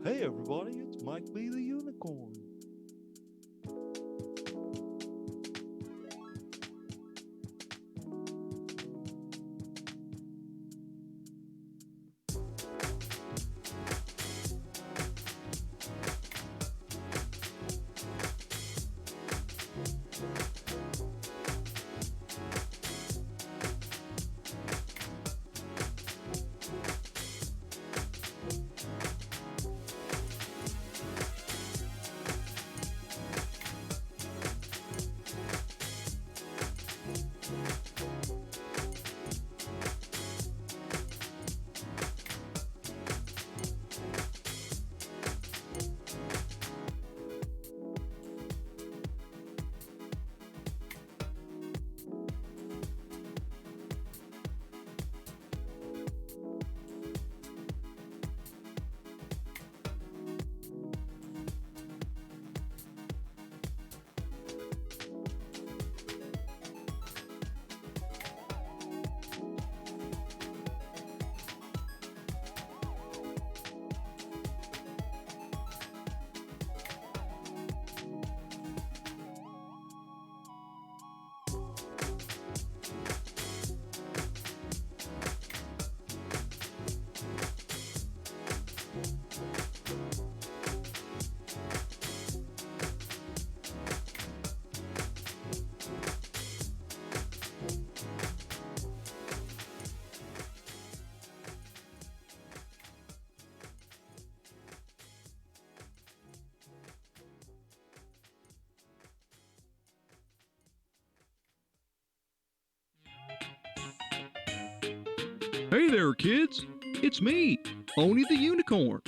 Hey everybody, it's Mike B the Unicorn. Hey there, kids. It's me, Oni the Unicorn.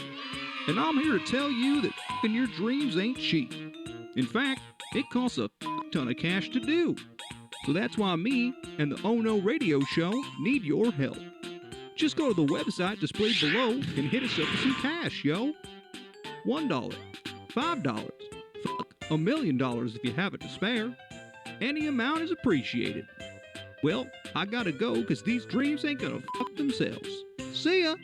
And I'm here to tell you that f***ing your dreams ain't cheap. In fact, it costs a ton of cash to do. So that's why me and the Oh No Radio Show need your help. Just go to the website displayed below and hit us up with some cash, yo. $1, $5, $1 million if you have it to spare. Any amount is appreciated. Well, I gotta go because these dreams ain't gonna fuck themselves. See ya!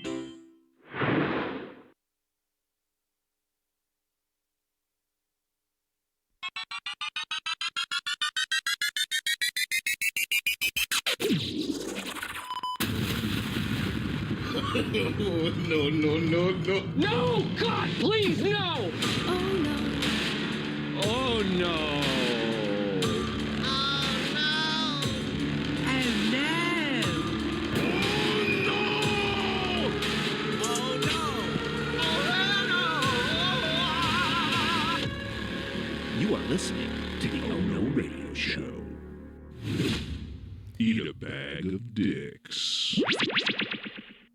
No, no, no, no. No! God, please, no! Oh no. Oh no! You are listening to the Oh No Radio Show. Eat a bag of dicks.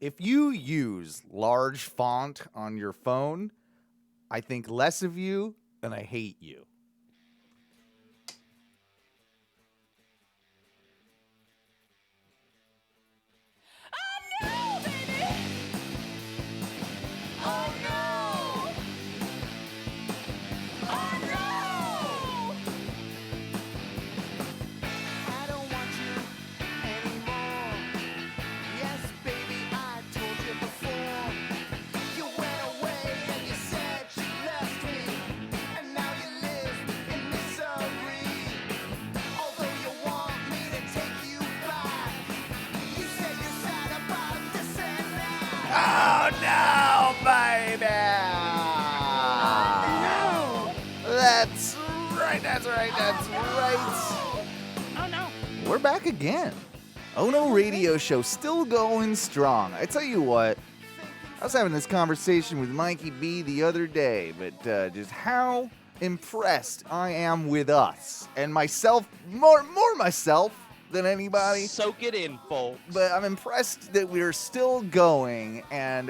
If you use large font on your phone, I think less of you and I hate you. Oh no, baby! Oh, no! That's right, that's right, that's right. Oh no. We're back again. Oh No Radio Show still going strong. I tell you what, I was having this conversation with Mikey B the other day, but just how impressed I am with us and myself, more myself than anybody. Soak it in, folks. But I'm impressed that we're still going and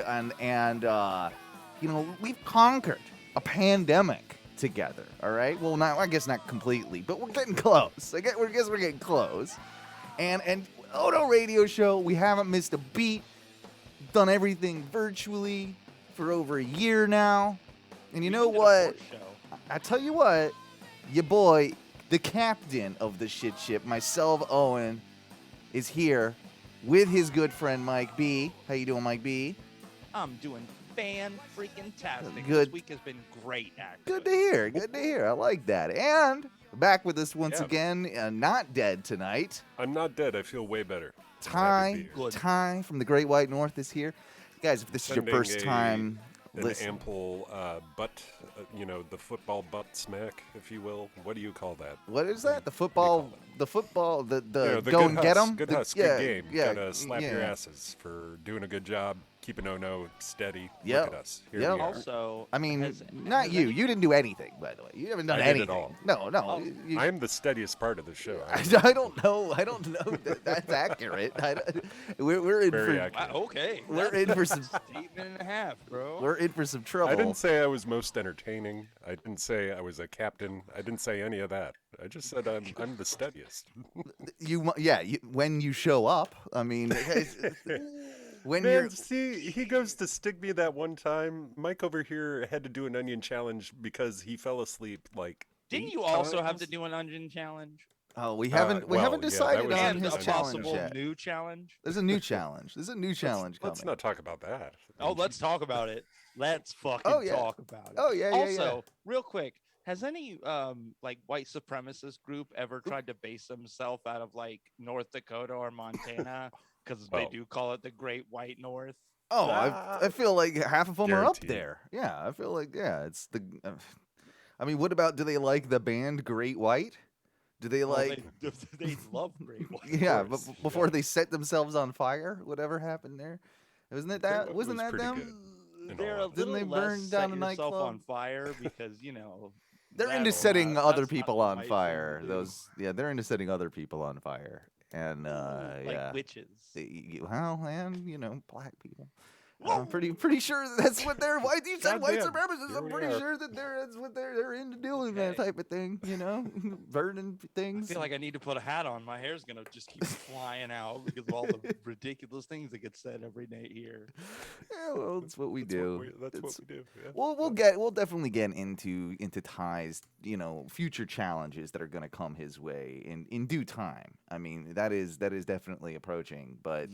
you know, we've conquered a pandemic together, all right? Well, I guess not completely, but we're getting close. I guess we're getting close. And Oh No Radio Show, we haven't missed a beat. Done everything virtually for over a year now. And you know what? I tell you what, your boy, the captain of the shit ship, myself, Owen, is here with his good friend Mike B. How you doing, Mike B? I'm doing fan-freaking-tastic. Good. This week has been great, actually. Good to hear. Good to hear. I like that. And back with us once Yeah. again, not dead tonight. I'm not dead. I feel way better. I'm happy to Ty, be here. Good. Ty from the Great White North is here. Guys, if this is your Sending first time An listening, ample butt, the football butt smack, if you will. What do you call that? what is that? The call football, it? the football, the The go good and get Huss, them. Good Huss, good game. Gotta slap your asses for doing a good job, keeping no steady. Yep. Look at us. Here Yep. we are. Also, I mean, has not you. You didn't do anything, by the way. You haven't done I did anything. it all. No. Oh, you- I am the steadiest part of the show. I don't know. I don't know that that's accurate. We're in Very for accurate. okay. we're in for some Statement and a half, bro. we're in for some trouble. I didn't say I was most entertaining. I didn't say I was a captain. I didn't say any of that. I just said I'm the steadiest. when you show up. I mean, when you're Man, see, he goes to stick me that one time. Mike over here had to do an onion challenge because he fell asleep like. Didn't 8 you also have to times. do an onion challenge? we haven't well, yeah, decided that was on And his a challenge possible yet. new challenge? There's a new challenge. There's a new challenge Let's coming. not talk about that. Oh, let's talk about it. Let's fucking Oh, yeah. talk about it. Oh yeah, yeah, Also, real quick, has any like white supremacist group ever tried to base themselves out of like North Dakota or Montana? Because they Well- do call it the Great White North. Oh, I feel like half of them are up Guaranteed. there. Yeah, I feel like it's the. I mean, what about? Do they like the band Great White? Do they Well, like? they love Great White. Yeah, course, but before yeah. they set themselves on fire, whatever happened there? Wasn't it that? That Wasn't was that pretty them? good. In They're all a honesty. Didn't little they burn less down set a yourself nightclub? on fire because They're into that'll setting not- other that's not people the on white thing fire. to do. They're into setting other people on fire, and like yeah. witches. Well, and black people. I'm pretty sure that's what they're. Why you said white Goddamn, supremacists? here I'm we pretty are. sure that that's what they're into doing, that Okay. type of thing. Burning I things. feel like I need to put a hat on. My hair's gonna just keep flying out because of all the ridiculous things that get said every day here. Yeah, well, that's what we That's do. That's It's- what we do. Yeah. We'll definitely get into Ty's future challenges that are going to come his way in due time. I mean that is definitely approaching, but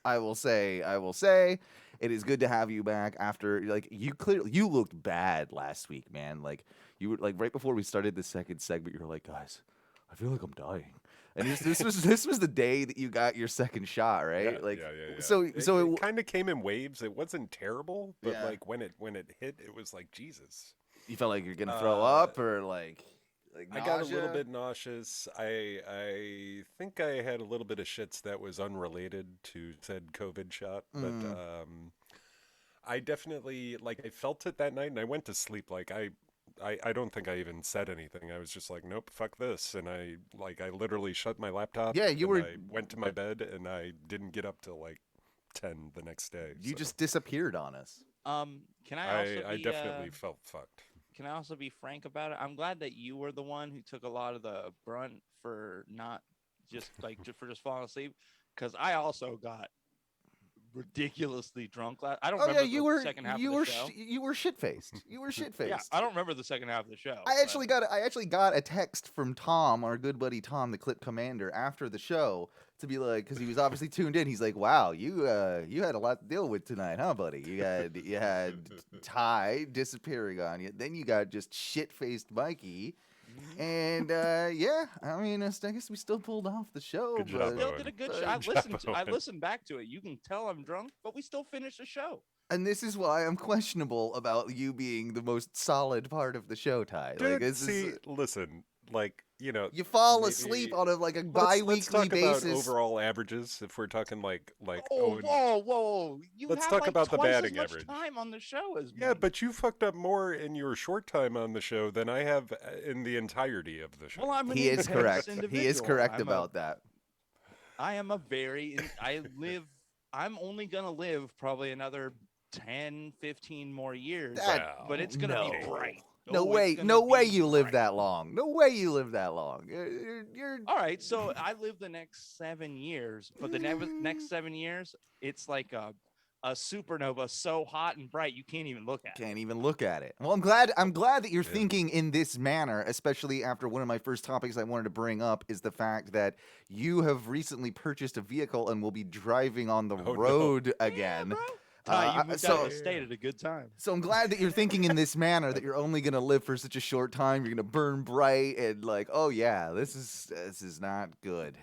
I will say it is good to have you back after you looked bad last week, man. Like you were like right before we started the second segment, you were like, guys, I feel like I'm dying. And this was the day that you got your second shot, right? Yeah. So it kind of came in waves. It wasn't terrible, but Yeah. like when it hit, it was like Jesus. you felt like you're gonna throw up or like I got a little nausea? bit nauseous. I think I had a little bit of shits that was unrelated to said COVID shot, but I definitely I felt it that night, and I went to sleep. Like I don't think I even said anything. I was just like, nope, fuck this, and I literally shut my laptop. Yeah, you and were- I went to my bed, and I didn't get up till like 10 the next day. You so just disappeared on us. Can I also I be, definitely felt fucked. can I also be frank about it? I'm glad that you were the one who took a lot of the brunt for not just for just falling asleep, because I also got ridiculously drunk last. I don't Oh yeah, remember you the were second half you of the were show. you were shit faced. You were shit faced. Yeah, I don't remember the second half of the show. I actually got a text from Tom, our good buddy Tom, the clip commander, after the show to be like, because he was obviously tuned in. He's like, "Wow, you had a lot to deal with tonight, huh, buddy? You had Ty disappearing on you, then you got just shit faced Mikey." And yeah, I mean, I guess we still pulled off the show. Good job, but- Still Owen. did a good Good job. job, I Owen. listened back to it. You can tell I'm drunk, but we still finished the show. And this is why I'm questionable about you being the most solid part of the show, Ty. Dude, this is listen, you fall maybe- asleep on a let's bi-weekly talk basis. about overall averages if we're talking like Oh, Owen. whoa! You Let's have talk like about the twice batting as much average. time on the show as Yeah, me. but you fucked up more in your short time on the show than I have in the entirety of the show. well, I'm an He is intense correct. He is individual. correct about that. I am a very. I'm only gonna live probably another 10, 15 more years. That- but it's gonna be no. bright. No Oh, it's way, gonna no way be you live bright. that long. No way you live that long. You're All right, so I live the next 7 years, but the next 7 years, it's like a supernova so hot and bright you can't even look at it. can't even look at it. Well, I'm glad that you're thinking in this manner, especially after one of my first topics I wanted to bring up is the fact that you have recently purchased a vehicle and will be driving on the Oh, no. road again. Yeah, bro. You moved out of the state at a good time. So I'm glad that you're thinking in this manner, that you're only going to live for such a short time. You're going to burn bright and like, oh yeah, this is not good.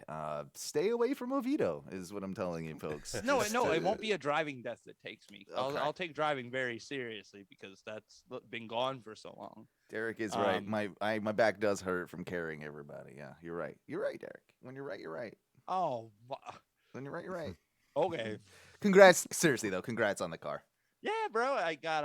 Stay away from Oviedo is what I'm telling you, folks. No, it won't be a driving death that takes me. Okay. I'll take driving very seriously because that's been gone for so long. Derek is right. My back does hurt from carrying everybody. Yeah, you're right. You're right, Derek. When you're right, you're right. Oh, When you're right, you're right. okay. Congrats. Seriously though, congrats on the car. Yeah, bro. I got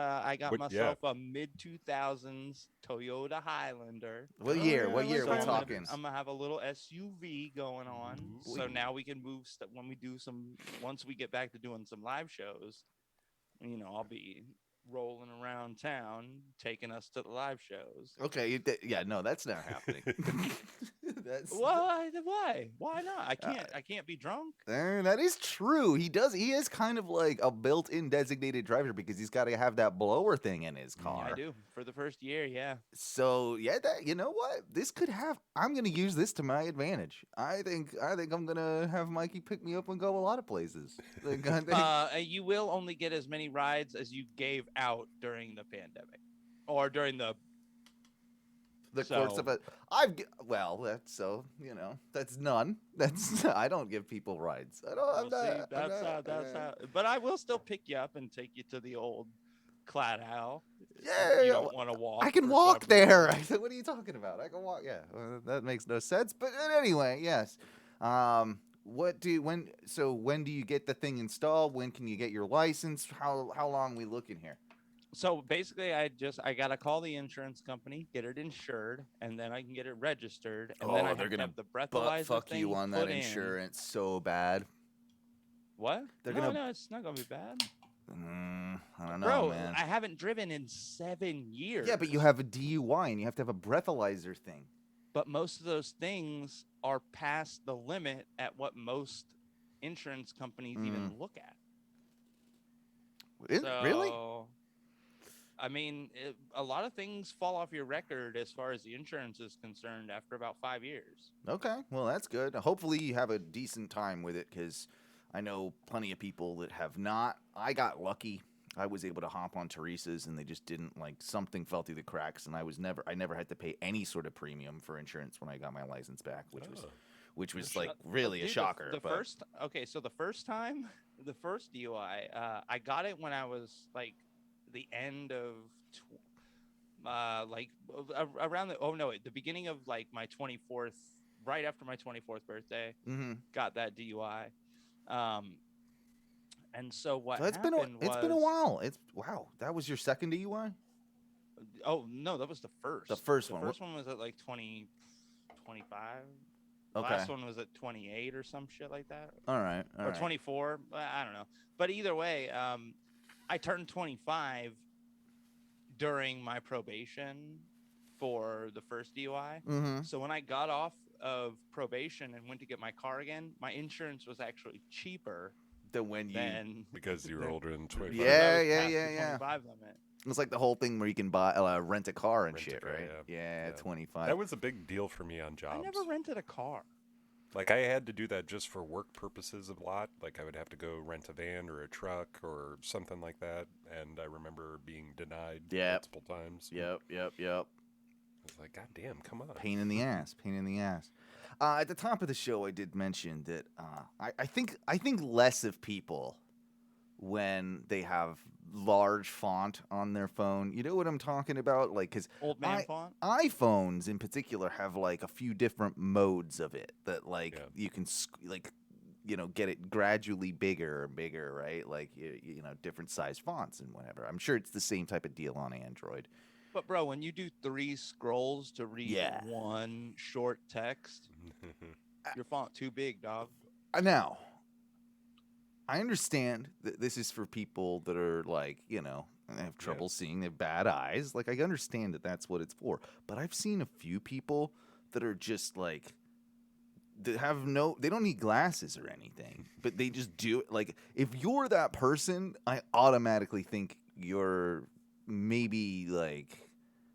What- myself a mid 2000s Toyota Highlander. What year? What year So we're talking? I'm gonna have a little SUV going on. Ooh. So now we can move when we do once we get back to doing some live shows. I'll be rolling around town, taking us to the live shows. Okay, yeah, no, that's not happening. That's Why? Why not? I can't be drunk. that is true. He is kind of like a built-in designated driver because he's got to have that blower thing in his car. I do for the first year, yeah. So yeah, you know what? I'm gonna use this to my advantage. I think I'm gonna have Mikey pick me up and go a lot of places. Like, I think- You will only get as many rides as you gave out during the pandemic, or during the course of it. That's none. That's I don't give people rides. I don't. That's how. But I will still pick you up and take you to the old Clad Owl. Yeah, you don't want to walk. I can for walk some there. reason. I said, what are you talking about? I can walk. Yeah, that makes no sense. But anyway, yes. When do you get the thing installed? When can you get your license? How long we looking here? So basically, I gotta call the insurance company, get it insured, and then I can get it registered, and then I they're have to gonna have the But breathalyzer fuck thing you on that put in. insurance so bad. What? They're no, gonna- no, it's not gonna be bad. I don't know, Bro, man. I haven't driven in 7 years. Yeah, but you have a DUI and you have to have a breathalyzer thing. But most of those things are past the limit at what most insurance companies even look at. Really? So, I mean, a lot of things fall off your record as far as the insurance is concerned after about 5 years. Okay, well that's good. Hopefully you have a decent time with it because I know plenty of people that have not. I got lucky. I was able to hop on Theresa's and they just didn't something fell through the cracks and I never had to pay any sort of premium for insurance when I got my license back, which was really a Dude, shocker. The first time, the first DUI, I got it when I was the end of around the beginning of my 24th, right after my 24th birthday. Got that DUI. And so what So it's been a while. Wow, that was your second DUI? Oh no, that was the first. The first one. The first one was at 20, 25. Okay. Last one was at 28 or some shit like that. All right. Or 24. I don't know. But either way, I turned 25 during my probation for the first DUI. Mm-hmm. So when I got off of probation and went to get my car again, my insurance was actually cheaper than because you were older than 25. Yeah. 25 limit. It's like the whole thing where you can buy rent a car and shit, right? Yeah. 25. That was a big deal for me on jobs. I never rented a car. I had to do that just for work purposes a lot. I would have to go rent a van or a truck or something like that. And I remember being denied multiple times. Yep. I was like, God damn, come on. Pain in the ass. At the top of the show, I did mention that I think less of people when they have large font on their phone. You know what I'm talking about? Because old man font. iPhones in particular have a few different modes of it that you can get it gradually bigger and bigger, right? Different size fonts and whatever. I'm sure it's the same type of deal on Android. But bro, when you do 3 scrolls to read one short text, your font too big, dog. Now, I understand that this is for people that are they have trouble seeing, they have bad eyes. I understand that that's what it's for. But I've seen a few people that are just that have they don't need glasses or anything, but they just do it. If you're that person, I automatically think you're maybe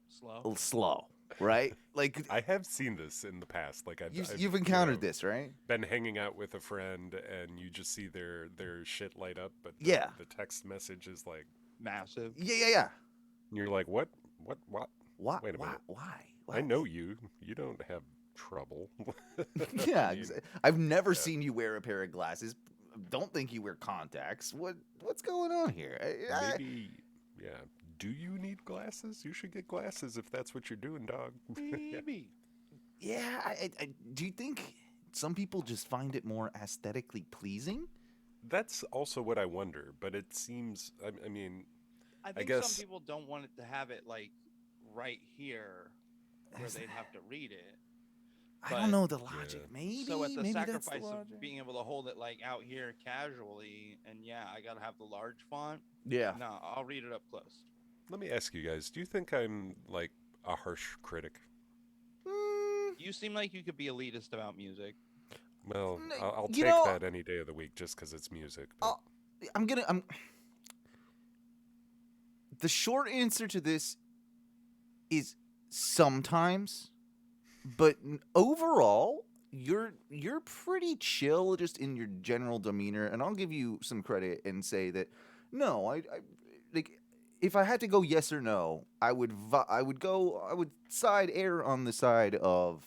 slow. right? Like I have seen this in the past. Like you've encountered this, right? been hanging out with a friend, and you just see their shit light up, but Yeah. the text message is like, Massive. Yeah. you're like, what? What? Wait a minute. Why? I know you. You don't have trouble. Yeah, I mean, I've never seen you wear a pair of glasses. Don't think you wear contacts. What's going on here? maybe, yeah. Do you need glasses? You should get glasses if that's what you're doing, dog. Maybe. Yeah, do you think some people just find it more aesthetically pleasing? That's also what I wonder, but it seems, I mean, I think guess- some people don't want it to have it like right here where they'd have to read it. I don't know the logic. Yeah. Maybe. So at the maybe that's sacrifice the of logic. being able to hold it like out here casually, and yeah, I gotta have the large font. Yeah. No, I'll read it up close. let me ask you guys, do you think I'm like a harsh critic? You seem like you could be elitist about music. Well, N- I'll you take know- that any day of the week just because it's music. but- I'm the short answer to this is sometimes, but overall you're pretty chill just in your general demeanor, and I'll give you some credit and say that no, I like if I had to go yes or no, I would err on the side of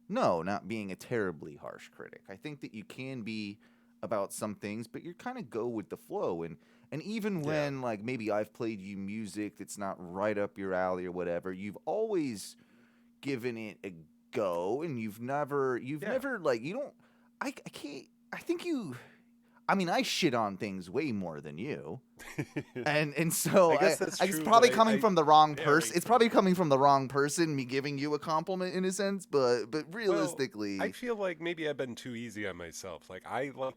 no, not being a terribly harsh critic. I think that you can be about some things, but you kind of go with the flow. And even when like maybe I've played you music that's not right up your alley or whatever, you've always given it a go, and you've never like you don't. I can't. I think you. I mean, I shit on things way more than you, and so I guess that's it's true, probably but coming from the wrong very person. It's true. probably coming from the wrong person. Me giving you a compliment in a sense, but Well, realistically, I feel like maybe I've been too easy on myself. Like I like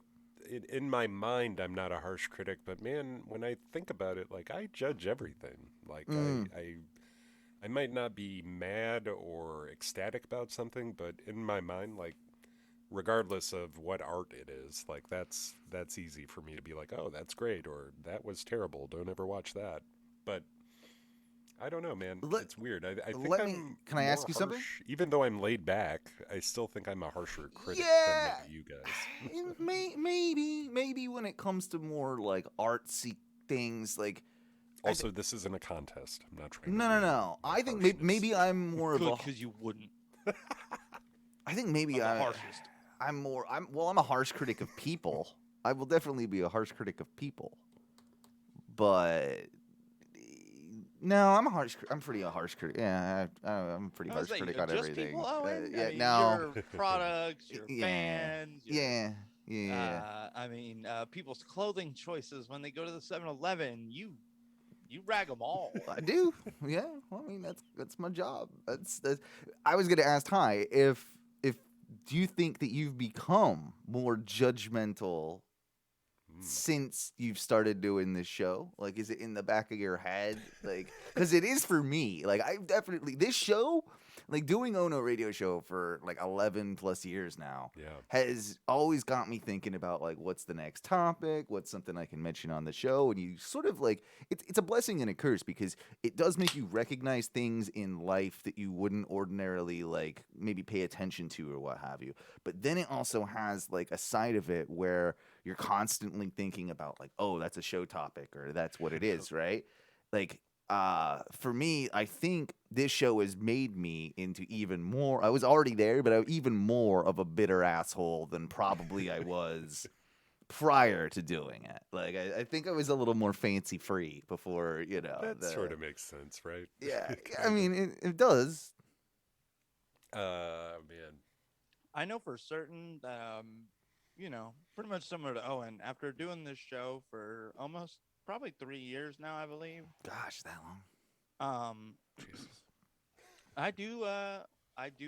in my mind, I'm not a harsh critic, but man, when I think about it, like I judge everything. Like I might not be mad or ecstatic about something, but in my mind, like regardless of what art it is, like that's easy for me to be like, oh, that's great, or that was terrible. Don't ever watch that. But I don't know, man. It's weird. I think can I ask more you something? harsh. Even though I'm laid back, I still think I'm a harsher critic Yeah. than maybe you guys. maybe when it comes to more like artsy things, like Also, this isn't a contest. I'm not trying. no. I think maybe I'm more of Good, a. because you wouldn't. I think maybe I'm the harshest. I'm a harsh critic of people. I will definitely be a harsh critic of people. But no, I'm pretty a harsh critic. Yeah, I'm a pretty I was harsh saying, critic on just everything. people, Owen? Yeah, I mean, no. your products, your Yeah, fans, your, yeah. I mean, people's clothing choices when they go to the 7-Eleven, you rag them all. I do. Yeah. Well, I mean, that's my job. That's. I was gonna ask Ty if do you think that you've become more judgmental since you've started doing this show? Like, is it in the back of your head? Like, because it is for me. Like, I definitely this show, like doing Ono radio show for like 11 plus years now, has always got me thinking about like what's the next topic, what's something I can mention on the show, and you sort of like it's a blessing and a curse because it does make you recognize things in life that you wouldn't ordinarily like maybe pay attention to or what have you. But then it also has like a side of it where you're constantly thinking about like, oh, that's a show topic or that's what it is, right? Like for me, I think this show has made me into even more. I was already there, but even more of a bitter asshole than probably I was prior to doing it. Like, I think I was a little more fancy free before, That sort of makes sense, right? Yeah, I mean, it does. Man. I know for certain that, pretty much similar to Owen, after doing this show for almost probably 3 years now, I believe. Gosh, that long. Jesus. I do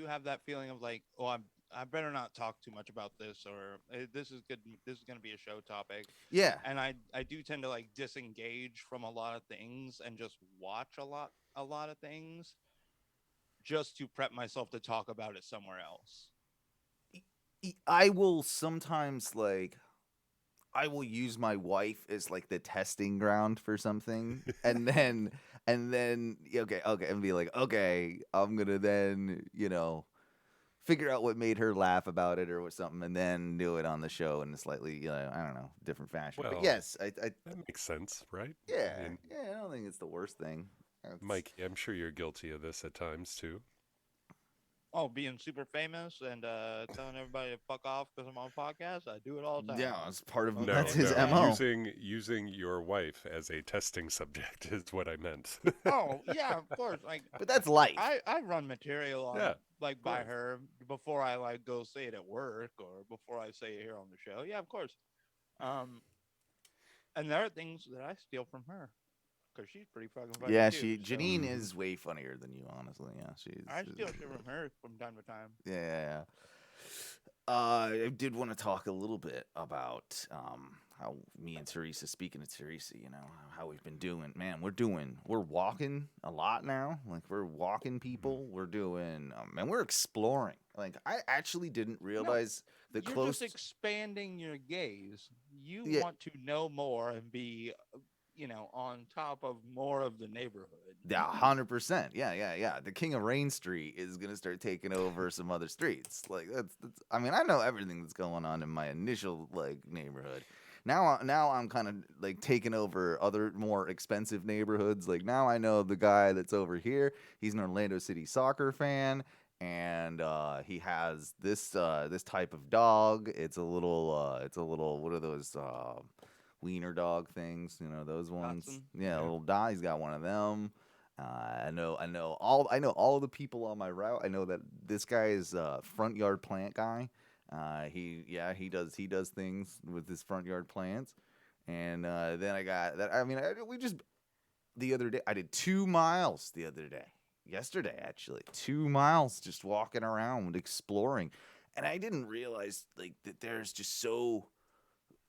have that feeling of like, oh, I better not talk too much about this, or this is good. This is going to be a show topic. Yeah. And I do tend to like disengage from a lot of things and just watch a lot of things just to prep myself to talk about it somewhere else. I will sometimes like I will use my wife as like the testing ground for something, and then okay, and be like, okay, I'm gonna then figure out what made her laugh about it or what something, and then do it on the show in a slightly I don't know, different fashion. But Well, yes, that makes sense, right? yeah, I mean, I don't think it's the worst thing. Mikey, I'm sure you're guilty of this at times too. Oh, being super famous and telling everybody to fuck off because I'm on podcast. I do it all the time. Yeah, it's part of No, that's his MO. Using your wife as a testing subject is what I meant. Oh yeah, of course. Like, But that's life. I run material on Yeah, like by course. her before I like go say it at work or before I say it here on the show. Yeah, of course. And there are things that I steal from her because she's pretty fucking funny Yeah, too. Janine is way funnier than you, honestly. Yeah, I steal shit from her from time to time. Yeah. I did want to talk a little bit about how me and Theresa, speaking of Theresa, how we've been doing. Man, we're walking a lot now. Like, we're walking people. We're doing, and we're exploring. Like, I actually didn't realize the You're close. just expanding your gaze. You Yeah. want to know more and be, on top of more of the neighborhood. Yeah, 100%. Yeah. The King of Rain Street is gonna start taking over some other streets. Like that's. I mean, I know everything that's going on in my initial neighborhood. Now I'm kind of like taking over other more expensive neighborhoods. Like now I know the guy that's over here. He's an Orlando City soccer fan, and he has this type of dog. It's a little what are those wiener dog things? Those ones. Dachshund? Yeah, a little dog. He's got one of them. I know all of the people on my route. I know that this guy is a front yard plant guy. He does things with his front yard plants. And then I got that. I mean, the other day I did 2 miles the other day. Yesterday, actually, 2 miles just walking around exploring, and I didn't realize that there's just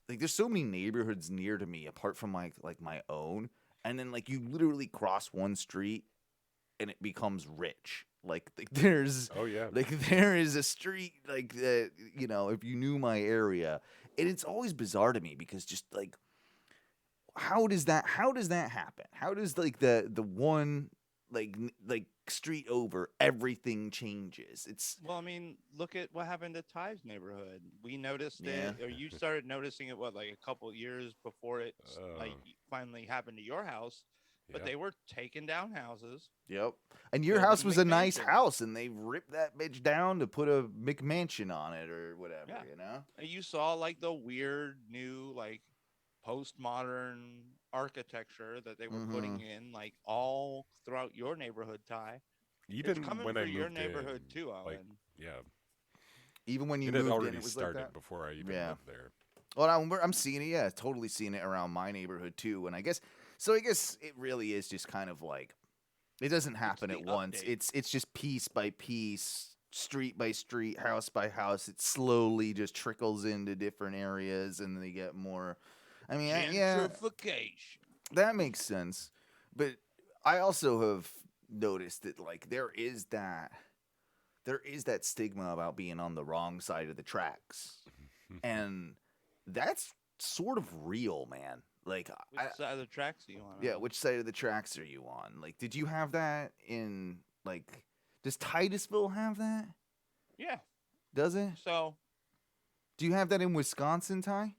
there's so many neighborhoods near to me apart from my own. And then you literally cross one street and it becomes rich. There's Oh yeah. there is a street that, if you knew my area, and it's always bizarre to me because just how does that happen? How does the one street over everything changes? It's Well, I mean, look at what happened to Ty's neighborhood. We noticed Yeah. it, or you started noticing it, a couple years before it finally happened to your house. But Yeah. they were taking down houses. Yep. And your Building house was a nice McMansions. house, and they ripped that bitch down to put a McMansion on it or whatever, Yeah. And you saw the weird new postmodern architecture that they were putting in all throughout your neighborhood, Ty. Even It's coming when for I your moved neighborhood in, too, Owen. yeah, Even when you it had moved in, already it was started like that. before I even Yeah. lived there. Well, I'm seeing it. Yeah, totally seeing it around my neighborhood too. And I guess it really is just kind of it doesn't happen the at once. update. It's just piece by piece, street by street, house by house. It slowly just trickles into different areas, and they get more. I mean, yeah, Gentrification. that makes sense. But I also have noticed that there is that stigma about being on the wrong side of the tracks, and that's sort of real, man. Which side of the tracks do you want? Yeah, which side of the tracks are you on? Did you have that in does Titusville have that? Yeah. Does it? So Do you have that in Wisconsin, Ty?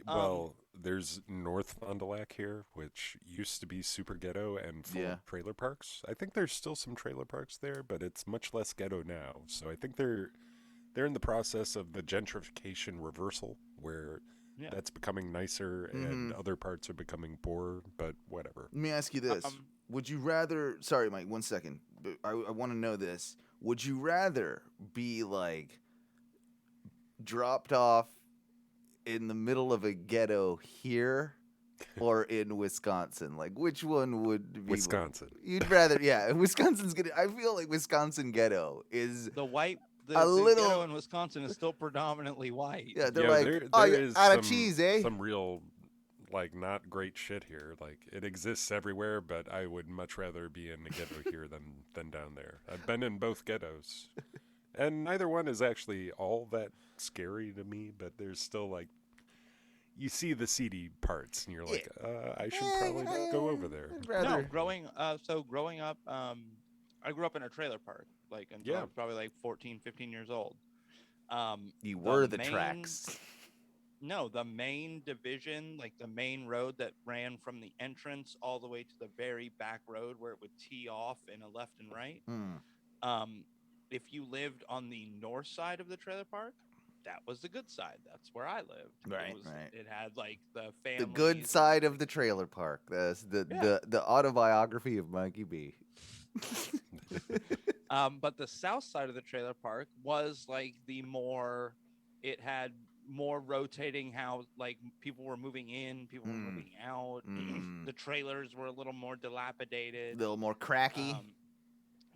Well, there's North Fond du Lac here, which used to be super ghetto and full Yeah. of trailer parks. I think there's still some trailer parks there, but it's much less ghetto now. So I think they're in the process of the gentrification reversal, where Yeah. that's becoming nicer and other parts are becoming poorer. But whatever. Let me ask you this. Would you rather... Sorry, Mike, 1 second. But I want to know this. Would you rather be, dropped off in the middle of a ghetto here or in Wisconsin? Which one would be... Wisconsin. You'd rather... Yeah, Wisconsin's gonna... I feel like Wisconsin ghetto is... the white the little- ghetto in Wisconsin is still predominantly white. Yeah, they're there oh, you're is out of some- cheese, eh? Some real, not great shit here. It exists everywhere, but I would much rather be in the ghetto here than down there. I've been in both ghettos, and neither one is actually all that scary to me. But there's still you see the seedy parts, and you're like, I should probably not go over there. I'd No, rather. growing up, I grew up in a trailer park, like until I was probably like 14, 15 years old. You were the tracks. No, the main division, like the main road that ran from the entrance all the way to the very back road where it would tee off in a left and right. If you lived on the north side of the trailer park, that was the good side. That's where I lived. Right. It had like the family. The good side of the trailer park. That's the autobiography of Mikey B. But the south side of the trailer park was like it had more rotating, how like people were moving in, people were moving out. The trailers were a little more dilapidated, A little more cracky.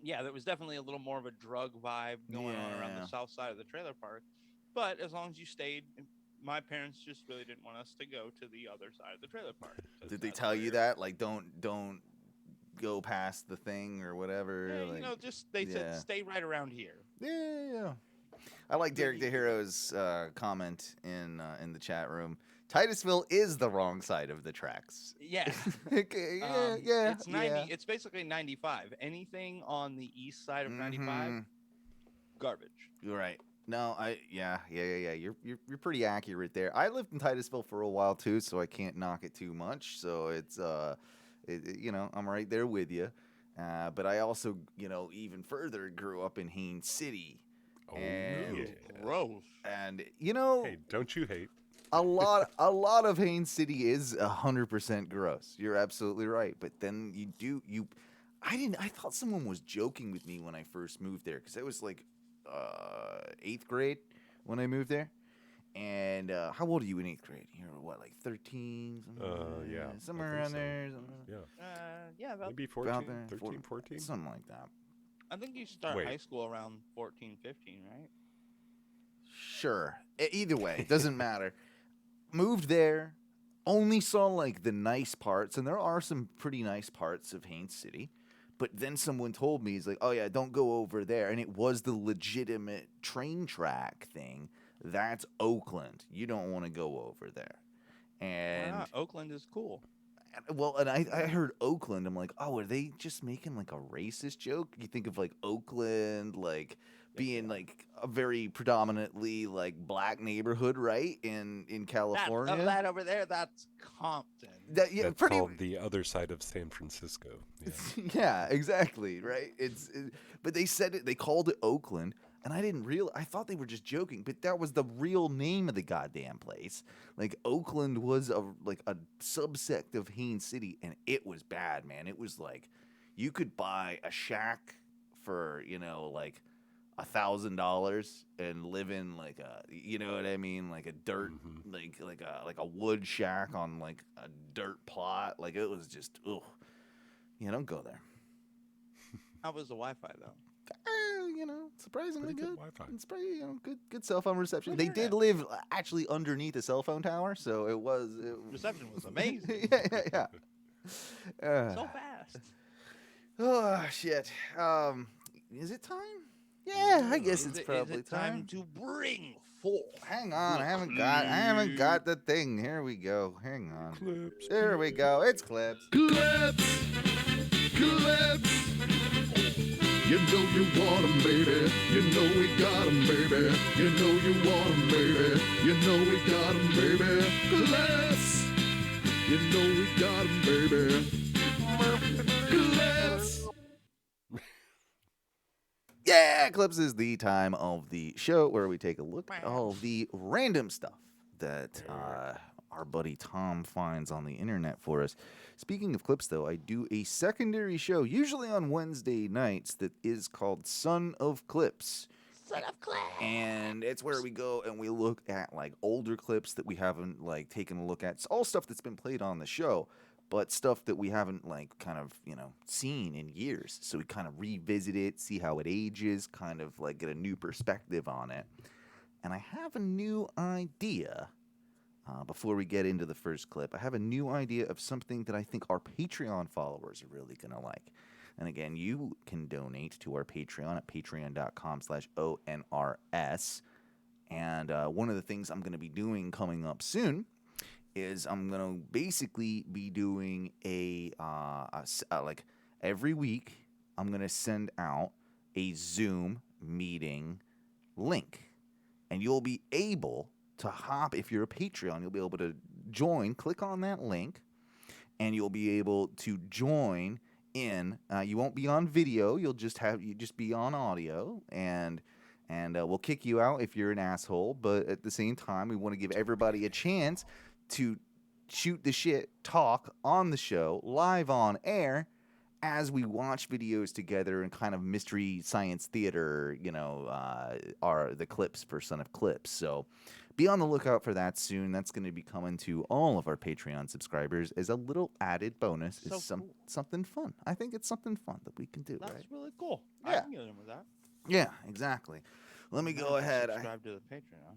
Yeah, there was definitely a little more of a drug vibe going on around the south side of the trailer park. But as long as you stayed, my parents just really didn't want us to go to the other side of the trailer park. Did they tell you that? Like, don't go past the thing or whatever? Yeah, like, they said stay right around here. Yeah. I like Derek DeHero's comment in the chat room. Titusville is the wrong side of the tracks. Yeah. yeah. It's 90. It's basically 95. Anything on the east side of 95, garbage. You're right. No, yeah. You're pretty accurate there. I lived in Titusville for a while too, so I can't knock it too much. So it's I'm right there with you. But I also, even further grew up in Haines City. And gross. And hey, don't you hate? a lot of Haines City is 100% gross. You're absolutely right. But then I thought someone was joking with me when I first moved there, because it was like 8th grade when I moved there. And how old are you in 8th grade? You're what, like 13? Yeah. Somewhere around there. Yeah, about maybe 14, about there, 13, 14? Something like that. I think you start high school around 14, 15, right? Sure. Either way, doesn't matter. Moved there, only saw like the nice parts, and there are some pretty nice parts of Haines City. But then someone told me, he's like, oh yeah, don't go over there. And it was the legitimate train track thing. That's Oakland. You don't want to go over there. And Oakland is cool. Well, and I heard Oakland. I'm like, oh, are they just making like a racist joke? You think of like Oakland, like being like a very predominantly like black neighborhood, right? In California. That over there, that's Compton. That's called the other side of San Francisco. Yeah, yeah, exactly, right? But they said it. They called it Oakland. And I didn't realize, I thought they were just joking, but that was the real name of the goddamn place. Like, Oakland was a subsect of Haines City, and it was bad, man. It was like, you could buy a shack for, like $1,000 and live in like a, you know what I mean? Like a dirt, like a wood shack on like a dirt plot. Like, it was just, ugh. Yeah, don't go there. How was the Wi-Fi, though? Surprisingly pretty good. Wi-Fi. It's pretty, good cell phone reception. They did live actually underneath a cell phone tower, so it was reception was amazing. yeah. So fast. Oh shit. Is it time? Yeah, I guess it's probably time to bring forth. Hang on, I haven't got the thing. Here we go. Hang on. Clips. There we go. It's clips. Clips. You know you want 'em, baby. You know we got 'em, baby. You know you want 'em, baby. You know we got 'em, baby. Clips. You know we got 'em, baby. Clips. Yeah, Clips is the time of the show where we take a look at all the random stuff that our buddy Tom finds on the internet for us. Speaking of Clips, though, I do a secondary show, usually on Wednesday nights, that is called Son of Clips. Son of Clips. And it's where we go and we look at like older clips that we haven't like taken a look at. It's all stuff that's been played on the show, but stuff that we haven't like kind of, seen in years. So we kind of revisit it, see how it ages, kind of like get a new perspective on it. And I have a new idea. Before we get into the first clip, I have a new idea of something that I think our Patreon followers are really going to like. And again, you can donate to our Patreon at patreon.com/ONRS. And one of the things I'm going to be doing coming up soon is I'm gonna basically be doing like every week. I'm gonna send out a Zoom meeting link, and you'll be able to hop if you're a Patreon. You'll be able to join. Click on that link, and you'll be able to join in. You won't be on video. You'll just be on audio, and we'll kick you out if you're an asshole. But at the same time, we want to give everybody a chance to shoot the shit, talk on the show, live on air, as we watch videos together and kind of mystery science theater, are the clips for Son of Clips. So be on the lookout for that soon. That's going to be coming to all of our Patreon subscribers as a little added bonus. So It's cool. something fun. I think it's something fun that we can do, That's right? really cool. I Yeah. can get in with that. Yeah, exactly. Let me go ahead. Subscribe to the Patreon.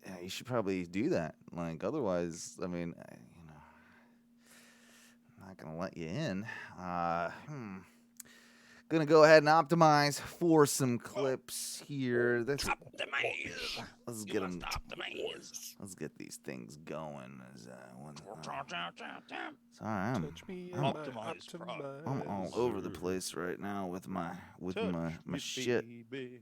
Yeah, you should probably do that. Like, otherwise, I mean, I'm not gonna let you in. Gonna go ahead and optimize for some clips here. Let's get them. Let's get these things going. Sorry, Touch me I'm- in my Optimized I'm all over the place right now with my shit. Baby.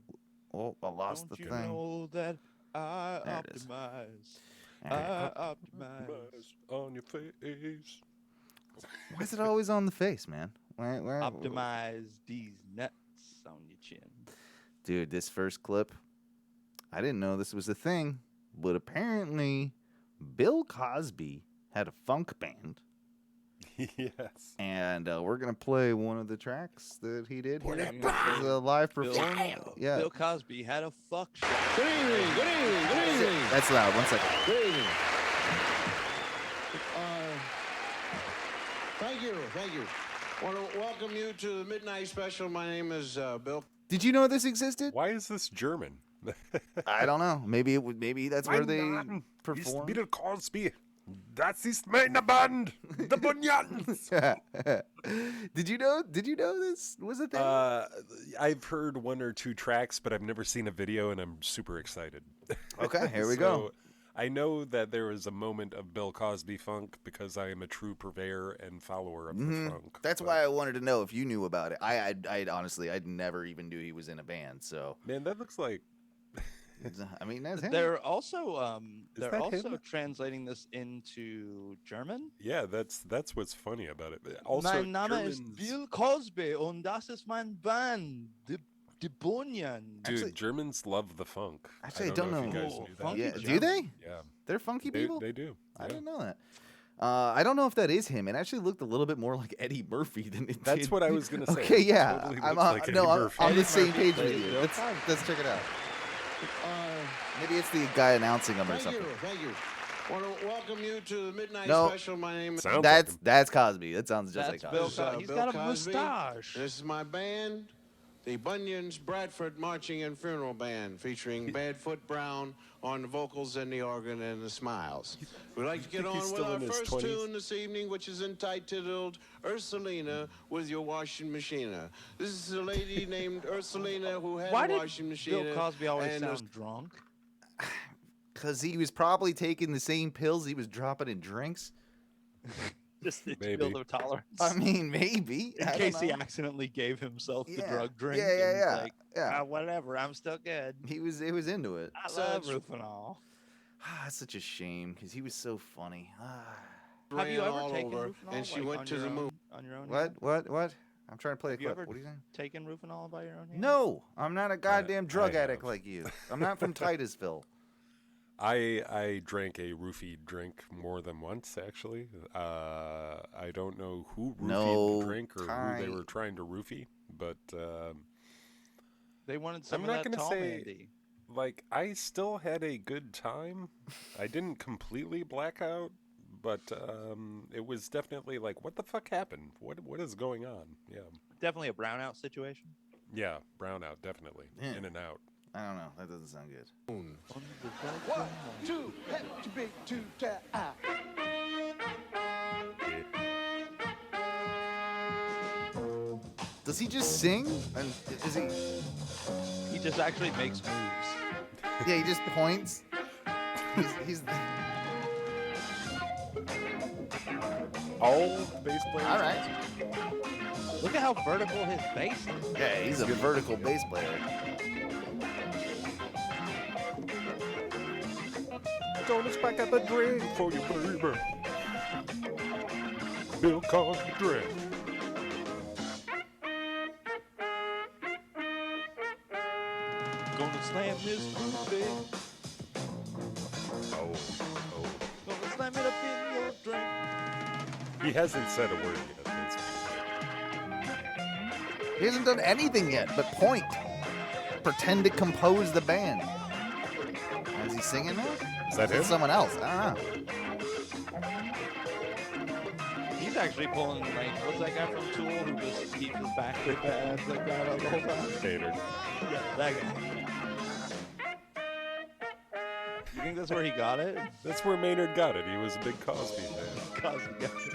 Oh, I lost Don't the you thing. know that I There it is. optimize? There it is. I optimize. on your face. Why is it always on the face, man? Where, Optimize these nuts on your chin. Dude, this first clip, I didn't know this was a thing, but apparently Bill Cosby had a funk band, Yes. and we're gonna play one of the tracks that he did here. it This is a live Bill, performance. Yeah, Bill Cosby had a fuck shop. Good evening, good evening, good evening. that's loud. 1 second. Good evening. Thank you. I want to welcome you to the Midnight Special. My name is Bill. Did you know this existed? Why is this German? I don't know. Maybe that's where they perform. Bill Cosby. Das ist meine Band. The Bunyans. Did you know this was a thing? I've heard one or two tracks, but I've never seen a video, and I'm super excited. Okay, here we go. I know that there was a moment of Bill Cosby funk because I am a true purveyor and follower of the funk. That's why I wanted to know if you knew about it. I honestly, I'd never even knew he was in a band. So, Man, that looks like I mean, that's him. They're also that him? translating this into German. yeah, that's what's funny about it. Also, Mein Name ist Germans- Bill Cosby und das ist mein Band, die Bunyan. Dude, Actually- Germans love the funk. Actually, I If don't you know. guys Cool. knew that. Funky Yeah, German. do they? Yeah, They're funky people. they do. I yeah. didn't know that. I don't know if that is him. It actually looked a little bit more like Eddie Murphy than it That's did. what I was gonna say. Okay, It yeah. totally I'm looks on, like no, Eddie I'm Murphy. on the Eddie same Murphy page plays with you. Bill Let's Cosby. check it out. Maybe it's the guy announcing him or something. Thank you. I want to welcome you to the Midnight No. Special. My name is Sounds That's like him. that's Cosby. That sounds just That's like Bill Cosby. Cosby. He's Bill got a Cosby. mustache. This is my band, the Bunyans Bradford Marching and Funeral Band, featuring Badfoot Brown on the vocals and the organ and the smiles. We'd like to get think on he's with still our in his first 20s. tune this evening, which is entitled Ursulina with Your Washing Machine. This is a lady named Ursulina who had Why a did washing machine. Bill Cosby always and sound drunk? Because he was probably taking the same pills he was dropping in drinks. Just to Maybe. build a tolerance. I mean, maybe. in I don't case he know. accidentally gave himself the Yeah. drug drink. Yeah, and yeah, he's yeah. Like, Yeah. whatever, I'm still good. He was into it. I So love it's- Rufinol. It's such a shame because he was so funny. Have you ran ever all taken over, Rufinol? and she like, went on to your the own- moon. On your own? What? I'm trying to play a Have you clip. ever What are you saying? taken Rufinol by your own hand? No, I'm not a goddamn drug I addict have. like you. I'm not from Titusville. I drank a roofied drink more than once, actually. I don't know who roofied No, the drink or who they Ty. were trying to roofie, but They wanted some I'm of not that gonna tall say- Mandy. like I still had a good time. I didn't completely black out, but it was definitely like, what the fuck happened? What is going on? Yeah, Definitely a brownout situation. yeah, brownout, definitely Yeah. in and out. I don't know. That doesn't sound good. One, two, hip, too big, too tight. Does he just sing? And is he? He just actually makes moves. Yeah, he just points. He's All bass players. All right. Look at how vertical his bass is. Yeah, he's a vertical bass player. Don't expect up a drink for you, baby. Bill Cosby drink. Gonna slam this groove, babe. Oh. Gonna slam it up in your drink. He hasn't said a word yet. That's He hasn't done anything yet but point. Pretend to compose the band. Is he singing now? Is that him? It's someone else. I don't know. He's actually pulling, like, what's that guy from Tool who just keeps his back to the pads like that the whole time? Tater. Yeah, that guy. You think that's where he got it? That's where Maynard got it. He was a big Cosby fan. Cosby got it.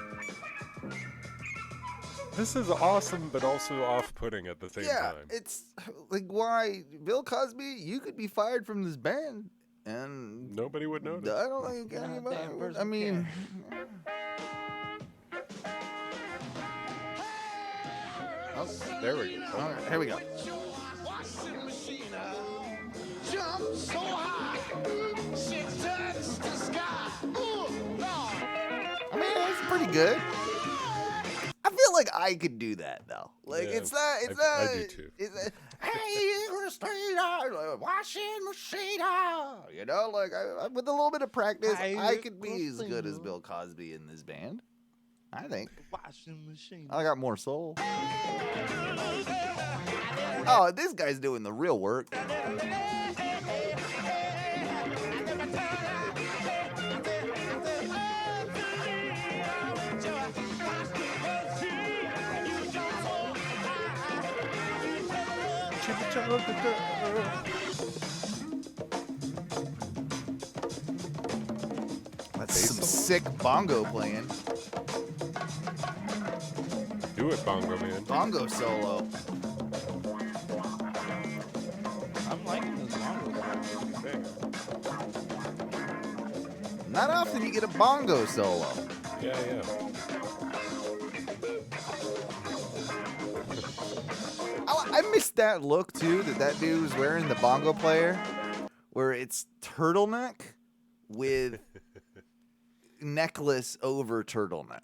This is awesome, but also off-putting at the same time. It's like, why? Bill Cosby, you could be fired from this band. And nobody would notice. I don't think anybody would. I mean, Oh, there we go. all right, here we go. Jump so high, she touched the sky. Ooh, Lord. I mean, it's pretty good. I feel like I could do that though. Like Yeah, it's not. It's I not. do too. It's hey, Christina, washing machine. You know, like with a little bit of practice, Hey, I could be as good as Christina. Bill Cosby in this band. I think. Washing machine. I got more soul. Oh, this guy's doing the real work. That's some sick bongo playing. Do it, Bongo Man. Bongo solo. I'm liking this bongo. Not often you get a bongo solo. Yeah. I missed that look too that dude was wearing, the bongo player, where it's turtleneck with necklace over turtleneck.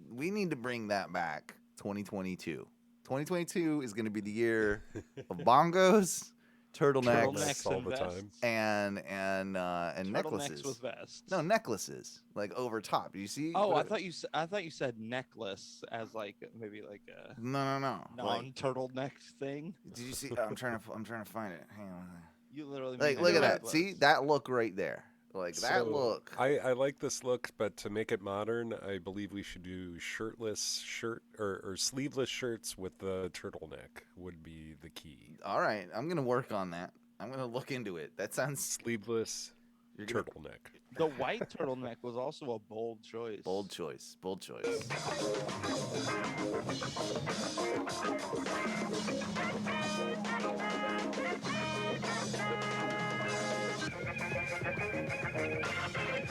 We need to bring that back. 2022. 2022 is going to be the year of bongos, turtlenecks, Turtlenecks all and the vests. time. and necklaces. Turtlenecks with vests. No, necklaces like over top. You see? Oh, I thought you said necklace as like maybe like a No. Like, non-turtleneck thing. did you see? Oh, I'm trying to find it. Hang on. You literally Like, mean look a at that. necklace. See that look right there? Like that So, look. I like this look, but to make it modern, I believe we should do shirtless or sleeveless shirts with the turtleneck would be the key. All right, I'm gonna work on that. I'm gonna look into it. That sounds Sleeveless You're gonna- turtleneck. The white turtleneck was also a bold choice. bold choice. Bold choice.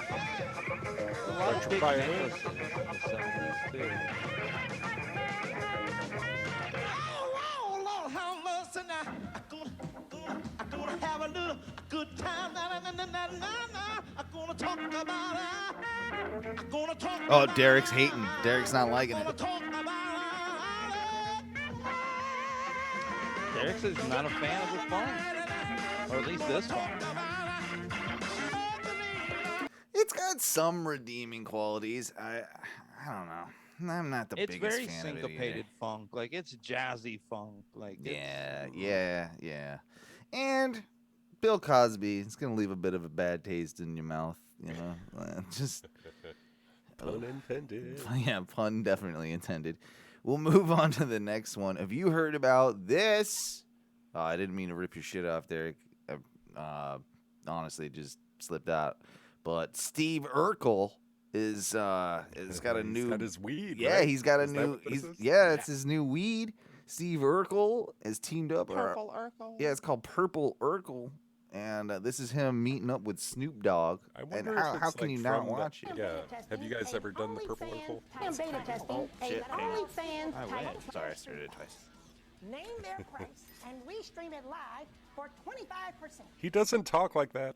A lot of big Electrify it. necklaces in the 70s too. Oh, Lord, have mercy now. I'm gonna have a little good time. I'm gonna talk about it. I'm gonna talk Oh, about Derek's hating. Derek's not liking I'm it. gonna talk about Derek says he's not a fan of this funk, or at least this funk. It's got some redeeming qualities. I don't know. I'm not the It's biggest very fan of it syncopated either. funk, like it's jazzy funk, like Yeah. And Bill Cosby, it's gonna leave a bit of a bad taste in your mouth. You know, just Pun intended. yeah, pun definitely intended. We'll move on to the next one. Have you heard about this? I didn't mean to rip your shit off, Derek. Honestly, it just slipped out. But Steve Urkel is got a new. He's got his weed. Yeah, right? he's got a Is that new. what this is? It's his new weed. Steve Urkel is teamed up. Purple Urkel. Yeah, it's called Purple Urkel, and this is him meeting up with Snoop Dogg. I And wonder how, if how it's can like you not from the- watch it? Yeah. Have you guys ever done the Purple Rifle? Beta testing. Oh, shit. OnlyFans I type. wish. Sorry, I started it twice. Name their price, and we stream it live for 25%. He doesn't talk like that.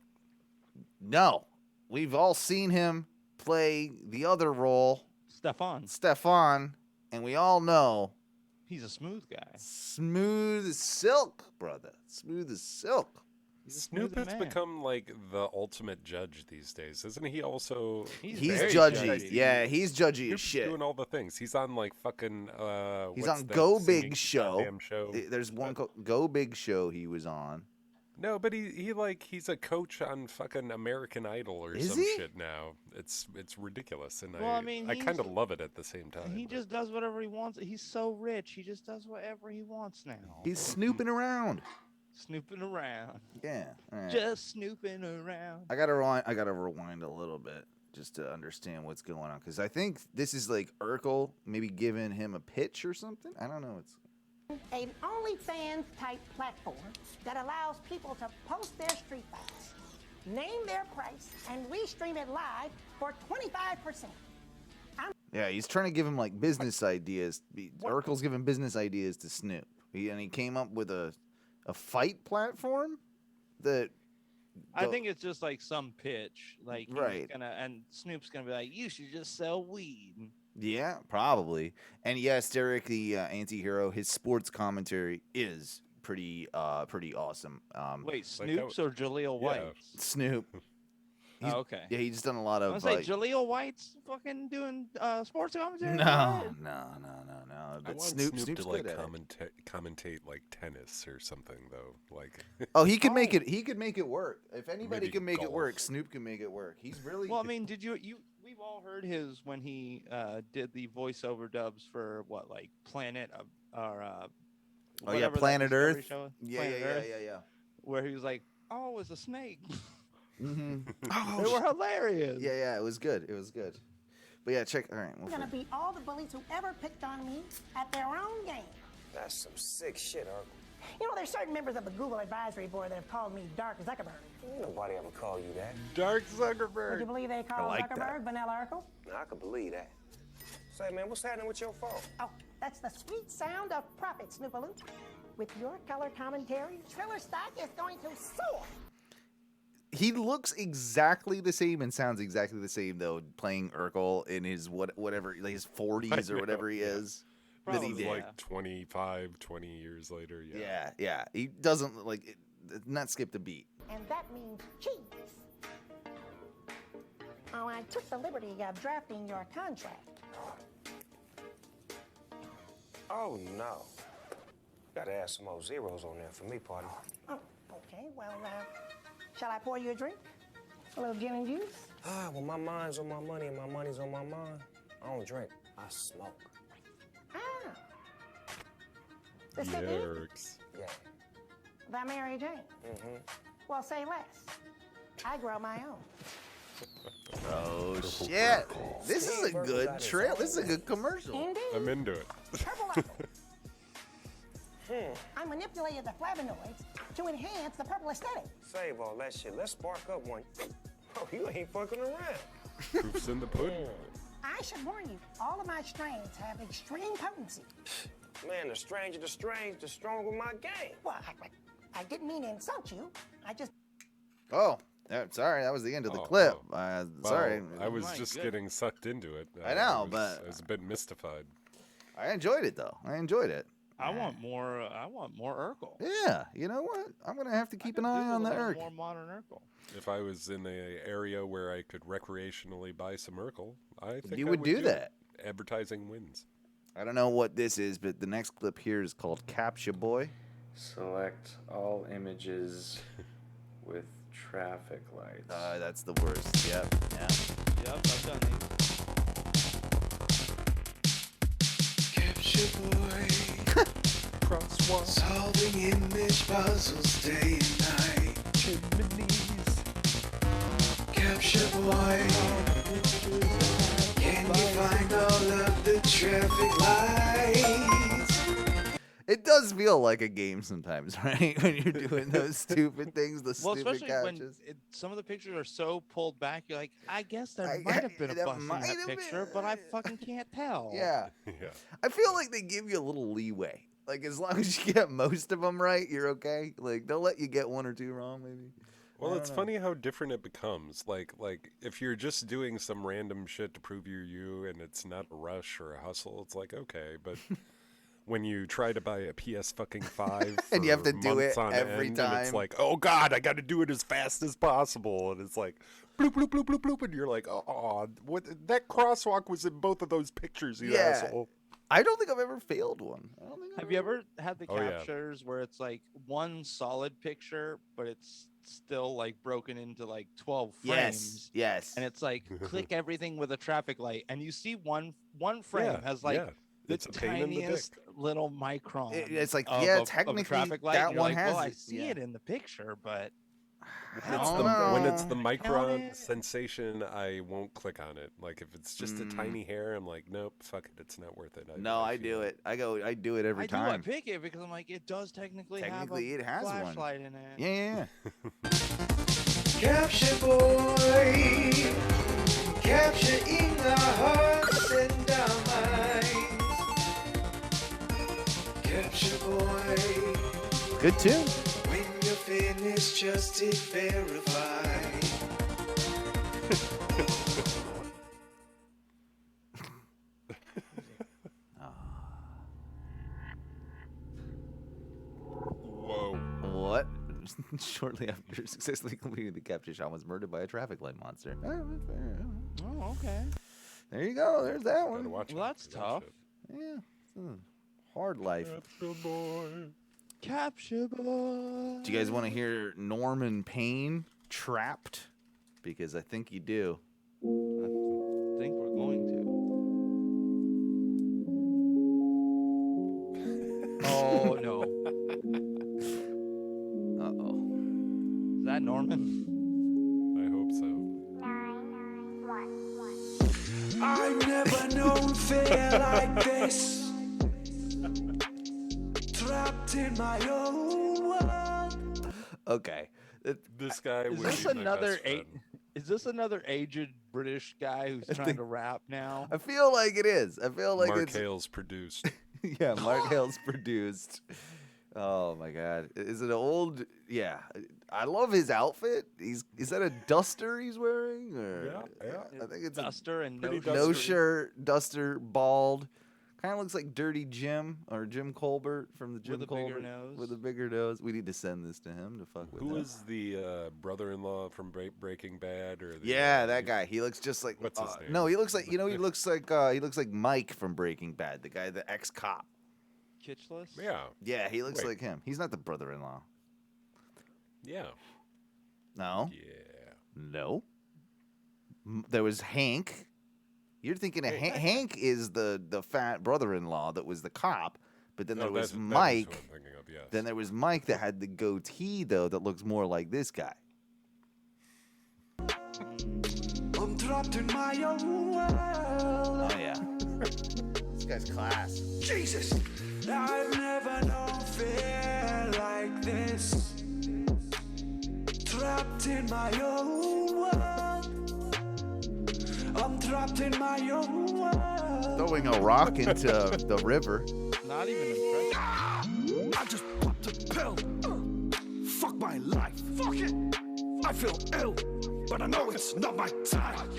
No, we've all seen him play the other role, Stefan, and we all know he's a smooth guy. smooth as silk, brother. Smooth as silk. He's a Snoop smooth has man. become like the ultimate judge these days, isn't he? Also, He's very judgy. Yeah, he's judgy as Snoop's shit. doing all the things. He's on like fucking. He's what's on that Go singing Big Show. goddamn show. There's one Go Big Show he was on. No, but he's a coach on fucking American Idol or Is some he? shit now. It's ridiculous, and Well, I mean, I kind of he's- love it at the same time. He but- just does whatever he wants. He's so rich. He just does whatever he wants now. He's snooping around. Snooping around. Yeah. All right. Just snooping around. I gotta rewind a little bit just to understand what's going on, because I think this is like Urkel maybe giving him a pitch or something. I don't know. It's An OnlyFans type platform that allows people to post their street fights, name their price, and we stream it live for 25%. yeah. He's trying to give him like business ideas. Urkel's giving business ideas to Snoop. He came up with a fight platform that. I think it's just like some pitch. Like he's Right. and Snoop's gonna be like, you should just sell weed. Yeah, probably. And yes, Derek, the anti-hero, his sports commentary is pretty awesome. Wait, Like Snoop's or Jaleel yeah. White's? Snoop. He's- Oh, okay. Yeah, he's done a lot I of was like, like. Jaleel White's fucking doing sports commentary. No. I But want Snoop's to like good at it. commentate like tennis or something though. Like Oh, he could make it. He could make it work. If anybody Maybe can make it work, golf. Snoop can make it work. He's really. Well, I mean, did you? We've all heard his when he did the voiceover dubs for what, like Planet or oh yeah, whatever that Planet Discovery Earth. show is? Yeah, Planet yeah, Earth, yeah. where he was like, "Oh, it's a snake." Mm-hmm. They were hilarious. Yeah. It was good. It was good. But yeah, check. All right. I'm gonna beat all the bullies who ever picked on me at their own game. That's some sick shit, Uncle. You know, there's certain members of the Google Advisory Board that have called me Dark Zuckerberg. Ain't nobody ever call you that. Dark Would Zuckerberg. you believe they call like Zuckerberg that. Vanilla Urkel? Now, I could believe that. Say, man, what's happening with your phone? Oh, that's the sweet sound of profit, Snoopaloop. With your color commentary, Triller stock is going to soar. He looks exactly the same and sounds exactly the same though, playing Urkel in his whatever, like his 40s or know, whatever he yeah. is. That he Probably, did. Like 25, 20 years later. Yeah. Yeah. He doesn't like not skip a beat. And that means cheese. Oh, I took the liberty of drafting your contract. Oh, no. Gotta add some more zeros on there for me, partner. Oh, okay, well, shall I pour you a drink? A little gin and juice? Ah, well, my mind's on my money and my money's on my mind. I don't drink, I smoke. Ah. The city? Yerks. Yeah. The Mary Jane? Mm-hmm. Well, say less. I grow my own. Oh shit! This is a good trail. This is a good commercial. Indeed. I'm into it. Purple apple. I manipulated the flavonoids to enhance the purple aesthetic. Save all that shit. Let's spark up one. Oh, you ain't fucking around. Proofs in the pudding. I should warn you, all of my strains have extreme potency. Man, the stranger the strange, the stronger my game. Well, I didn't mean to insult you. I just... Oh, sorry, that was the end of the Oh, clip. oh. Sorry, Well, I was My just goodness. getting sucked into it. I know, was- but- I was a bit mystified. I enjoyed it though. I enjoyed it. I want more. I want more Urkel. Yeah, you know what? I'm gonna have to keep an eye on the Urk. More modern Urkel. If I was in an area where I could recreationally buy some Urkel, I think You I would do it. that. Advertising wins. I don't know what this is, but the next clip here is called Captcha Boy. Select all images with traffic lights. That's the worst. Yep. Yeah. Yep, I've done these. Capture boy, Crosswalk. solving image puzzles day and night. Capture boy, can you find all of the traffic lights? It does feel like a game sometimes, right? When you're doing those stupid things, the Well, stupid especially when couches. some of the pictures are so pulled back, you're like, I guess there I- might have been a that bus in might that have picture, been. but I fucking can't tell. Yeah. Yeah. I feel like they give you a little leeway. Like, as long as you get most of them right, you're okay. Like, they'll let you get one or two wrong, maybe. Well, I it's don't know. funny how different it becomes. Like if you're just doing some random shit to prove you're you, and it's not a rush or a hustle, it's like okay. But when you try to buy a PS fucking 5 And you have to for do months it on every end, and it's time. like, oh god, I got to do it as fast as possible, and it's like bloop bloop bloop bloop bloop, and you're like, oh, what? That crosswalk was in both of those pictures, you Yeah. asshole. I don't think I've ever failed one. I don't think I've Have you ever had the Oh, yeah. captures where it's like one solid picture, but it's still like broken into like 12 frames? Yes. And it's like click everything with a traffic light, and you see one frame Yeah, has like yeah. the It's a pain in the tiniest little micron. It's like, of yeah, a technically traffic light. that and you're one like, has well, I it, see yeah. it in the picture, but I It's don't when know. it's the Count micron it. sensation, I won't click on it. Like if it's just a tiny hair, I'm like, nope, fuck it, it's not worth it. No, I feel do it. I do it every I time. do. I pick it because I'm like, it does technically Technically, have it a has one. flashlight in it. Yeah. Capture boy, capturing our hearts and our minds. Capture boy, Good tune. when you're finished, just hit verify. Whoa. What? Shortly after successfully completing the capture, Sean was murdered by a traffic light monster. Oh, okay. There you go. There's that Gotta one. watch Well, out that's for that tough. shit. Yeah. It's a hard life. Capture boy. Capture boy. Do you guys want to hear Norman Payne Trapped? Because I think you do. I think we're going to. Oh no. Uh-oh. Is that Norman? I hope so. I've never known fear like this. Trapped in my own world. Okay. This guy Is would this be my another best friend. Is this another aged British guy who's trying think- to rap now? I feel like it is. I feel like Mark it's... Hale's produced. Yeah, Mark Hale's produced. Oh my god. Is it old? Yeah. I love his outfit. Is that a duster he's wearing? Or... Yeah. I think it's Duster and pretty no no duster. shirt, duster, bald. Kind of looks like Dirty Jim or Jim Colbert from the Jim With a bigger Colbert nose. with a bigger nose. We need to send this to him to fuck with Who him. is the brother-in-law from Breaking Bad? Or the, Yeah, that guy. He looks just like. What's his name? No, he looks like he looks like Mike from Breaking Bad, the guy, the ex-cop. Kitchless? Yeah, Yeah, he looks Wait. like him. He's not the brother-in-law. yeah, No, yeah. no. There was Hank. You're thinking of Hank is the fat brother-in-law that was the cop, but then there was That is who Mike. I'm thinking of, yes. Then there was Mike that had the goatee though, that looks more like this guy. I'm trapped in my own world. Oh yeah. This guy's class. Jesus, I've never known fear like this. Trapped in my own world. I'm trapped in my own world. Throwing a rock into the river. Not even impressed. I just popped a pill. Fuck my life. Fuck it. I feel ill, but I know it's not my time.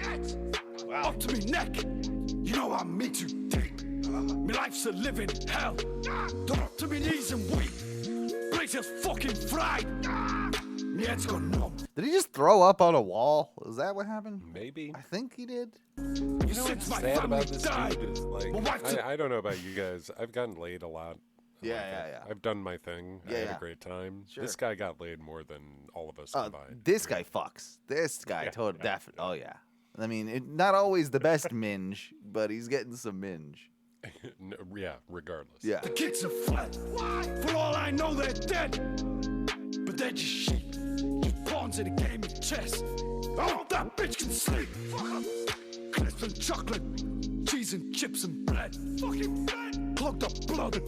Up to me neck. You know I'm me too deep. My life's a living hell. Don't up to me knees and weep. Place is fucking fried. My head's gone numb. Did he just throw up on a wall? Is that what happened? Maybe. I think he did. You know Since what's my sad family about this died, dude is like my wife took- I don't know about you guys. I've gotten laid a lot. Yeah, Like, yeah. I've done my thing. I Yeah, had yeah. a great time. Sure. This guy got laid more than all of us combined. This guy fucks. This guy Yeah, totally yeah, definitely. Oh yeah. I mean, not always the best minge, but he's getting some minge. No, yeah, regardless. Yeah. The kids are fled. For all I know, they're dead. But they're just sheep. Just pawns in a game of chess. I hope that bitch can sleep. chocolates and chocolate, cheese and chips and bread. Fucking bread. Clogged up blood,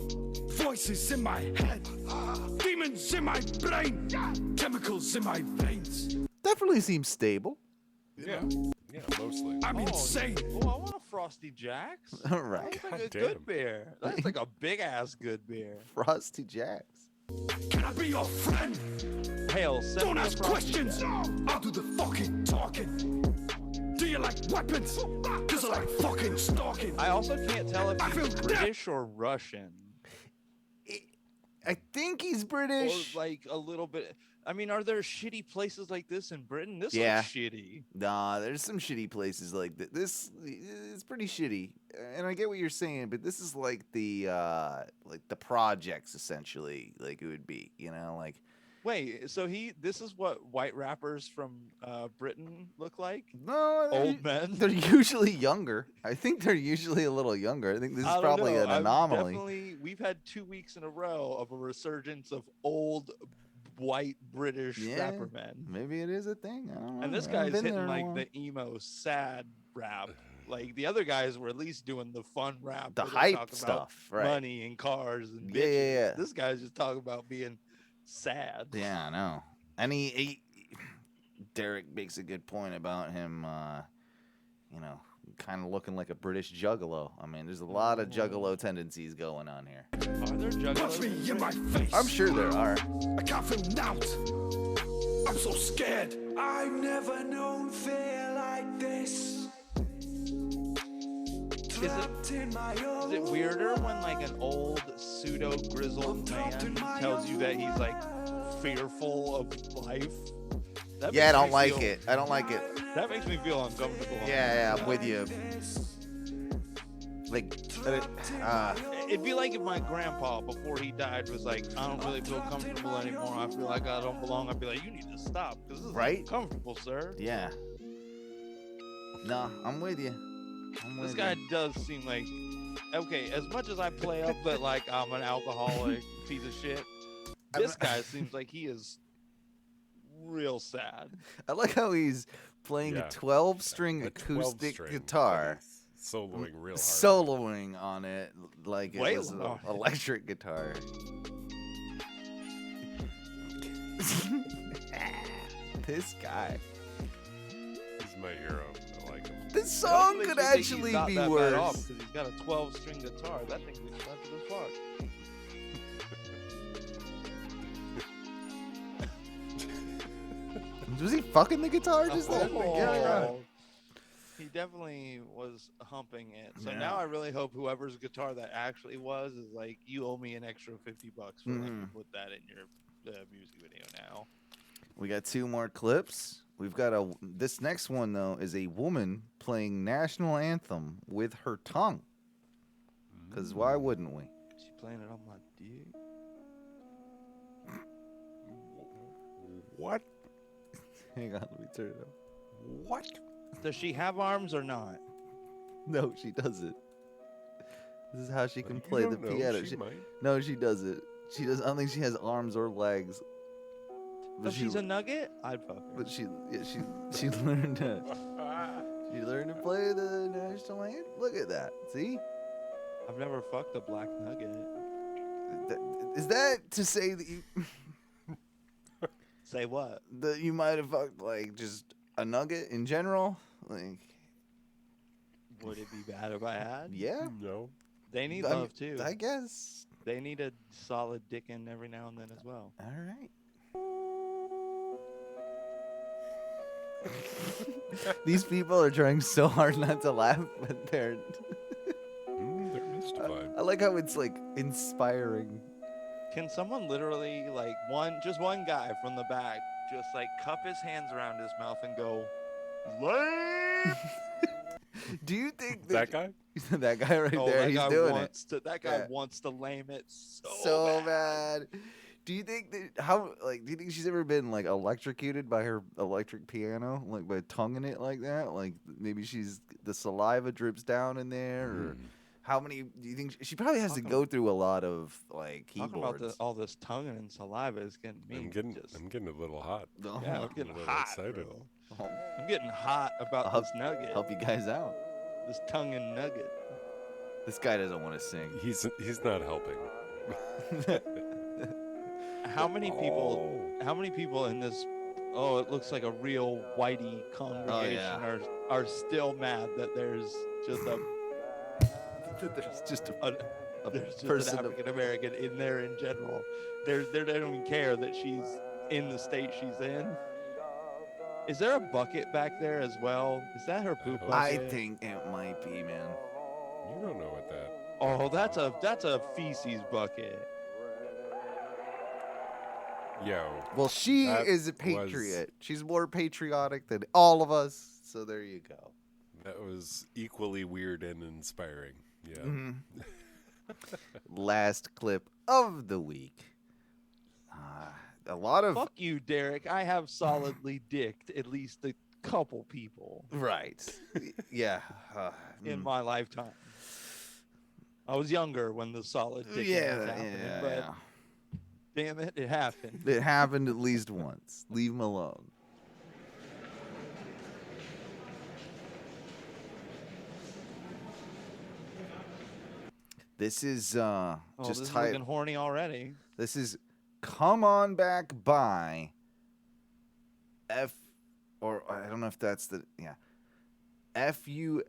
voices in my head, demons in my brain, chemicals in my veins. Definitely seems stable. Yeah, yeah, mostly. I'm insane. Oh, I want a Frosty Jacks. All right. That's like a damn. good beer. That's like a big ass good beer. Frosty Jacks. Can I be your friend? Hell, send Don't me a ask Frosty questions. Jack. I'll do the fucking talking. Do you like weapons? Cause I like fucking stalking. I also can't tell if I he's feel British or Russian. I think he's British. Or like a little bit. I mean, are there shitty places like this in Britain? This Yeah. looks shitty. Nah, there's some shitty places like this. This is pretty shitty, and I get what you're saying, but this is like the projects essentially, like it would be, you know, like. Wait, so this is what white rappers from Britain look like? No, Old men? They're usually younger. I think they're usually a little younger. I think this is I don't probably know. an anomaly. We've had 2 weeks in a row of a resurgence of old white British rapper men. Maybe it is a thing. I don't know. And this I haven't guy's been hitting there in a like while. the emo sad rap. Like the other guys were at least doing the fun rap. The where they're hype talking about stuff, right. Money and cars and Yeah, bitches. yeah, yeah. This guy's just talking about being sad. Yeah, I know. And Derek makes a good point about him, you know, kind of looking like a British juggalo. I mean, there's a lot of juggalo tendencies going on here. Are there Punch me juggalos? in my face. I'm sure there are. I can't feel out. I'm so scared. I've never known fear like this. Is it weirder when like an old pseudo grizzled man tells you that he's like fearful of life? That Yeah, I makes don't me like feel- it. I don't like it. That makes me feel uncomfortable. Yeah, I'm with you. Like, It'd be like if my grandpa, before he died, was like, I don't really feel comfortable anymore. I feel like I don't belong. I'd be like, you need to stop because this is Right? uncomfortable, sir. yeah. No, I'm with you. This guy does seem like, okay, as much as I play up that like I'm an alcoholic piece of shit, this guy seems like he is real sad. I like how he's playing Yeah. a 12-string A acoustic 12-string, guitar. but he's soloing real hard. Soloing on it like it Wait, was an oh. electric guitar. This guy. He's my hero. I like him. This song That could makes me think he's actually not be that bad off, worse. 'cause he's got a 12-string guitar. That thing's expensive as fuck. Was he fucking the guitar just then? Oh. He definitely was humping it. So Yeah. now I really hope whoever's guitar that actually was is like, you owe me an extra $50 for letting me put that in your music video now. We got 2 more clips. We've got this next one though is a woman playing national anthem with her tongue. Cause why wouldn't we? She playing it on my dick. What? Hang on, let me turn it up. What? Does she have arms or not? No, she doesn't. This is how she can You play the don't know, piano. she might. No, she doesn't. She does. I don't think she has arms or legs. If she's a nugget, I'd fuck her. But she learned to play the national anthem. Look at that. See? I've never fucked a black nugget. Is that to say that you Say what? that you might have fucked like just a nugget in general? Like, Would it be bad if I had? yeah. No. They need I love mean, too. I guess. They need a solid dick in every now and then as well. All right. These people are trying so hard not to laugh, but they're. They're mystified. I like how it's like inspiring. Can someone literally like just one guy from the back just like cup his hands around his mouth and go, "Lame." Do you think That guy? that guy right Oh, there, that he's guy doing wants it to. That guy Yeah. wants to lame it so bad. Do you think that do you think she's ever been like electrocuted by her electric piano, like by tonguing it like that? Like maybe the saliva drips down in there, or How many do you think she probably has to Talking go through a lot of like Talking keyboards? about all this tongue and saliva is getting me. I'm getting a little hot. Oh, Yeah, I'm getting a little hot, excited. bro. oh, I'm getting hot about I'll this nugget. help you guys out. This tongue and nugget. This guy doesn't want to sing. He's not helping. How many people? How many people in this? Oh, it looks like a real whitey congregation are still mad that there's just a There's just there's just person an of- African American in there in general. They don't even care that she's in the state she's in. Is there a bucket back there as well? Is that her poop bucket? I think it might be, man. You don't know what that. Oh, that's a feces bucket. Yo. Well, she That is a was- patriot. She's more patriotic than all of us. So there you go. That was equally weird and inspiring. Yeah. Mhm. Last clip of the week. A lot of Fuck you, Derek. I have solidly dicked at least a couple people right. Yeah. in my lifetime. I was younger when the solid dicking was happening, but damn it, it happened. It happened at least once. Leave him alone. This is Oh, just this is tight. looking horny already. This is "Come On Back" by or I don't know if that's the FUSBI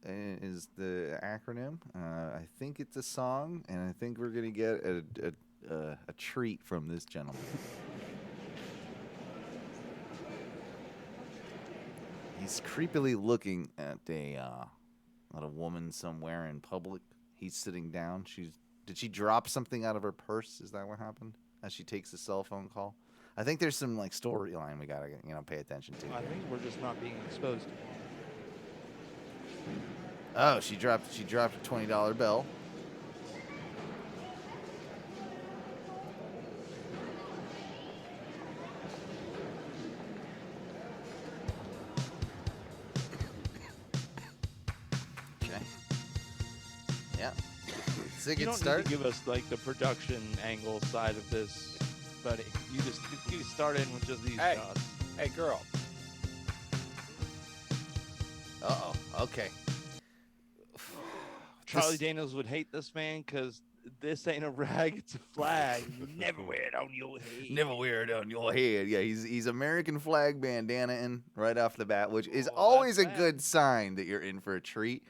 is the acronym. I think it's a song, and I think we're gonna get a treat from this gentleman. He's creepily looking at a woman somewhere in public. He's sitting down. Did she drop something out of her purse? Is that what happened? As she takes a cell phone call? I think there's some like storyline we gotta pay attention to. I think we're just not being exposed. Oh, she dropped a $20 bill. Okay. Yeah. You don't need to give us like the production angle side of this, buddy. You start in with just these Hey. shots. Hey, girl. Uh-oh. Okay. Charlie Daniels would hate this man because this ain't a rag, it's a flag. You never wear it on your head. Never wear it on your head. Yeah, he's American flag bandana in right off the bat, which is Oh, always a that's good sign that you're in for a treat.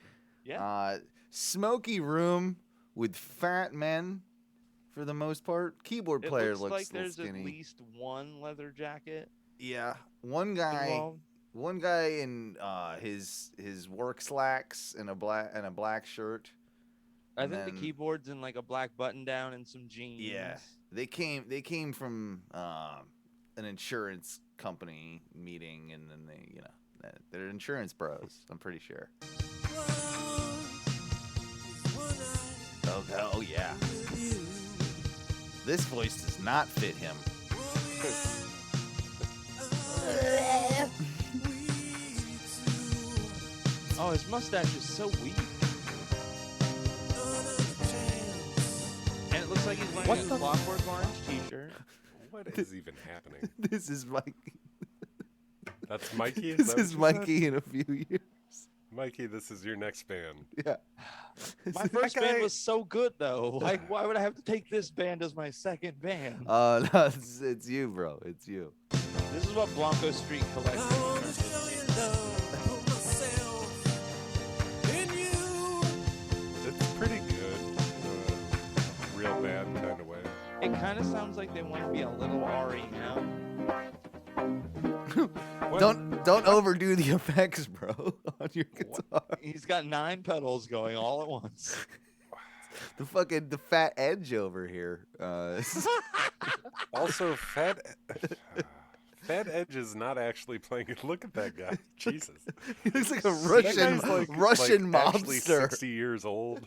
Yeah. Smoky room with fat men for the most part. Keyboard It player looks like a little there's skinny. at least one leather jacket. Yeah, one guy involved. in his work slacks and a black shirt. I And think then- the keyboard's in like a black button down and some jeans. Yeah, they came from an insurance company meeting, and then they're insurance bros. I'm pretty sure. Oh yeah. This voice does not fit him. Oh, his mustache is so weak. And it looks like he's wearing a Clockwork Orange t-shirt. What is even happening? This is Mikey. That's Mikey? This that what is you Mikey said? in a few years. Mikey, this is your next band. Yeah. My first band was so good though. Like, why would I have to take this band as my second band? No, it's you, bro. It's you. This is what Blanco Street Collective turned It's pretty good. Real bad kind of way. into. It kind of sounds like they want to be a little REM. Don't overdo the effects, bro, on your guitar. He's got 9 pedals going all at once. The fat edge over here. Also, Fat Edge is not actually playing it. Look at that guy. Jesus. He looks like a That guy's Russian actually mobster. 60 years old.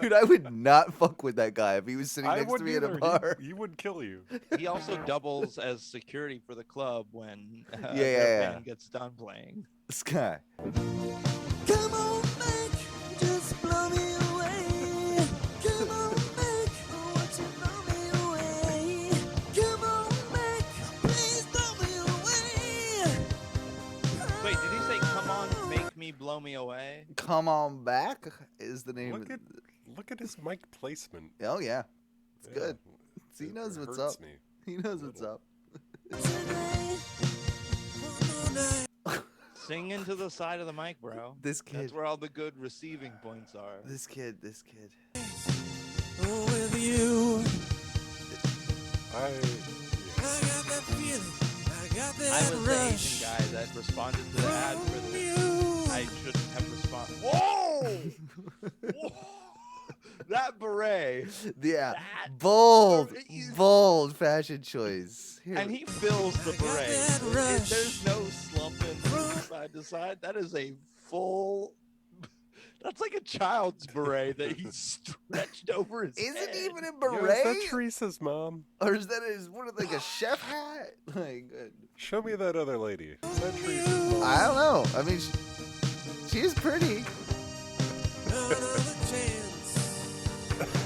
Dude, I would not fuck with that guy if he was sitting I next to wouldn't me at a either. bar. He would kill you. He also doubles as security for the club when Yeah, their yeah. band gets done playing. This guy. Come on back. Come On Back is the name. Look at his mic placement. Oh yeah, it's Yeah, good. He knows what's hurts up. me He knows a what's little. up. Sing into the side of the mic, bro. This kid. That's where all the good receiving points are. This kid. With you. I got that feeling. I got that I was the rush. Asian guy that responded to the ad for this. I shouldn't have responded. Whoa! Whoa! That beret. Yeah. That Bold fashion choice. Here. And he fills the beret. that rush. There's no slumping side to side. That is a full. That's like a child's beret that he stretched over his Is head. it even a Yo, beret? is that Teresa's mom? Or is that like a chef hat? Like, Show me that other lady. Is that Teresa's mom? I don't know. I mean, she is pretty.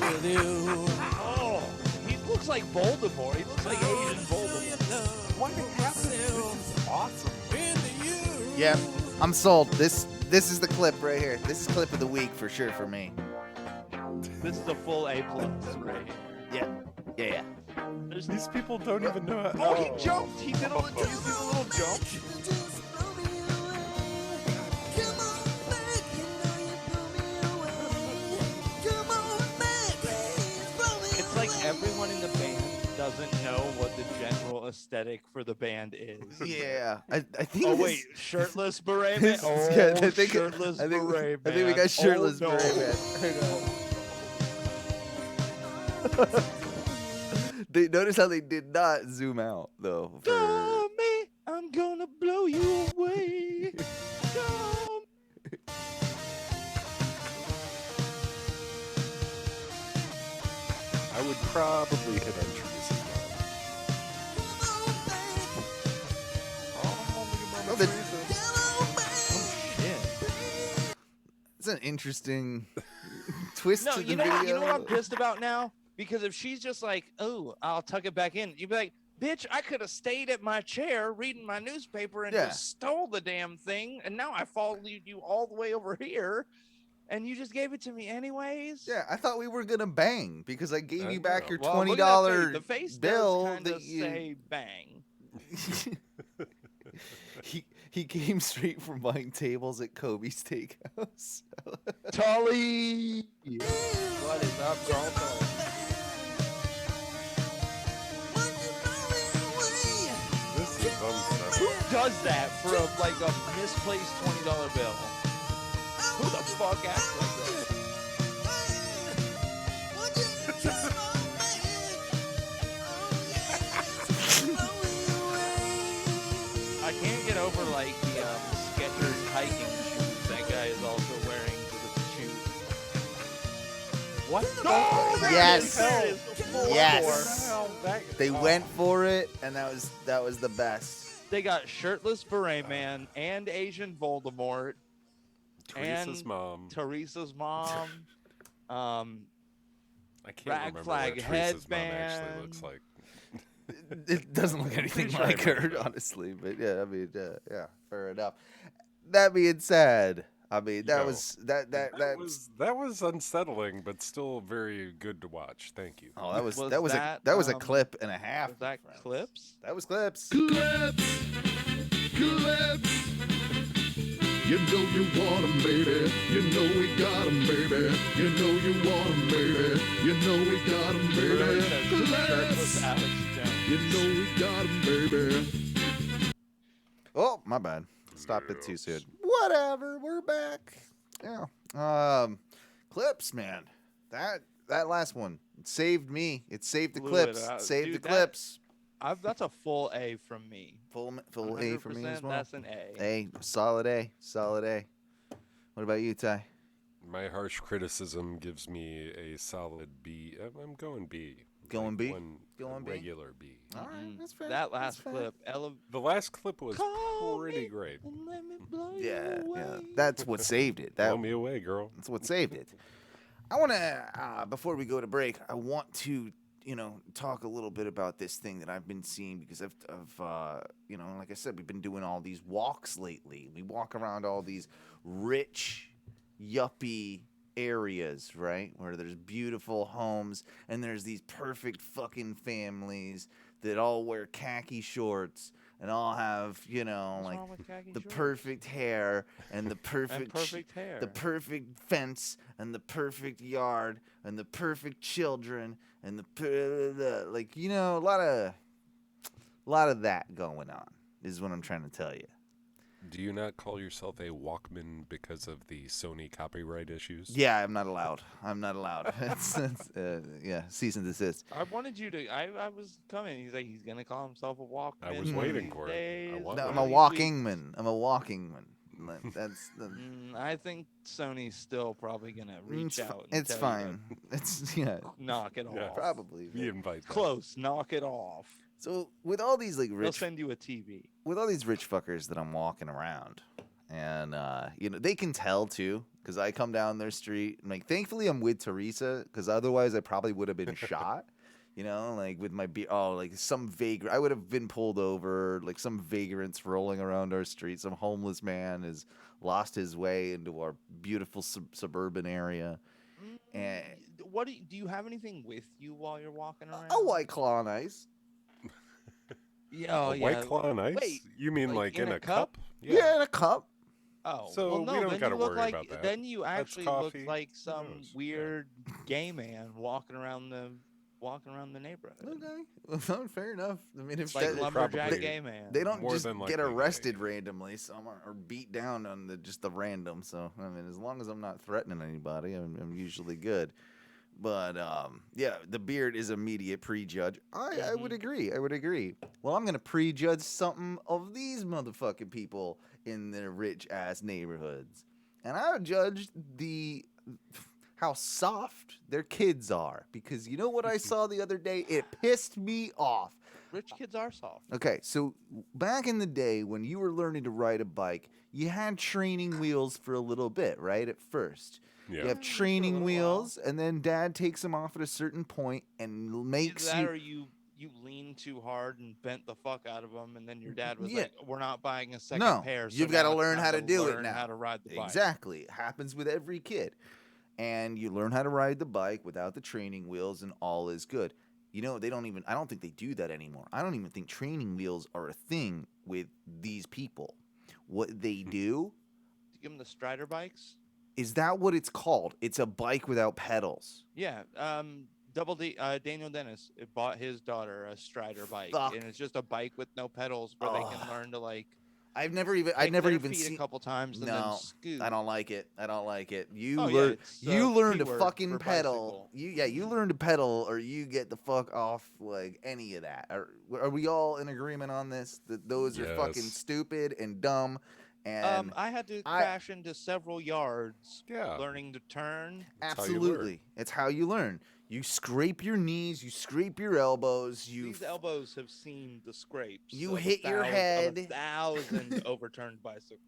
With you. Oh, he looks like Voldemort. He looks like Asian Voldemort. What happened? This is awesome. Yeah, I'm sold. This is the clip right here. This is clip of the week for sure for me. This is a full A+ right here. Yeah. These people don't even know how. Oh, he jumped. He did a little jump. It's like everyone in the band doesn't know what the general aesthetic for the band is. Yeah, I think. Oh this- wait, shirtless beret man. Oh, yeah, I think, shirtless I think, beret man. I think we got shirtless oh, no. beret man. Hang on. They notice how they did not zoom out though. For... Come me, I'm gonna blow you away. Come. I would probably hit on Teresa's mom. Oh, the- Shit. It's an interesting twist No, to the you know, video. you know what I'm pissed about now? Because if she's just like, oh, I'll tuck it back in, you'd be like, bitch, I could have stayed at my chair reading my newspaper and Yeah. just stole the damn thing, and now I followed you all the way over here, and you just gave it to me anyways. Yeah, I thought we were gonna bang because I gave you back your Well, $20 look at that face. The face bill does kinda that you. say bang. He came straight from buying tables at Kobe's Steakhouse. Tully, what is up, girl? This is unsettling. Who does that for a misplaced $20 bill? Who the fuck acts like that? I can't get over the Skechers hiking shoes that guy is also wearing to the shoot. What? No! Yes. There it is. Yes. They Oh. went for it, and that was the best. They got shirtless beret man and Asian Voldemort. Teresa's and mom. Teresa's mom. I can't rag remember flag what Teresa's mom actually headband. looks like. It doesn't look anything Pretty sure I like her, remember that. honestly. But yeah, I mean, yeah, fair enough. That being said, I mean that No. was that That was unsettling, but still very good to watch. Thank you. Oh, that was Was that was that, a um, clip and a half. Was that friends. clips? That was clips. Clips. You know you want 'em, baby. You know we got 'em, baby. You know you want 'em, baby. You know we got 'em, baby. Shirtless Clips. Alex Jones. You know we got 'em, baby. Oh, my bad. Stopped it too soon. Whatever. We're back. Yeah. Clips, man. That last one saved me. It saved the Blew clips. it out. Saved Dude, the that- clips. That's a full A from me. Full A for me as 100% well. That's an A. A, solid A. Solid A. What about you, Ty? My harsh criticism gives me a solid B. I'm going B. Going B? One Going B? regular B. All right, that's fair. That that's last fair. clip, The last clip was Call pretty me great. and let me blow you Yeah, yeah. away. That's what saved it. Blow me away, girl. That's what saved it. I want to, before we go to break, I want to, talk a little bit about this thing that I've been seeing because I've like I said, we've been doing all these walks lately. We walk around all these rich yuppie areas, right? Where there's beautiful homes and there's these perfect fucking families that all wear khaki shorts and all have, you know, What's like wrong with khaki the shorts? perfect hair and the perfect perfect hair. the perfect fence and the perfect yard and the perfect children and like, you know, a lot of that going on is what I'm trying to tell you. Do you not call yourself a Walkman because of the Sony copyright issues? Yeah, I'm not allowed. Yeah, cease and desist. I wanted you to. I was coming. He's like, he's gonna call himself a Walkman. I was waiting for it. I days, want No, one. I'm a walking man. I'm a walking man. That's the. I think Sony's still probably gonna reach out. And It's tell you to fine. It's yeah. knock it Yeah. off. Probably. We invite that. Close. Knock it off. So with all these like They'll rich, send you a TV. with all these rich fuckers that I'm walking around, and you know they can tell too, because I come down their street. And, like, thankfully I'm with Theresa, because otherwise I probably would have been shot. You know, like with my like some vagrant, I would have been pulled over. Like some vagrants rolling around our street. Some homeless man has lost his way into our beautiful suburban area. And What do you have anything with you while you're walking around? a White Claw on Ice. Yeah, A White Claw on Ice? Wait, You mean like like in in a a cup? cup? Yeah, in a cup. Oh, So well, we no, don't then gotta you look worry like, about that. Then you That's actually look coffee. like Who some knows? weird gay man walking around the neighborhood. Okay, well, fair enough. I mean, if Like that, lumberjack probably- gay man. they don't More just than get likely arrested gay. randomly, or beat down on just the random. So I mean, as long as I'm not threatening anybody, I'm usually good. But yeah, the beard is immediate prejudge. I would agree. I would agree. Well, I'm gonna prejudge something of these motherfucking people in their rich ass neighborhoods, and I would judge how soft their kids are, because you know what I saw the other day? It pissed me off. Rich kids are soft. Okay, so back in the day when you were learning to ride a bike, you had training wheels for a little bit, right? At first. Yeah. You have For a training little wheels, and then dad takes them off at a certain point and makes Either that you. or you leaned too hard and bent the fuck out of them, and then your dad was Yeah. like, "We're not buying a second No, pair." So you've got to now it's learn time how to do it learn now. How to ride the bike. Exactly. It happens with every kid. And you learn how to ride the bike without the training wheels, and all is good. You know, I don't think they do that anymore. I don't even think training wheels are a thing with these people. What they do, Do you give them the Strider bikes? is that what it's called? It's a bike without pedals. Yeah. Daniel Dennis bought his daughter a Strider bike, Fuck. and it's just a bike with no pedals where they can learn to like. I've never even kick their feet seen a couple times and then No, scoot. I don't like it. I don't like it. You Oh, yeah, learn it's, you learn to keyword fucking for pedal. bicycle. You learn to pedal, or you get the fuck off like any of that. Are we all in agreement on this? That those are fucking Yes. stupid and dumb. And I had to crash into several yards Yeah. learning to turn. That's how you learn. absolutely, it's how you learn. You scrape your knees, you scrape your elbows, These elbows have seen the scrapes. You of hit your head. 1,000 overturned bicycles.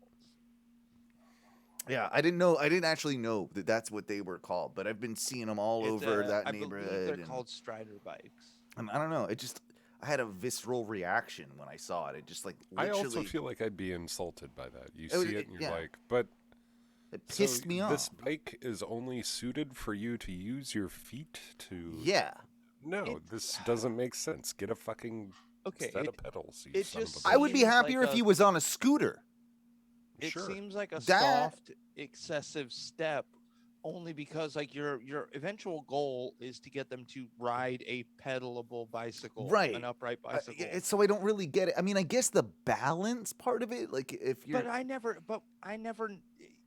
Yeah, I didn't actually know that that's what they were called, but I've been seeing them all over that I neighborhood. believe they're and- called Strider bikes. and I don't know. I had a visceral reaction when I saw it. It just like I literally. also feel like I'd be insulted by that. You Oh, see it and you're yeah. like, but It pissed so me off. This bike is only suited for you to use your feet to. Yeah. No, this doesn't make sense. Get a fucking set of pedals. You it son of just a I would be seems happier like if a- he was on a scooter. It Sure. seems like a That- soft, excessive step, only because like your eventual goal is to get them to ride a pedalable bicycle, Right. An upright bicycle. So I don't really get it. I mean, I guess the balance part of it, like if you're. But I never.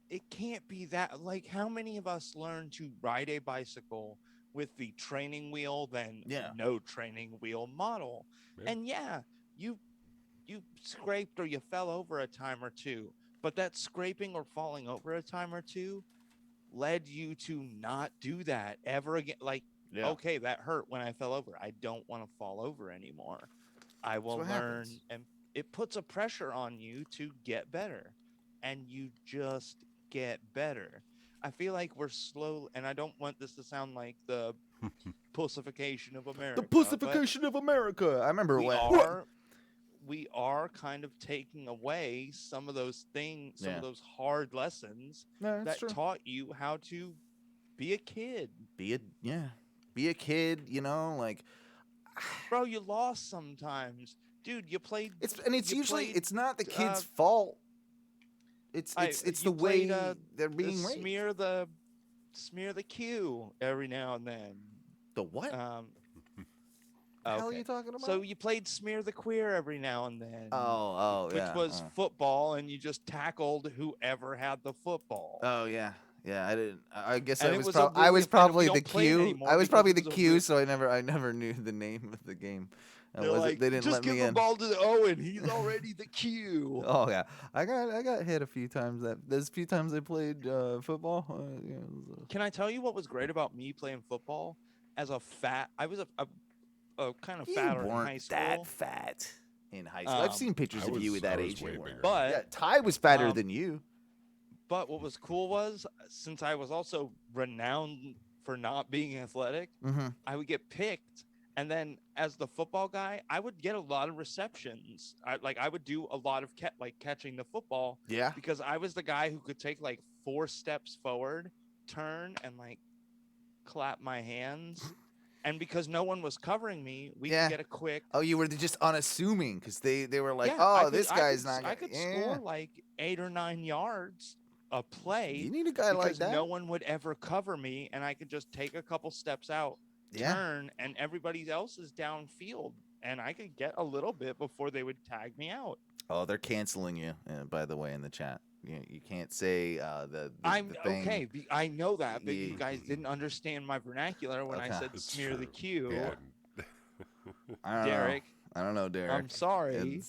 It can't be that. Like, how many of us learn to ride a bicycle with the training wheel, then no training wheel model? Yeah. And yeah, you scraped or you fell over a time or two, but that scraping or falling over a time or two led you to not do that ever again. Like, Yeah. okay, that hurt when I fell over. I don't want to fall over anymore. I will what learn, happens. and it puts a pressure on you to get better, and you just get better. I feel like we're slow, and I don't want this to sound like the pussification of America. The pussification of America. I remember we when. are we are kind of taking away some of those things, some Yeah. of those hard lessons No, that's that true. taught you how to be a kid. Be a kid, you know, like Bro, you lost sometimes. Dude, you played it's you usually played, it's not the kid's uh, fault. It's you the way played, they're being raised. smear the Q every now and then. The what? Okay. The hell are you talking about? So you played smear the queer every now and then. Which which was football, and you just tackled whoever had the football. Oh yeah. Yeah, I didn't. I guess And I it was. was a I really- was and probably we the don't play it Q. anymore I was because probably it the was a Q, real- so I never knew the name of the game. They're like, they didn't just let give me the in. ball to Owen. He's already the Q. Oh yeah, I got hit a few times. Those few times I played football. Yeah, it was, Can I tell you what was great about me playing football? As a fat, I was a kind of you fatter in weren't high school. that fat in high school. I've seen pictures of you at that age. way You weren't. bigger. But Yeah, Ty was fatter um, than you. But what was cool was, since I was also renowned for not being athletic, Mm-hmm. I would get picked. And then as the football guy, I would get a lot of receptions. I would do a lot of catching the football. Yeah. Because I was the guy who could take like 4 steps forward, turn, and like clap my hands. And because no one was covering me, we Yeah. could get a quick. Oh, you were just unassuming because they were like, Yeah, I oh, could- this I guy's could- not. I could yeah. score like 8 or 9 yards a play. You need a guy like because that. no one would ever cover me, and I could just take a couple steps out, Yeah. turn, and everybody else is downfield, and I could get a little bit before they would tag me out. Oh, they're canceling you. By the way, in the chat, you can't say the I'm the thing. okay. I know that, but Yeah. you guys didn't understand my vernacular when I Okay. said It's smear the true. Q. Yeah. I don't Derek. know. I don't know, Derek. I'm sorry.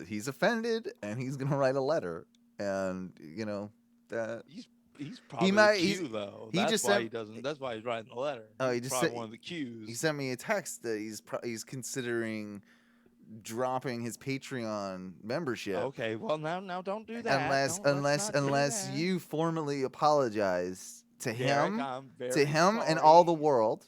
He's offended, and he's gonna write a letter, and that. He's probably might- the he's- Q though. he That's just why sent- he doesn't. That's why he's writing the letter. Oh, he He's just probably said- one of the Qs. He sent me a text that he's considering dropping his Patreon membership. Okay, well now don't do that. Unless Don't- let's not do unless that. you formally apologize to Derek, him, I'm very to him and sorry. all the world,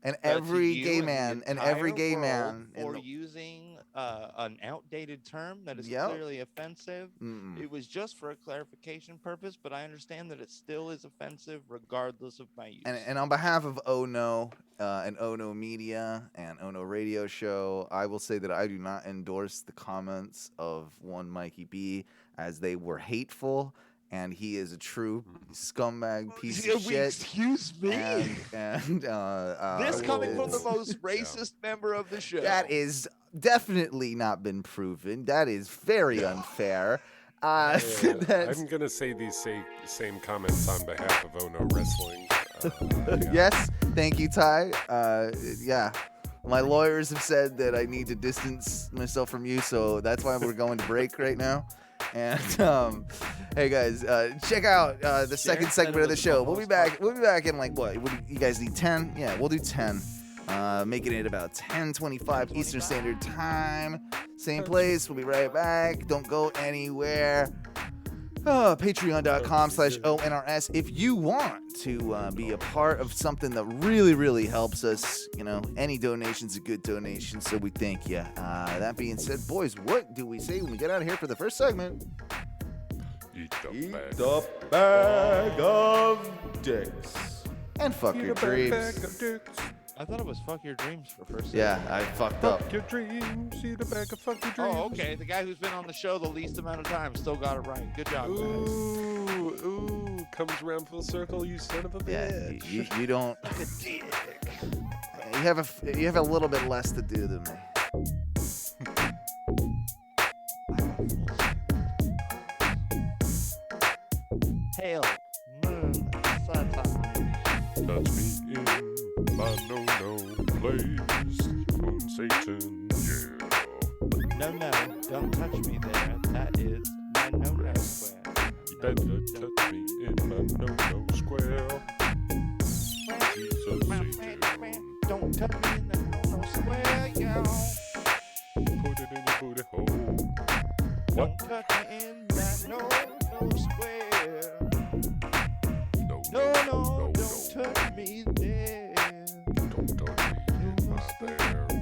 and But to every you gay and the man and every entire gay world man in for the, using an outdated term that is Yep. clearly offensive. Mm-mm. It was just for a clarification purpose, but I understand that it still is offensive regardless of my use. And on behalf of Oh No and Oh No Media and Oh No Radio Show, I will say that I do not endorse the comments of one Mikey B, as they were hateful, and he is a true scumbag piece of shit. Excuse me. And This coming from the most racist member of the show. that is definitely not been proven. That is very unfair. That's, I'm gonna say these same comments on behalf of Ono Wrestling. Yeah. Yes, thank you, Ty. Yeah, my lawyers have said that I need to distance myself from you, so that's why we're going to break right now. And hey guys, check out the second said it segment of the was show. the We'll be most back. We'll be back in like what? You guys need 10? Yeah, we'll do 10. Making it about 10:25 Eastern Standard Time. Same place. We'll be right back. Don't go anywhere. Patreon.com/ONRS. If you want to be a part of something that really, really helps us, any donation's a good donation, so we thank you. That being said, boys, what do we say when we get out of here for the first segment? Eat the bag. The bag of dicks. And fuck your dreams. I thought it was fuck your dreams for first. Yeah, I fucked up. Fuck your dreams. Eat the bag of fuck your dreams. Oh, okay. The guy who's been on the show the least amount of time still got it right. Good job, guys. Ooh, comes around full circle, you son of a Yeah, bitch. you don't. You have a little bit less to do than me. Hail, moon, Satan. Touch me in my no-no place, on Satan, yeah. No, don't touch me there. That is my no-no square. You better touch me in my no-no square. Piece of Satan. Don't touch me in the no-no square, y'all. Put it in your booty hole. What? Don't touch me in that no-no square. No, No, don't touch me there. Don't touch me in my there, girl.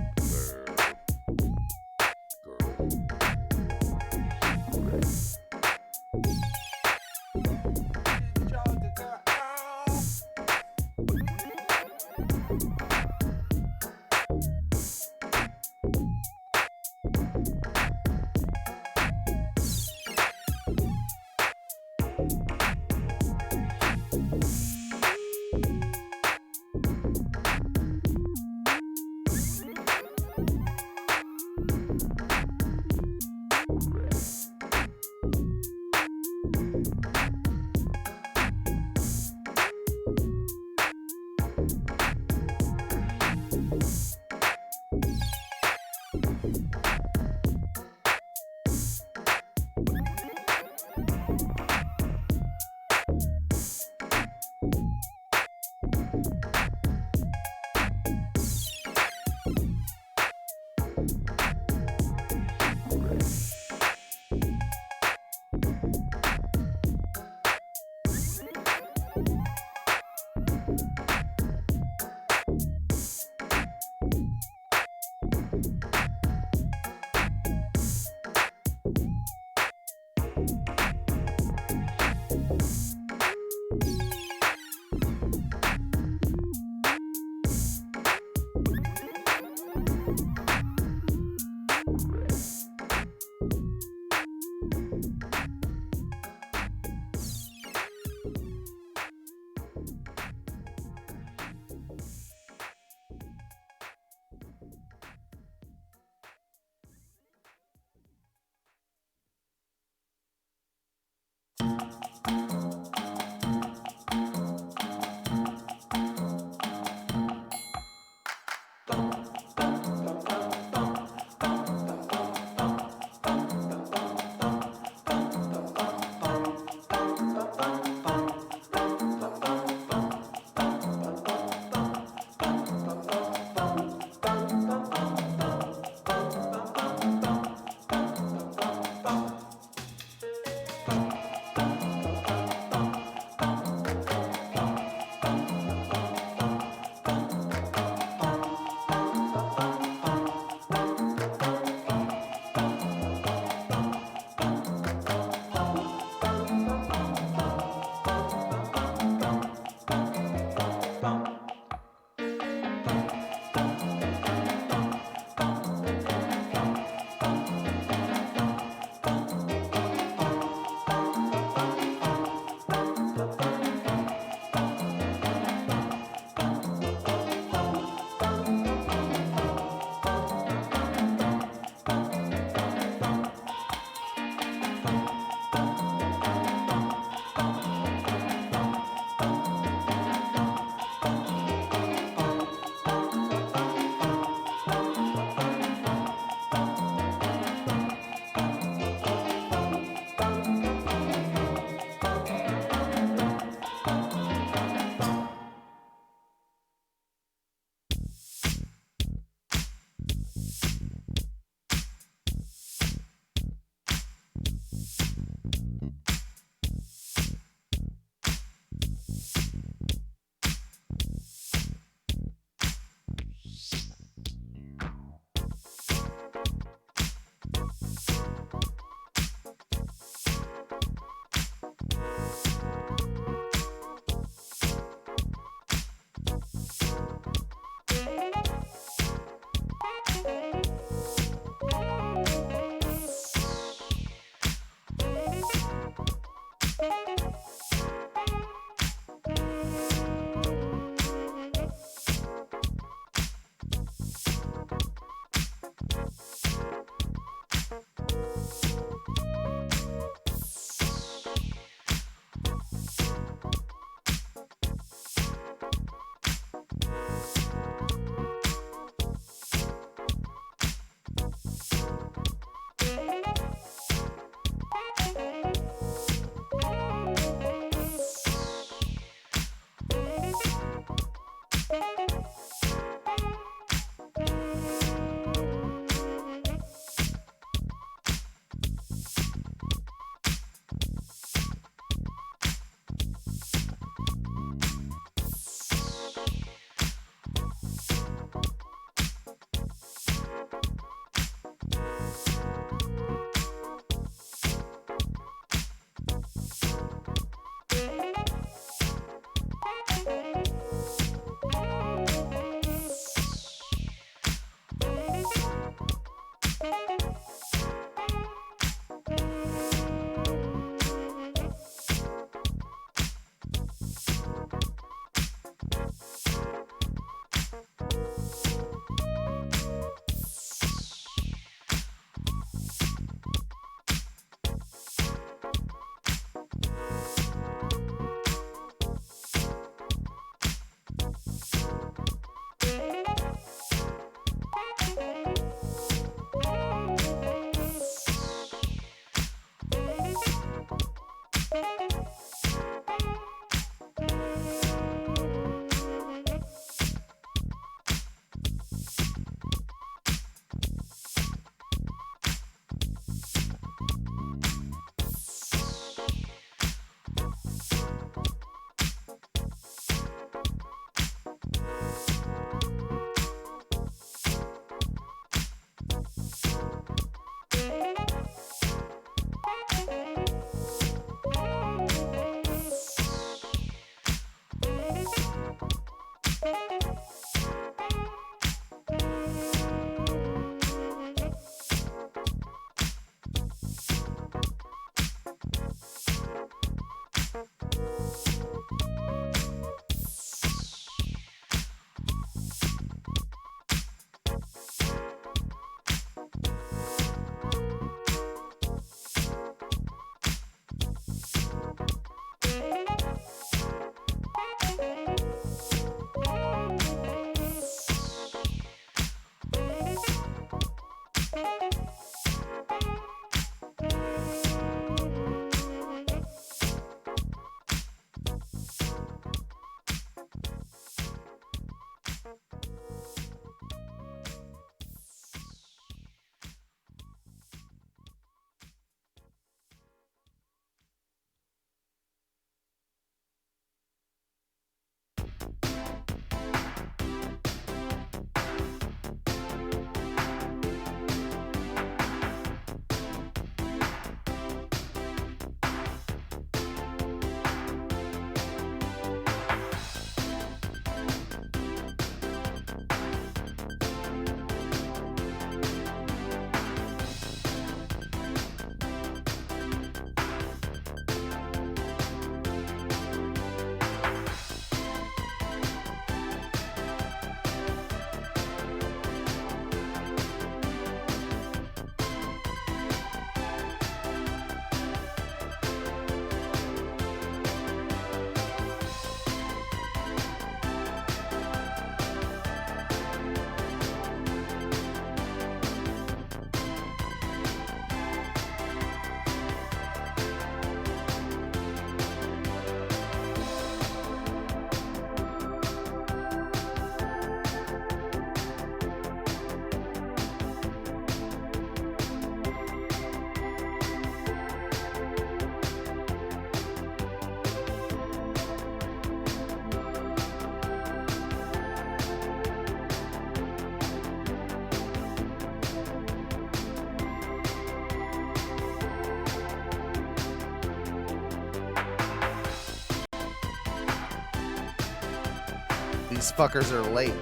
These fuckers are late.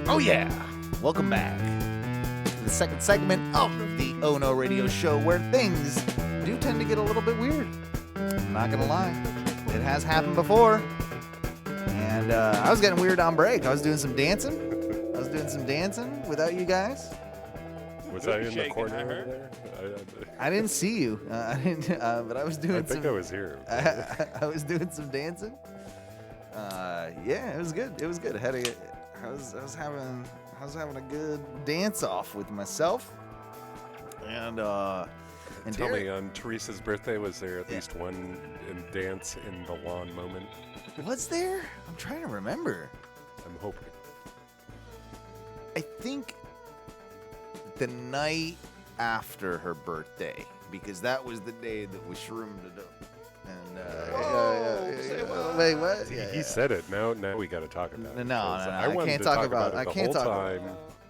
Oh yeah! Welcome back to the second segment of the Oh No Radio Show, where things do tend to get a little bit weird. I'm not gonna lie, it has happened before, and I was getting weird on break. I was doing some dancing. Without you guys. Was I in the corner over there? I didn't see you. I didn't, but I was doing. I think I was here. I was doing some dancing. Yeah, it was good. It was good. I was having a good dance off with myself. And tell me, on Teresa's birthday, was there at least one dance in the lawn moment? Was there? I'm trying to remember. I'm hoping. I think the night after her birthday, because that was the day that we shroomed it up. And wait, what? He said it. Now we got to talk about it. No, I can't talk about it. I can't talk about it.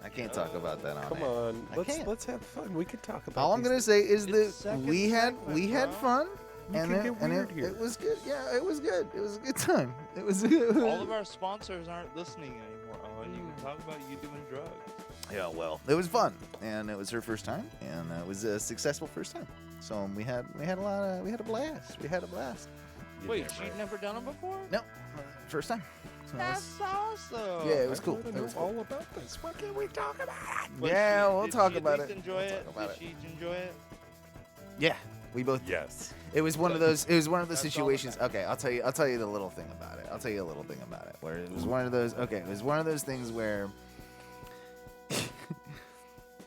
I can't talk about that on Come air. on, let's have fun. We can talk about. All I'm gonna say is that we had fun. It was good. Yeah, it was good. It was a good time. It was. All of our sponsors aren't listening anymore. Oh, and you can talk about you doing drugs. Yeah, well, it was fun, and it was her first time, and it was a successful first time. So we had a blast. We had a blast. Wait, she'd never done it before? No, first time. So That's awesome. Yeah, it was cool. It was cool. all about this. Why can't we talk about it? Yeah, we'll talk about it. Enjoy it. Did she enjoy it? Yeah, we both. Yes. It was one of those. It was one of those situations. Okay, I'll tell you the little thing about it. I'll tell you a little thing about it. Where it was one of those. Okay, it was one of those things where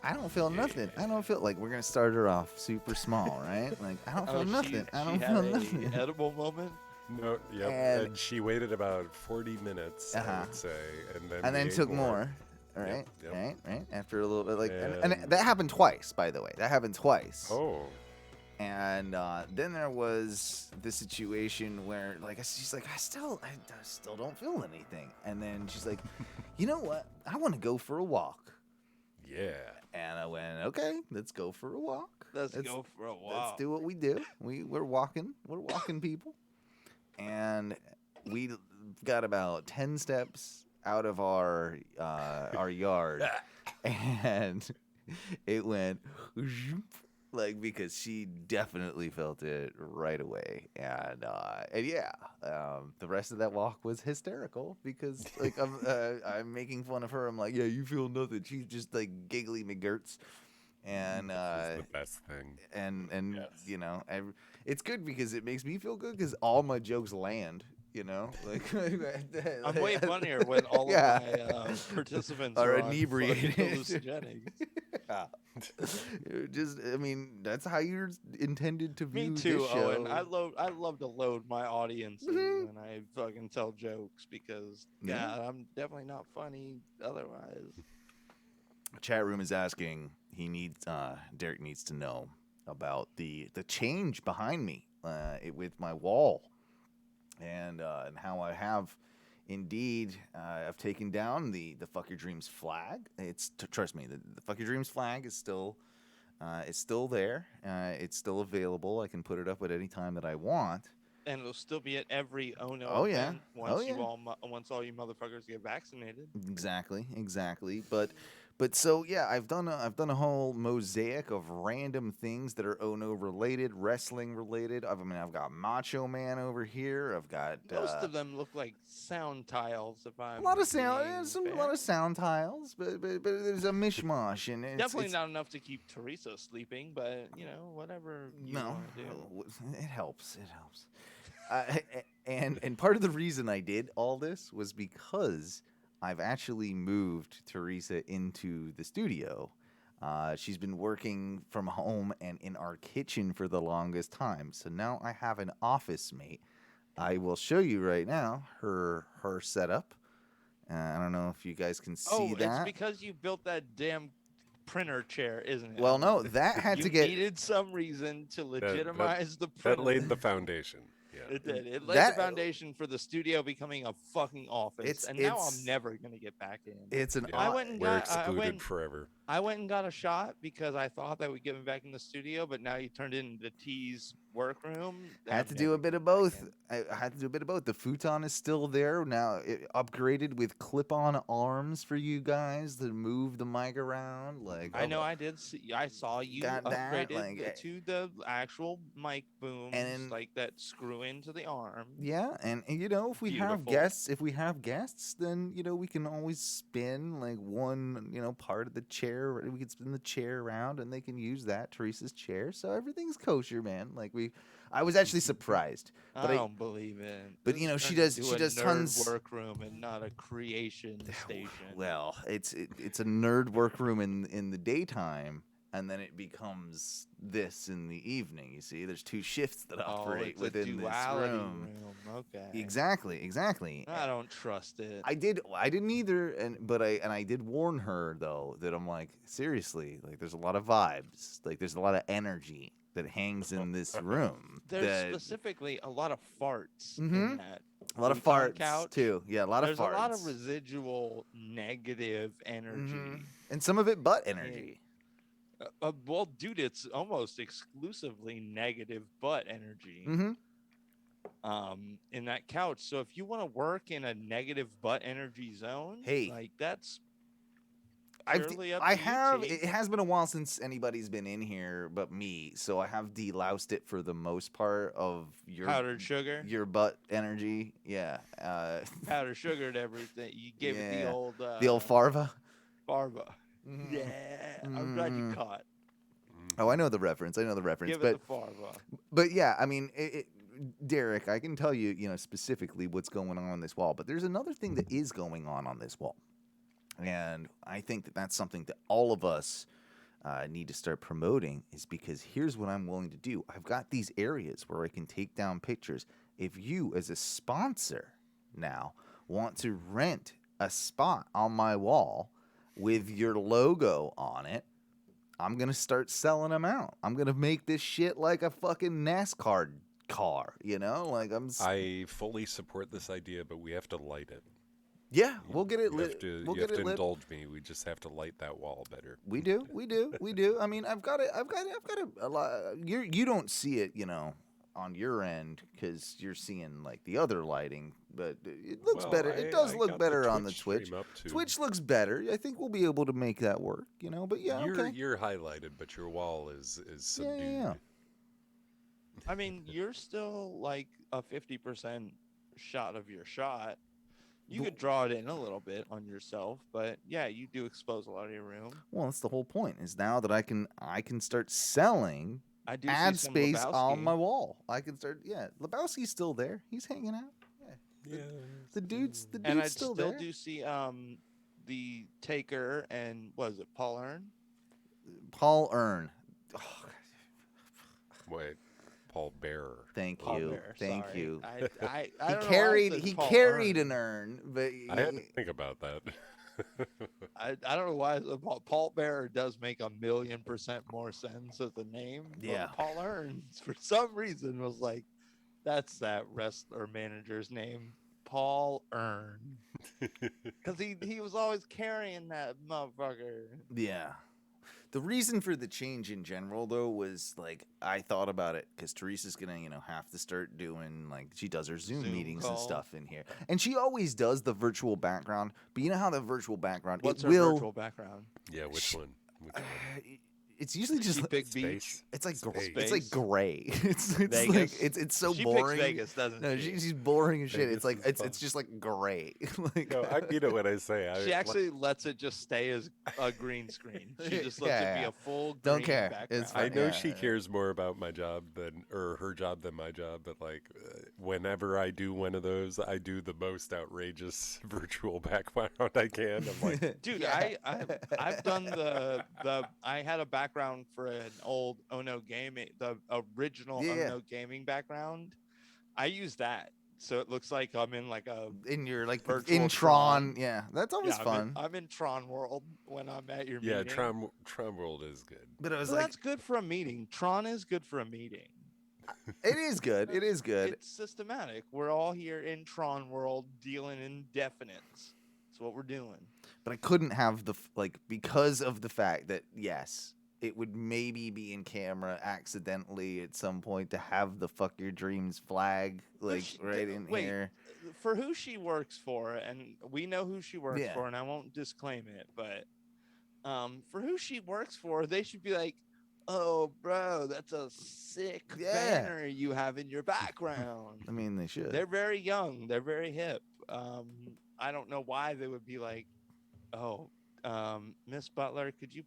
I don't feel nothing. I don't feel like we're gonna start her off super small, right? Like I don't feel nothing. I don't feel nothing. Edible moment. No, yep. And she waited about 40 minutes, I would say, and then took more. Right, right. After a little bit, like, and that happened twice, by the way. That happened twice. Oh. And then there was the situation where, like, she's like, I still don't feel anything. And then she's like, you know what? I want to go for a walk. Yeah. And I went, okay, let's go for a walk. Let's go for a walk. Let's do what we do. We're walking. We're walking people. And we got about 10 steps out of our yard, and it went like, because she definitely felt it right away, and yeah, the rest of that walk was hysterical because, like, I'm making fun of her. I'm like, yeah, you feel nothing. She's just like giggly McGurts. And the best thing. And yes. You know, it's good because it makes me feel good because all my jokes land. You know, like I'm way funnier when all of my participants are inebriated. Hallucinogenic. Just, I mean, that's how you're intended to view Me too, this show. Owen. I love to load my audience when I fucking tell jokes because I'm definitely not funny otherwise. Chat room is asking. Derek needs to know about the change behind me with my wall, and how I have indeed I've taken down the Fuck Your Dreams flag. Trust me, the Fuck Your Dreams flag is still there. It's still available. I can put it up at any time that I want. And it'll still be at every Ono Oh, yeah. event Oh, yeah. once all you motherfuckers get vaccinated. Exactly. But so yeah, I've done a whole mosaic of random things that are Ono related, wrestling related. I've got Macho Man over here. I've got Most of them look like sound tiles. If I'm a lot of being sound tiles, but there's a mishmash and definitely not enough to keep Theresa sleeping. But whatever you want to do. It helps. And part of the reason I did all this was because I've actually moved Theresa into the studio. She's been working from home and in our kitchen for the longest time. So now I have an office mate. I will show you right now her setup. I don't know if you guys can see that. It's because you built that damn printer chair, isn't it? Well, no, that had to get... You needed some reason to legitimize the printer. That laid the foundation. Yeah. It did. It laid the foundation for the studio becoming a fucking office, and now I'm never gonna get back in. We're excluded forever. I went and got a shot because I thought that would get me back in the studio, but now you turned it into T's workroom. I had to do a bit of both. The futon is still there now, upgraded with clip-on arms for you guys to move the mic around. Like I know, I did. I saw you upgraded to the actual mic booms, and like that screw into the arm. Yeah, and if we have guests, then we can always spin like one part of the chair. We can spin the chair around, and they can use that Theresa's chair. So everything's kosher, man. I was actually surprised. But I don't believe it. But she does tons workroom and not a creation station. Well, it's a nerd workroom in the daytime, and then it becomes this in the evening. You see, there's two shifts that operate within this room. Okay. Exactly. I don't trust it. I didn't either, but I did warn her though that I'm like, seriously, like there's a lot of vibes, like there's a lot of energy that hangs in this room. There's specifically a lot of farts in that. A lot of farts couch. Too. Yeah, a lot of farts. There's a lot of residual negative energy. And some of it butt energy. Well, dude, it's almost exclusively negative butt energy in that couch. So if you want to work in a negative butt energy zone, like that's it has been a while since anybody's been in here but me, so I have deloused it for the most part of your powdered sugar, your butt energy. Yeah, powdered sugared everything. You gave it the old farva. Yeah, I'm glad you caught. Oh, I know the reference. Give it the farva. But yeah, I mean, Derek, I can tell you, specifically what's going on this wall. But there's another thing that is going on this wall, and I think that that's something that all of us need to start promoting. Is because here's what I'm willing to do. I've got these areas where I can take down pictures. If you, as a sponsor, now want to rent a spot on my wall with your logo on it, I'm going to start selling them out. I'm going to make this shit like a fucking NASCAR car, I fully support this idea, but we have to light it. Yeah, we'll get it lit. You have to indulge me. We just have to light that wall better. We do. I mean, I've got a lot. You don't see it, on your end because you're seeing like the other lighting, but it looks better. It does look better on the Twitch. Twitch looks better. I think we'll be able to make that work, But yeah, you're highlighted, but your wall is subdued. Yeah. I mean, you're still like a 50% shot of your shot. You could draw it in a little bit on yourself, but yeah, you do expose a lot of your room. Well, that's the whole point. Is now that I can start selling ad space on my wall. I can start. Yeah, Lebowski's still there. He's hanging out. Yeah. The dude's and I still there. do see the Taker and was it Paul Earn? Paul Earn. Oh, wait. Paul Bearer. Thank Paul you. Bearer, Thank sorry. you. I he carried an urn, but I had to think about that. I don't know why Paul Bearer does make 1,000,000% more sense as a name. Yeah. But Paul Earns, for some reason, was like, that's that wrestler manager's name, Paul Earn. Because he was always carrying that motherfucker. Yeah. The reason for the change in general, though, was like I thought about it because Teresa's gonna, have to start doing like she does her Zoom meetings and call. stuff in here, and she always does the virtual background. But you know how the virtual background What's it her will. virtual background? Yeah, which one? It's usually just like, Big Beach. it's like Space. it's like gray. It's Vegas. like it's so She boring. picks Vegas, doesn't No, she? she's boring as shit. Vegas It's like is it's fun. just like gray. Like No, I mean it when I say She actually lets it just stay as a green screen. She just lets it be Yeah. a full green Don't care. background. It's I fine. know Yeah, she yeah. cares more about my job or her job than my job, but like whenever I do one of those, I do the most outrageous virtual background I can. I'm like, Dude, I've done the I had a background for an old Ono gaming, the original Yeah. Ono gaming background. I use that, so it looks like I'm in like a in your like virtual in Tron. Yeah, that's always yeah, fun. I'm in Tron World when I'm at your yeah, meeting. Tron World is good. But I was So like, that's good for a meeting. Tron is good for a meeting. it is good. It is good. It's systematic. We're all here in Tron World dealing in definites. That's what we're doing. But I couldn't have because of the fact that yes, it would maybe be in camera accidentally at some point to have the "fuck your dreams" flag right in wait, here. For who she works for, and we know who she works Yeah. for, and I won't disclaim it, but for who she works for, they should be like, "Oh, bro, that's a sick Yeah. banner you have in your background." I mean, they should. They're very young. They're very hip. I don't know why they would be like, "Oh, Miss Butler, could you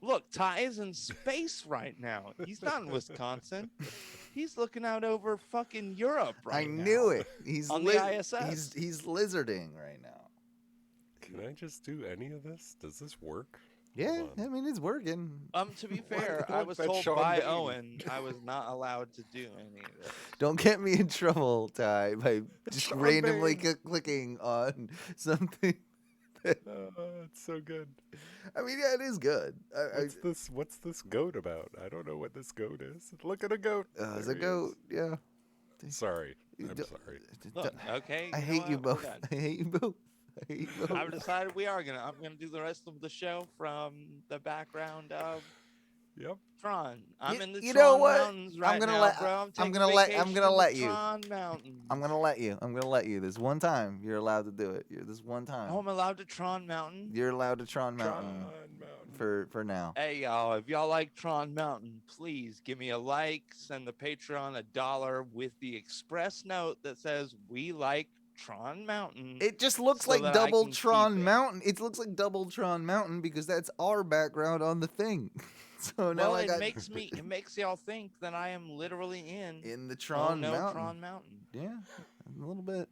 look? Ty is in space right now. He's not in Wisconsin. He's looking out over fucking Europe right now." I knew it. He's on the ISS. He's lizarding right now. Can I just do any of this? Does this work? Yeah, Hold on. I mean it's working. To be fair, I was That's told Sean by Bean. Owen I was not allowed to do any of this. Don't get me in trouble, Ty, by just Sean randomly Bean. clicking on something. It's so good. I mean, yeah, it is good. What's this goat about? I don't know what this goat is. Look at a goat. It's There a he goat. Yeah. is. Sorry. I'm D- sorry. Look, okay. I know hate you what? We're both. done. I hate you both. I hate you both. I've decided I'm gonna do the rest of the show from the background of Yep. Tron. I'm You- in the you Tron know what? Mountains right I'm gonna now, let- bro. I'm taking gonna let- I'm vacation gonna in the let you. Tron Mountains. I'm gonna let you. I'm gonna let you. This one time, you're allowed to do it. This one time, Oh, I'm allowed to Tron Mountain. you're allowed to Tron Mountain for now. Hey y'all, if y'all like Tron Mountain, please give me a like, send the Patreon $1 with the express note that says we like Tron Mountain. It just looks so like that I Double can Tron keep it. Mountain. It looks like Double Tron Mountain because that's our background on the thing. So now Well, I it got makes y'all think that I am literally in the Tron Mountain. Tron Mountain. Yeah, a little bit.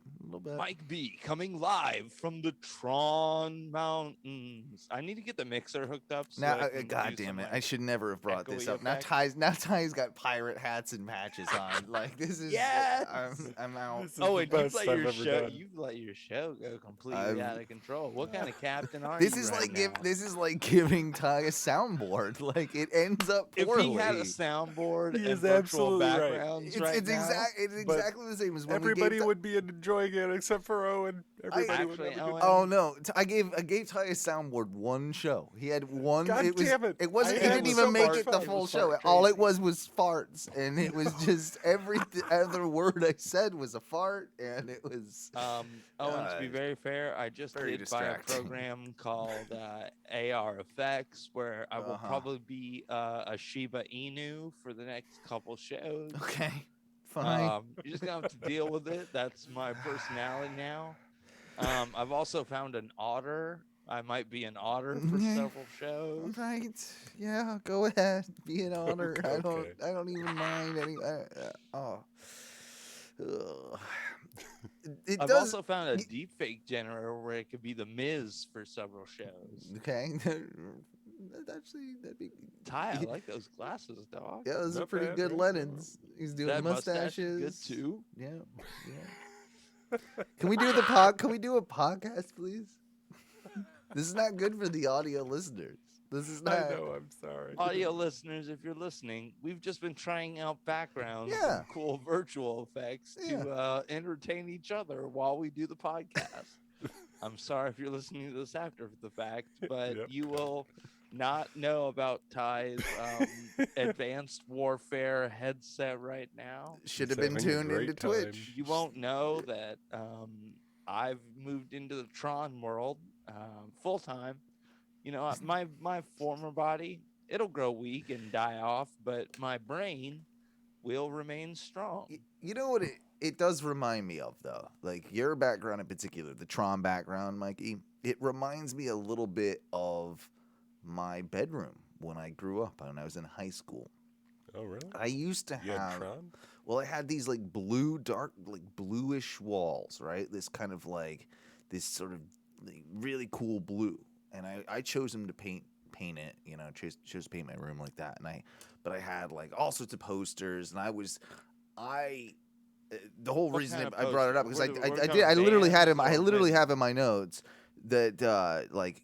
Mike B coming live from the Tron Mountains. I need to get the mixer hooked up. So Now, I can God do damn some, it! like, I should never have brought this echoey up. Now effects. Ty's got pirate hats and patches on. Like this is. Yes! I'm out. This is Oh, the and best I've ever done. you've let your show go completely I've- out of control. What kind of captain are This you is right like now? this is like giving Ty a soundboard. Like it ends up If poorly. he had a soundboard He and is virtual absolutely right. backgrounds it's right it's now, But exactly the same as when Everybody we gave would be enjoying it except for Owen. Everybody would Actually, have a good Owen- Oh no! I gave Ty a soundboard one show. He had one. God it was. damn it. It wasn't. I He had didn't so even make much it the fun. It full was show. fart All it crazy. was farts, and it was just every other word I said was a fart, and it was. Owen, to be very fair, I just very did buy a distracting. program called AR Effects, where I will Uh-huh. probably be a Shiba Inu for the next couple shows. Okay, fine. You're just gonna have to deal with it. That's my personality now. I've also found an otter. I might be an otter for Okay. several shows. Right? Yeah. Go ahead. Be an honor. Okay. I don't even mind any. Oh. Ugh. It I've does. also found a deepfake generator where it could be the Miz for several shows. Okay. Actually, that'd be. Ty, I like those glasses, dog. Yeah, those are Not pretty bad, good right? Lennons. He's doing That mustache is mustaches. good too. Yeah. Yeah. Can we do a podcast, please? This is not good for the audio listeners. This is not. I know. I'm sorry. Audio listeners, if you're listening, we've just been trying out backgrounds Yeah. and cool virtual effects to entertain each other while we do the podcast. I'm sorry if you're listening to this after the fact, but Yep. you will not know about Ty's advanced warfare headset right now. Should have He's been having a tuned great into time. Twitch. You won't know that I've moved into the Tron world full time. You know, my former body, it'll grow weak and die off, but my brain will remain strong. You know what it does remind me of, though? Like, your background in particular, the Tron background, Mikey, it reminds me a little bit of my bedroom when I grew up, when I was in high school. Oh, really? I used to You had have... Tron? Well, I had these, like, dark, like, bluish walls, right? This kind of, like, this sort of like, really cool blue. And I chose them to paint it, you know, chose to paint my room like that. But I had, like, all sorts of posters, and the whole What reason kind of I brought it up because posters? I literally had him. I bands or literally what? have in my notes that like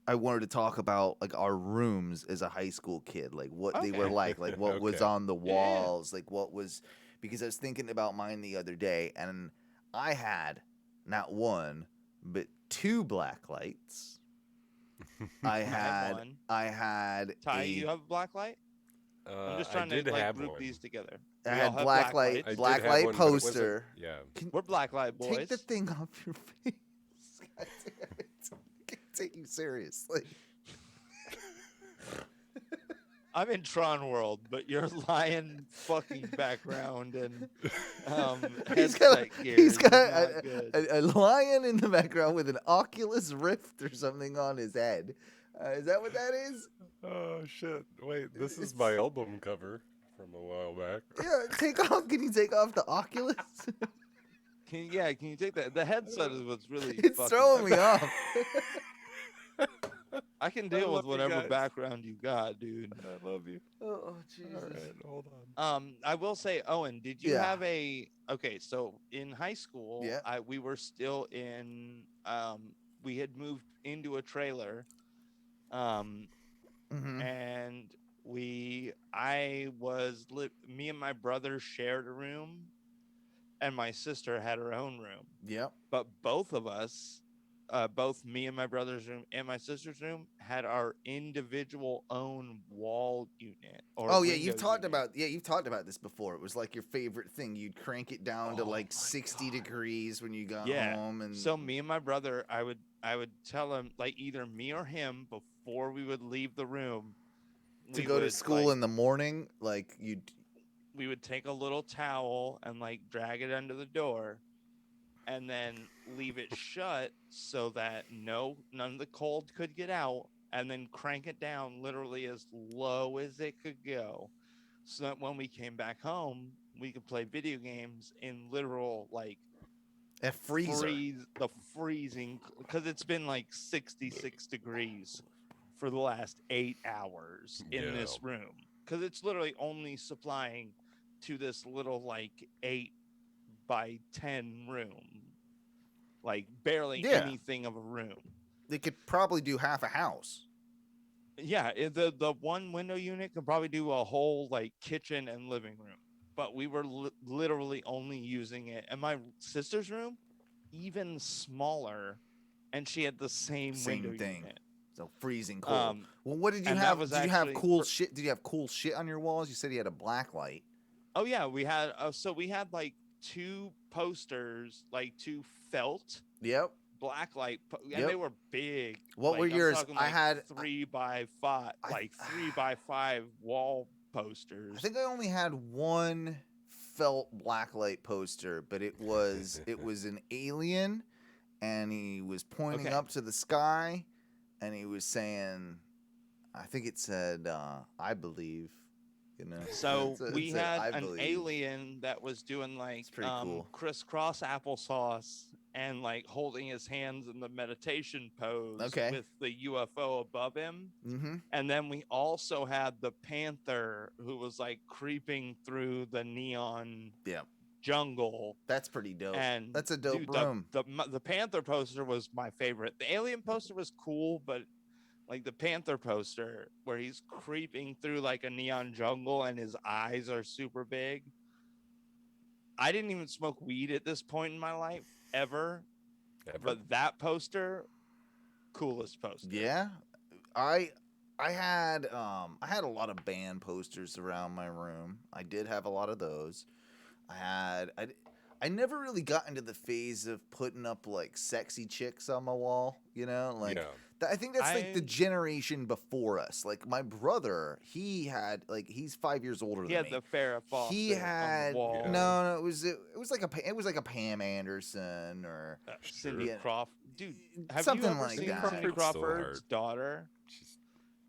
I wanted to talk about like our rooms as a high school kid, like what they were like what was Okay. on the walls, like what was, because I was thinking about mine the other day, and I had not one but two black lights. I have had one. Ty, you have a black light? I'm just trying I did to like have group one. these together. I We had all have black light I did black have light one, but it wasn't- poster. Yeah. We're black light boys. Take the thing off your face. God damn it. I can't take you seriously. I'm in Tron world, but you're lion fucking background and He's got, headset gear he's is got not good. a lion in the background with an Oculus Rift or something on his head. Is that what that is? Oh shit! Wait, this is my album cover from a while back. Yeah, can you take off the Oculus? Can you take that? The headset is what's really It's fucking throwing me off. I can I deal with love you whatever guys. background you got, dude. I love you. Oh, Jesus. All right, hold on. I will say, Owen, did you Yeah. have okay, so in high school, Yeah. we were still in we had moved into a trailer. Mhm. And me and my brother shared a room, and my sister had her own room. Yep. But both of us, both me and my brother's room and my sister's room, had our individual own wall unit. Or Oh yeah, window you've talked unit. about this before. It was like your favorite thing. You'd crank it down to Oh like my 60 God. degrees when you got Yeah. home, and So me and my brother, I would tell him, like, either me or him, before we would leave the room, to we go to would, school like, in the morning, like we would take a little towel and like drag it under the door and then leave it shut so that none of the cold could get out, and then crank it down literally as low as it could go, so that when we came back home we could play video games in literal like a freezer. the freezing, because it's been like 66 degrees for the last 8 hours in this room, because it's literally only supplying to this little like 8 by 10 room, like barely anything of a room. They could probably do half a house. Yeah, the one window unit could probably do a whole like kitchen and living room, but we were literally only using it. And my sister's room, even smaller, and she had the same window thing. unit. So freezing cold. Well, what did you and that have? was Did you have actually cool shit? Did you have cool shit on your walls? You said you had a black light. Oh yeah, we had so we had like 2 posters, like 2 felt Yep. blacklight, and Yep. they were big. What like, were I'm yours? talking, I like, had 3 by 5, like 3 by 5 wall posters. I think I only had one felt blacklight poster, but it was an alien, and he was pointing Okay. up to the sky, and he was saying, I think it said, "I believe." You know. So It we said, "I had an believe." alien that was doing like pretty cool. crisscross applesauce and like holding his hands in the meditation pose Okay. with the UFO above him. Mm-hmm. And then we also had the panther who was like creeping through the neon Yeah. jungle. That's pretty dope. And That's a dope dude, room. The Panther poster was my favorite. The Alien poster was cool, but like the Panther poster where he's creeping through like a neon jungle and his eyes are super big. I didn't even smoke weed at this point in my life ever. But that poster, coolest poster. Yeah. I had a lot of band posters around my room. I did have a lot of those. I never really got into the phase of putting up like sexy chicks on my wall, you know? Like I think that's like the generation before us. Like my brother, he had like he's 5 years older than me. He had the Farrah Fawcett He had on the wall. no, it was like a Pam Anderson or Cindy Crawford. Dude, have something you ever like seen that. Cindy Crawford's daughter?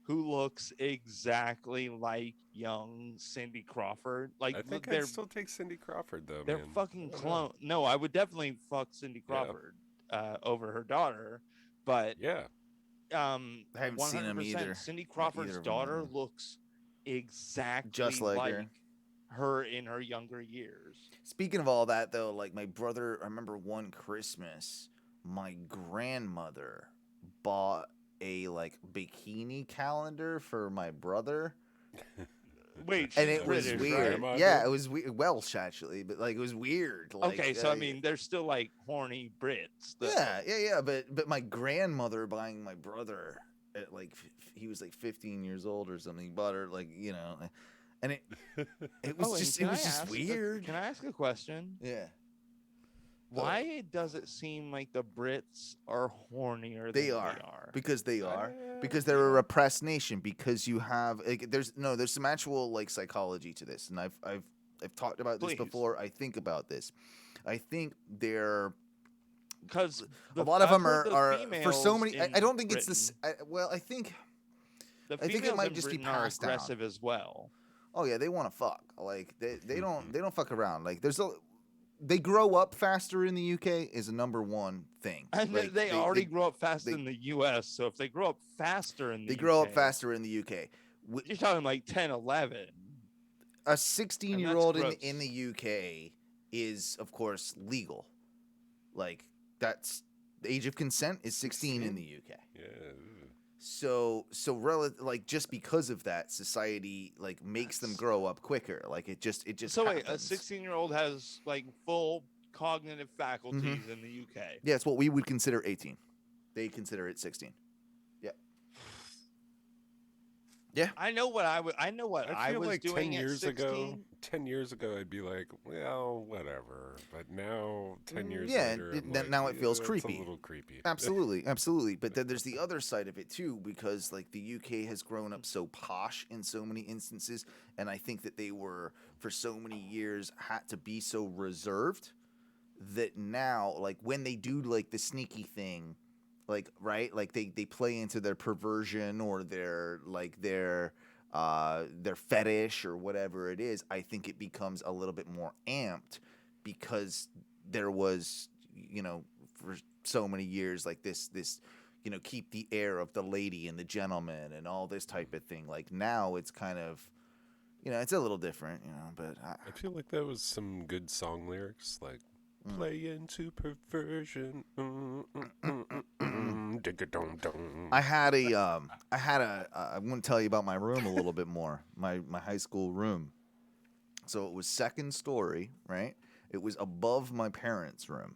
Who looks exactly like young Cindy Crawford? Like I think I'd still take Cindy Crawford though. They're man. fucking clone. No, I would definitely fuck Cindy Crawford over her daughter. But I haven't seen them either. Cindy Crawford's daughter looks exactly just like her in her younger years. Speaking of all that, though, like my brother, I remember one Christmas, my grandmother bought a like bikini calendar for my brother. Wait, and it was British, weird. right? Yeah, it was Welsh actually, but like it was weird. Like, Okay, so I mean, they're still like horny Brits. Yeah. But my grandmother buying my brother at like he was like 15 years old or something. Bought her like and it was just weird. Can I ask a question? Yeah. Why does it seem like the Brits are hornier They than are. we are? Because they are. Because they're a repressed nation. Because you have like, there's some actual like psychology to this, and I've talked about this before. I think about this. I think they're because a lot of them are for so many. I don't think it's this. Well, I think it might just be passed down. Aggressive as well. Oh yeah, they want to fuck. Like they don't fuck around. Like they grow up faster in the UK is a number one thing. And like, they already grow up fast in the US. So if they grow up faster in the UK. They grow up faster in the UK. You're talking like 10, 11. A 16-year-old in the UK is, of course, legal. Like, that's the age of consent is 16 in the UK. Yeah. So like just because of that, society like makes them grow up quicker. Like it just So happens. wait, a 16-year-old has like full cognitive faculties in the UK. Yeah, it's what we would consider 18. They consider it 16. Yeah. Yeah. I know what I was like doing 10 years at 16. ago. 10 years ago, I'd be like, well, whatever. But now, 10 years yeah, later, now it feels it's creepy. a little creepy. Absolutely. But then there's the other side of it too, because like the UK has grown up so posh in so many instances, and I think that they were for so many years had to be so reserved that now, like when they do like the sneaky thing, like right, like they play into their perversion or their fetish or whatever it is, I think it becomes a little bit more amped because there was, for so many years like this, keep the air of the lady and the gentleman and all this type of thing. Like now it's kind of, it's a little different, but I feel like that was some good song lyrics, like play into perversion. I want to tell you about my room a little bit more. My high school room. So it was second story, right? It was above my parents' room.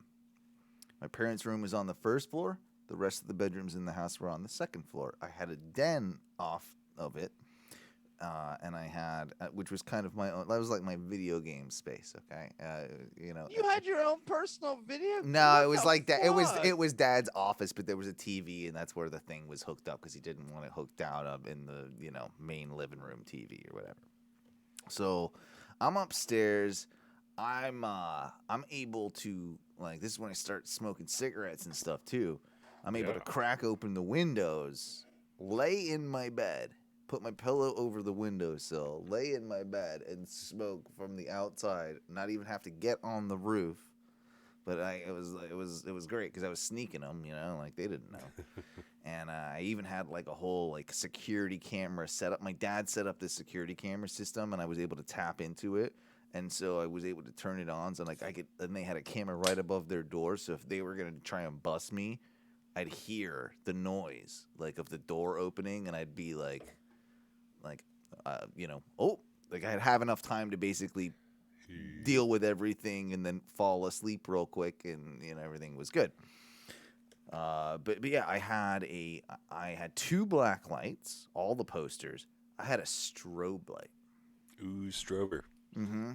My parents' room was on the first floor. The rest of the bedrooms in the house were on the second floor. I had a den off of it. And I had, which was kind of my own. That was like my video game space. Okay, You had your own personal video. No, it was like that. It was Dad's office, but there was a TV, and that's where the thing was hooked up because he didn't want it hooked down up in the main living room TV or whatever. So I'm upstairs. I'm able to this is when I start smoking cigarettes and stuff too. I'm able to crack open the windows, lay in my bed. Put my pillow over the windowsill, lay in my bed, and smoke from the outside. Not even have to get on the roof, but it was great because I was sneaking them, like they didn't know. And I even had like a whole security camera set up. My dad set up this security camera system, and I was able to tap into it And so I was able to turn it on. So like and they had a camera right above their door. So if they were gonna try and bust me, I'd hear the noise like of the door opening, and I'd be like, like I'd have enough time to basically deal with everything and then fall asleep real quick, and everything was good. But yeah, I had 2 black lights, all the posters. I had a strobe light. Ooh, Strober. Mm-hmm.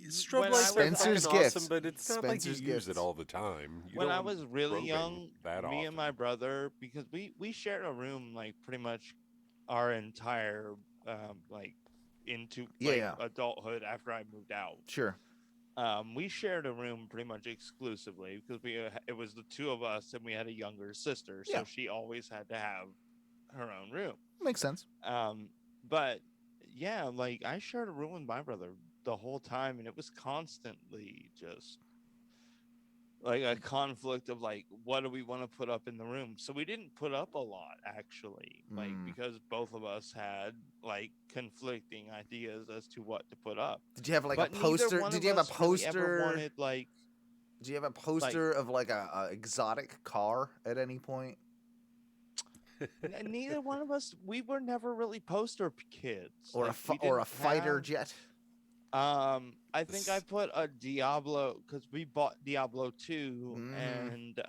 Strobe lights are Spencer's fucking gifts. awesome, but it's not like you Spencer's use gifts. it all the time. When I was really young, that me often. and my brother, because we shared a room like pretty much our entire into adulthood after I moved out. Sure. We shared a room pretty much exclusively because it was the 2 of us, and we had a younger sister, so she always had to have her own room. Makes sense. But yeah, like I shared a room with my brother the whole time, and it was constantly just like a conflict of like, what do we want to put up in the room? So we didn't put up a lot, actually, like because both of us had like conflicting ideas as to what to put up. Did you have like a poster? Did you have a poster? Did you have a poster of like a exotic car at any point? Neither one of us. We were never really poster kids. Or a fighter jet. I think I put a Diablo because we bought Diablo 2, and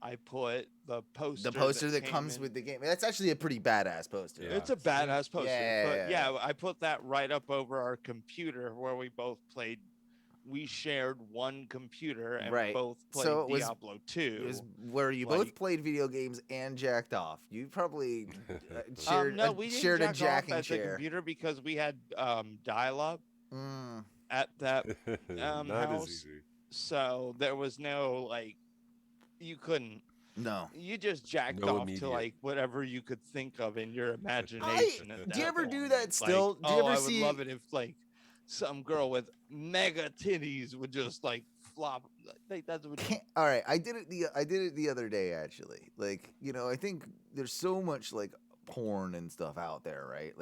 I put the poster. That comes with the game. That's actually a pretty badass poster. Yeah. It's a badass poster. Yeah. But I put that right up over our computer where we both played. We shared one computer and both played Diablo 2. It was where you both played video games and jacked off. You probably shared we didn't shared a jack jacking off at chair. the computer because we had dial-up at that Not house. as easy. So there was no you couldn't. No. You just jacked off to like whatever you could think of in your imagination. Do you ever do that still? Do you ever I see? would love it if some girl with mega titties would just flop. That's what. All right, I did it the other day actually. I think there's so much porn and stuff out there, right?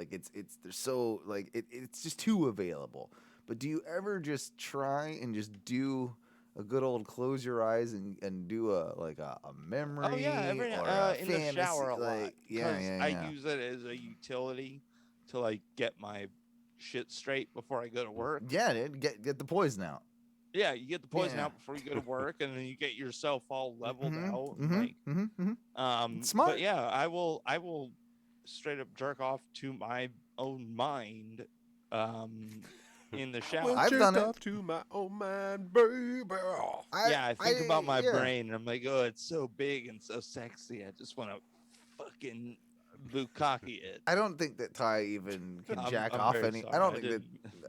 There's so it's just too available. But do you ever just try and just do a good old close your eyes and do a memory? Oh yeah, or in fantasy, the shower a lot. Yeah. I use it as a utility to get my shit straight before I go to work. Yeah, dude, get the poison out. Yeah, you get the poison out before you go to work, and then you get yourself all leveled out. Smart. But yeah, I will straight up jerk off to my own mind. In the shower. I've done it to my own mind, baby. I think about my brain, and I'm like, oh, it's so big and so sexy. I just want to fucking bukkake it. I don't think that Ty even can jack off any. I don't think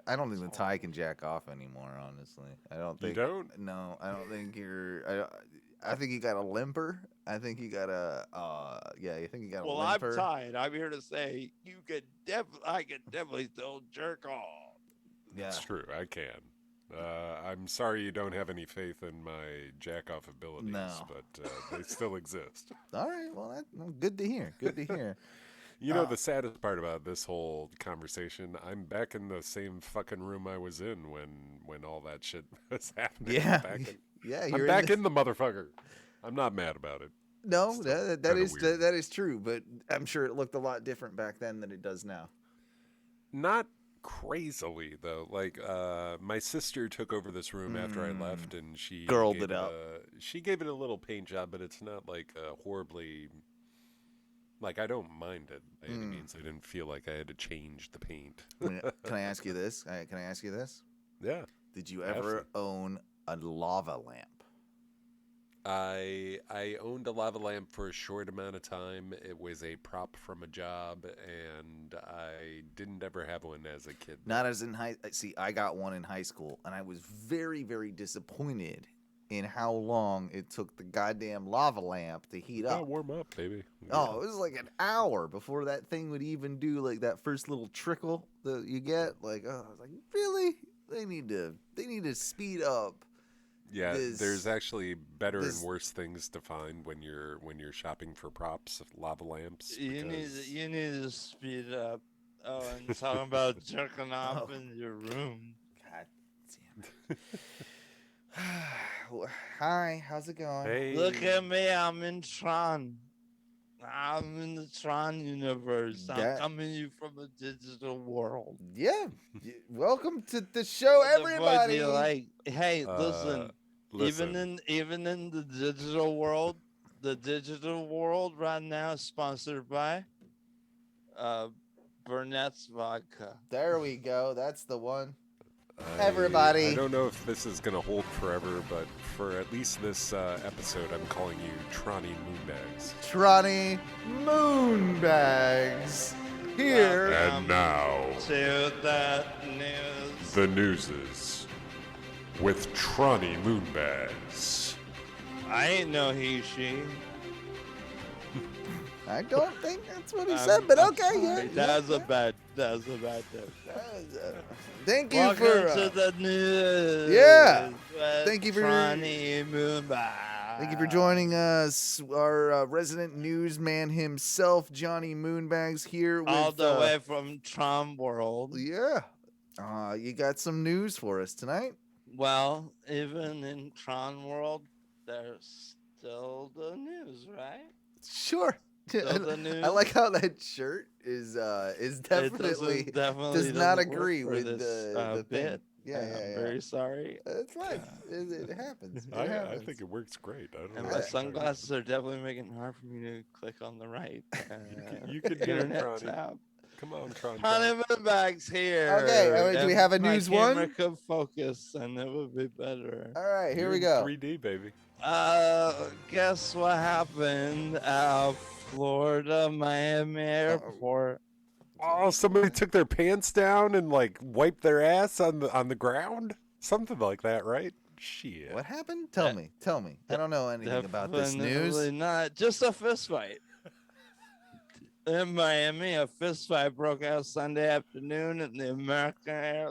that Ty can jack off anymore. Honestly, I don't think. You don't? No, I don't think you're. I think you got a limper. I think you got a. I think you got a limper. Well, I'm tied. I'm here to say I could definitely still jerk off. Yeah, it's true. I can. I'm sorry you don't have any faith in my jack-off abilities, but they still exist. All right. Well, good to hear. Good to hear. The saddest part about this whole conversation, I'm back in the same fucking room I was in when all that shit was happening. Yeah. I'm back in the motherfucker. I'm not mad about it. No, that is true, but I'm sure it looked a lot different back then than it does now. Not crazily though. My sister took over this room after I left, and she girled it up. She gave it a little paint job, but it's not horribly. I don't mind it by any means. I didn't feel like I had to change the paint. Can I ask you this? Yeah. Did you ever own a lava lamp? I owned a lava lamp for a short amount of time. It was a prop from a job, and I didn't ever have one as a kid. Not as in high. See, I got one in high school, and I was very, very disappointed in how long it took the goddamn lava lamp to heat up. Warm up, baby. Oh, it was like an hour before that thing would even do that first little trickle that you get. I was like, really? They need to speed up. Yeah, there's actually better and worse things to find when you're shopping for props, lava lamps. You need to speed up. Oh, and talking about jerking off in your room. God Hi, how's it going? Hey. Look at me, I'm in Tron. I'm in the Tron universe. I'm That- coming to you from a digital world. Yeah. Welcome to the show, What the fuck do everybody. you like? Hey, listen. Listen. Even in the digital world right now is sponsored by Burnett's Vodka. There we go. That's the one. I Everybody. don't know if this is going to hold forever, but for at least this episode, I'm calling you Tronny Moonbags. Tronny Moonbags. Here. And now, To the news. the newses with Tronny Moonbags. I ain't no he, she. I don't think that's what he said, but okay, yeah. That's a bad joke. Thank you Welcome for. to the news. Yeah. with Thank you for- Tronny Moonbag. Thank you for joining us, our resident newsman himself, Johnny Moonbags, here with. all the way from Tron World. Yeah. You got some news for us tonight? Well, even in Tron World, there's still the news, right? Sure. Still the news. I like how that shirt is definitely It doesn't does not doesn't work agree for with this, the thing. bit. Yeah, I'm very sorry. It's fine. It happens. It I happens. think it works great. I don't And know. my what you're talking about. sunglasses are definitely making it hard for me to click on the right. You could do it, internet Tronny. tab. Come on, Tron. Tronny Moonbag's here. Okay, do we If have a my news camera one? could focus, and it would be better. All right, here You're we in go. 3D, baby. Guess what happened at Florida Miami Airport? Oh, somebody took their pants down and like wiped their ass on the ground, something like that, right? Shit. What happened? Tell me. I don't know anything about this news. Definitely not. Just a fist fight. In Miami, a fist fight broke out Sunday afternoon in the American Air.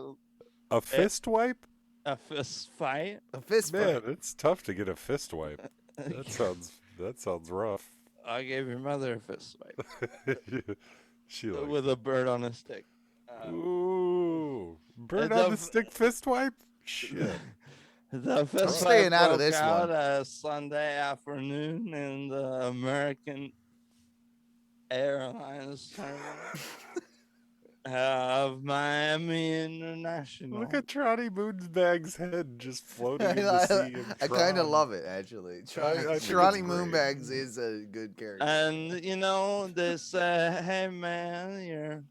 A fist wipe? A fist fight. A fist Man, fight. it's tough to get a fist wipe. That sounds rough. I gave your mother a fist fight She like, with a bird on a stick. ooh, bird it's on a- the stick fist wipe? Shit. The fist staying fight out of broke this out one. Sunday afternoon in the American Airlines terminal of Miami International. Look at Trotty Moonbag's head just floating in the I sea. kind Tron. of love it, actually. I think Trotty it's great. Moonbags is a good character. And they say, "Hey man,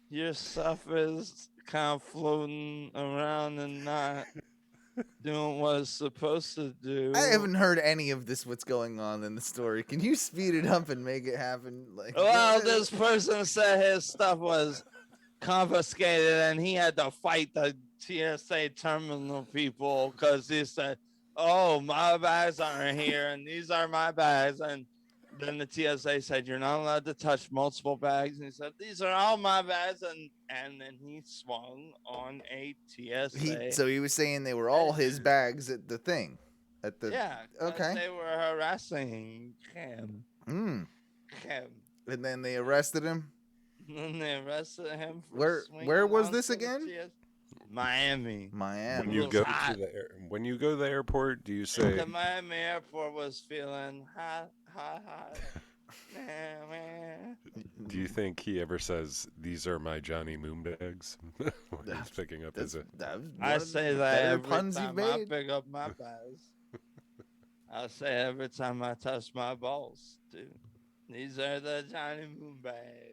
your stuff is kind of floating around and not doing what it's supposed to do." I haven't heard any of this. What's going on in the story? Can you speed it up and make it happen? Like, Well, this person said his stuff was confiscated and he had to fight the TSA terminal people because he said, "Oh, my bags aren't here and these are my bags." And then the TSA said, "You're not allowed to touch multiple bags." And he said, "These are all my bags." And then he swung on a TSA. So he was saying they were all his bags at the thing. At the Yeah. 'Cause Okay. They were harassing him. Mm. Him. And then they arrested him. And they arrested him. For Where was swinging this onto the again? TSA. Miami. Miami. When you It go was hot. to when you go to the airport, do you say The Miami airport was feeling hot. Man, man. do you think he ever says these are my Johnny Moonbags when he's picking up his That was I one of say the that better every puns you've time I made. pick up my bags. I say every time I touch my balls, dude. These are the Johnny Moon bags.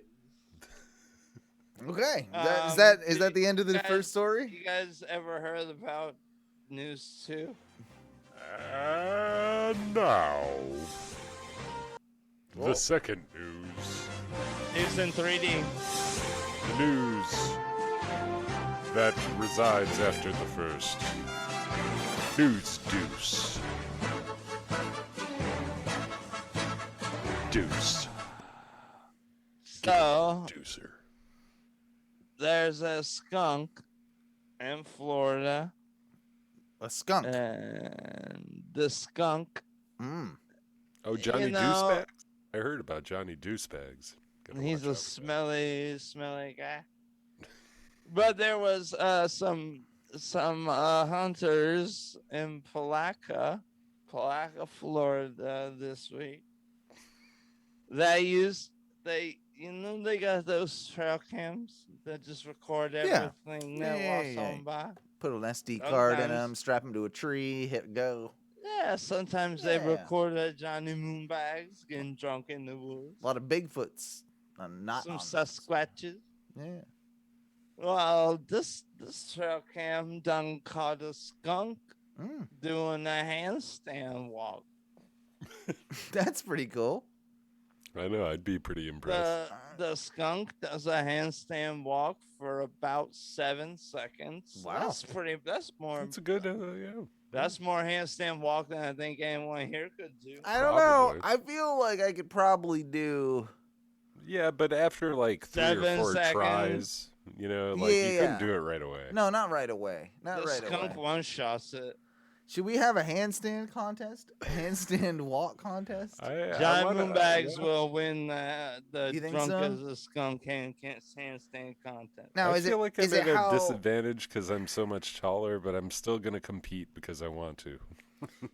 Okay. Is Um, that the end of the guys- first story? You guys ever heard about News 2? And now Whoa. the second news. News in 3D. The news that resides after the first. News Deuce. Deuce. So, Deucer. there's a skunk in Florida. A skunk. And the skunk, Mm. Oh, Johnny you know- Deucebags? I heard about Johnny Deucebags. Gotta he's watch a out for that. smelly guy. But there was some some hunters in Palaca, Florida this week. They got those trail cams that just record Yeah. everything that walks on by. Put an SD card in Sometimes- them, strap them to a tree, hit go. Yeah, sometimes they record Johnny Moonbags getting drunk in the woods. A lot of Bigfoots. Not Some on Sasquatches. Yeah. Well, this trail cam done caught a skunk doing a handstand walk. That's pretty cool. I know. I'd be pretty impressed. The skunk does a handstand walk for about 7 seconds. Wow. That's more. It's a good, yeah. That's more handstand walk than I think anyone here could do. I don't know. I feel like I could probably do. Yeah, but after like 3 or 7 4 seconds. tries, you couldn't do it right away. No, not right away. Not The right skunk away. one-shots it. Should we have a handstand contest? A handstand walk contest? John Moonbags will win the You think drunk so? as a skunk can't handstand contest. Now, I is feel it like I'm is at it a how? disadvantage because I'm so much taller, but I'm still gonna compete because I want to.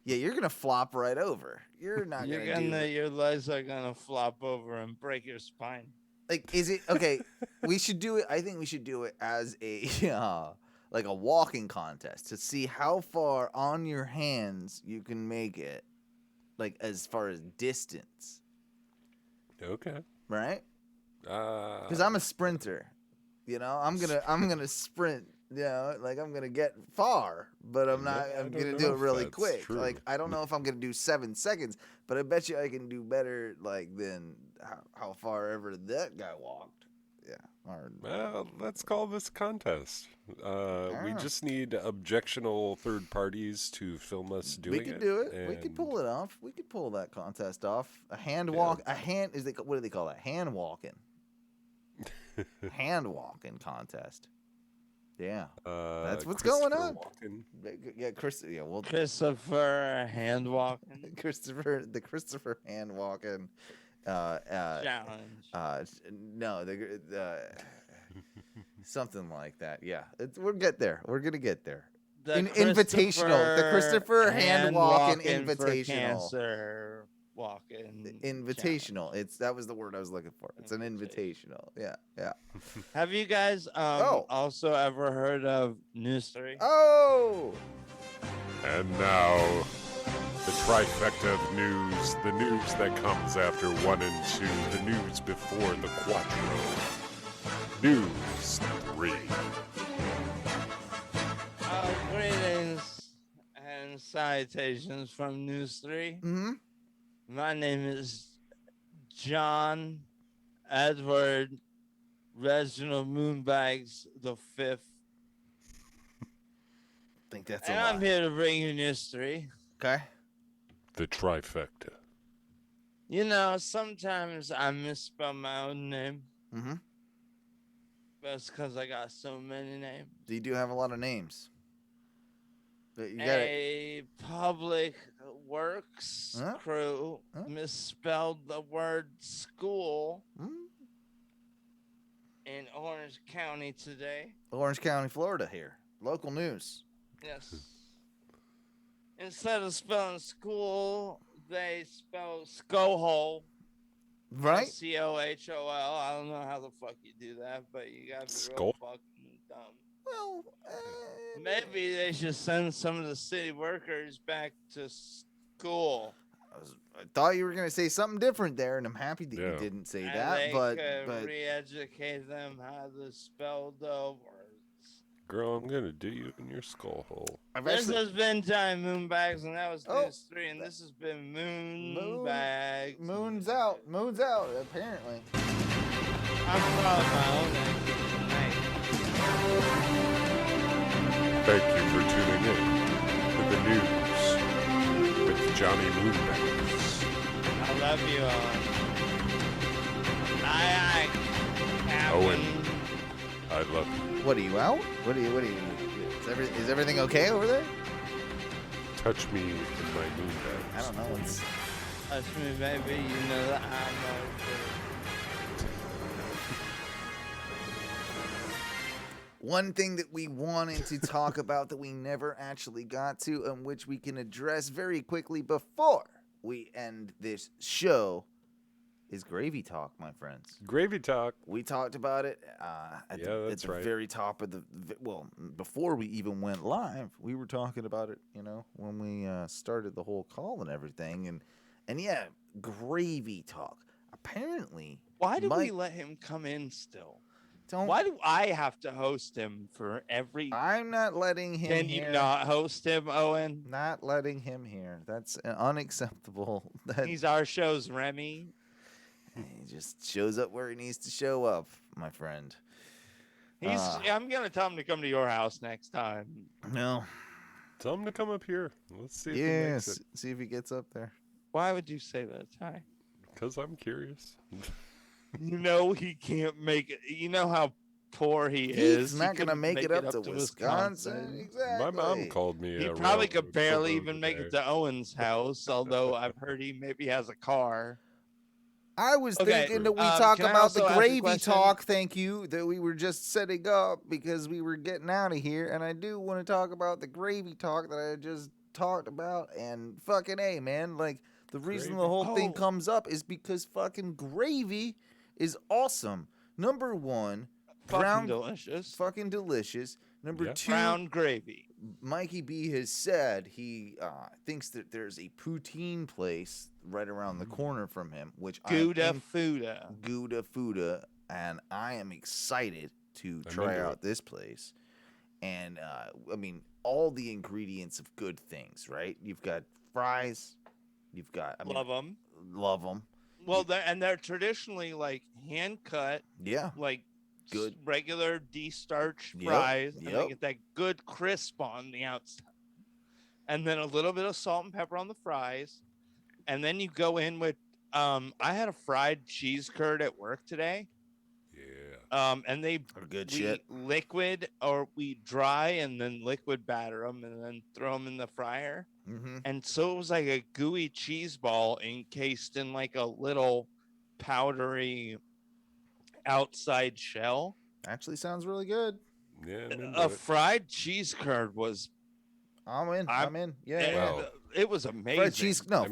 Yeah, you're gonna flop right over. You're not You're gonna do. your legs are gonna flop over and break your spine. Like, is it okay? We should do it. I think we should do it as a like a walking contest to see how far on your hands you can make it, like as far as distance, Okay. right? Because Because I'm a sprinter, I'm gonna sprint. Like I'm gonna get far, but I'm not. Yeah, I I'm don't gonna know do it if really that's quick. true. Like I don't know if I'm gonna do 7 seconds, but I bet you I can do better. Like than how far ever that guy walked. Yeah. Well, let's call this a contest. We just need objectional third parties to film us doing it. We could do it. We could and- pull it off. We could pull that contest off. A hand walk. A hand is what do they call that? Hand walking. Hand walking contest. Yeah, that's what's going on. Walken. Yeah, Chris. Yeah, well, Christopher hand walking the Christopher hand walking. challenge. No, something like that. Yeah, we'll get there. We're gonna get there. Invitational. The Christopher hand walking for invitational. Cancer walking. Invitational. That was the word I was looking for. It's an invitational. Yeah. Have you guys also ever heard of News 3? Oh. And now, the trifecta of news. The news that comes after 1 and 2. The news before the quattro. News 3. Greetings and salutations from News 3. Mm-hmm. My name is John Edward Reginald Moonbags the Fifth. I think that's and I'm here to bring you News 3. Okay. The trifecta. Sometimes I misspell my own name. Mm-hmm. That's because I got so many names. You do have a lot of names. But you got A public works crew misspelled the word school in Orange County today. Orange County, Florida here. Local news. Yes. Instead of spelling school, they spell Skohole. Right? Cohol. I don't know how the fuck you do that, but you gotta be real fucking dumb. Well, maybe they should send some of the city workers back to school. I thought you were going to say something different there, and I'm happy that you didn't say And that. they But could re-educate them how to spell the words. Girl, I'm gonna do you in your skull hole. This has been Giant Moonbags, and that was News 3, and this has been Moonbags. Moon's out. Moon's out, apparently. I'm proud of my own name. Thank you for tuning in to the news with Johnny Moonbags. I love you all. Aye, Captain. Owen, I love you. What are you out? What are you? Is everything okay over there? Touch me in my moonbags. I don't know. It's Touch me, baby. You know that I'm okay. One thing that we wanted to talk about that we never actually got to, and which we can address very quickly before we end this show, is gravy talk, my friends. Gravy talk. We talked about it at the right. very top of before we even went live. We were talking about it, when we started the whole call and everything. And yeah, gravy talk. Apparently, Why do we let him come in still? Don't. Why do I have to host him for every? I'm not letting him. Can you not host him, Owen? Not letting him here. That's unacceptable. He's our show's Remy. He just shows up where he needs to show up, my friend. I'm gonna tell him to come to your house next time. No. Tell him to come up here. Let's see if he makes it. See if he gets up there. Why would you say that, Ty? Because I'm curious. He can't make it. You know how poor he is. He's not going to make it up to Wisconsin. Exactly. My mom called me. He probably could barely even make it to Owen's house, although I've heard he maybe has a car. I was thinking that we talk about the gravy talk, thank you, that we were just setting up because we were getting out of here. And I do want to talk about the gravy talk that I just talked about. And fucking A, man. Like, the reason the whole thing comes up is because fucking gravy is awesome. Number one, fucking delicious. Fucking delicious. Number two, brown gravy. Mikey B has said he thinks that there's a poutine place right around the corner from him, which Gouda Fuda, and I am excited to try out this place. And I mean, all the ingredients of good things, right? You've got fries, you've got love them. Well, they're traditionally like hand cut. Yeah, like good regular de-starch fries, and they get that good crisp on the outside, and then a little bit of salt and pepper on the fries, and then you go in with I had a fried cheese curd at work today. And they good shit. Liquid, or we dry and then liquid batter them and then throw them in the fryer. Mm-hmm. And so it was like a gooey cheese ball encased in like a little powdery outside shell. Actually sounds really good. Yeah, fried cheese curd was. I'm in. Yeah. It was amazing.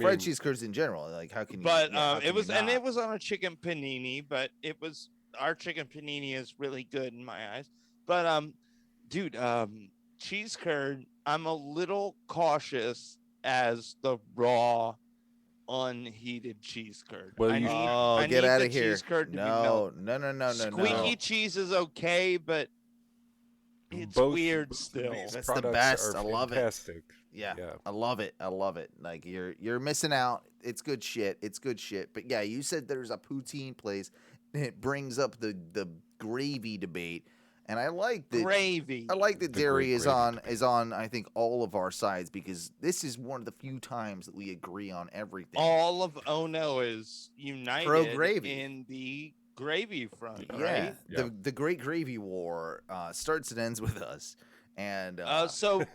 Fried cheese curds in general. Like, how can you? But it was on a chicken panini. But it was our chicken panini is really good in my eyes. But dude, cheese curd. I'm a little cautious as the raw, unheated cheese curd. Well, I get need out the of here! Cheese curd to No. Squeaky cheese is okay, but it's weird still. That's the best. I love fantastic. it. Yeah, I love it. Like you're missing out. It's good shit. But yeah, you said there's a poutine place. It brings up the gravy debate. And I like that gravy. I like that dairy is on I think all of our sides, because this is one of the few times that we agree on everything. All of Ono is united pro-gravy in the gravy front, yeah. right? Yeah. The Great Gravy War starts and ends with us. And so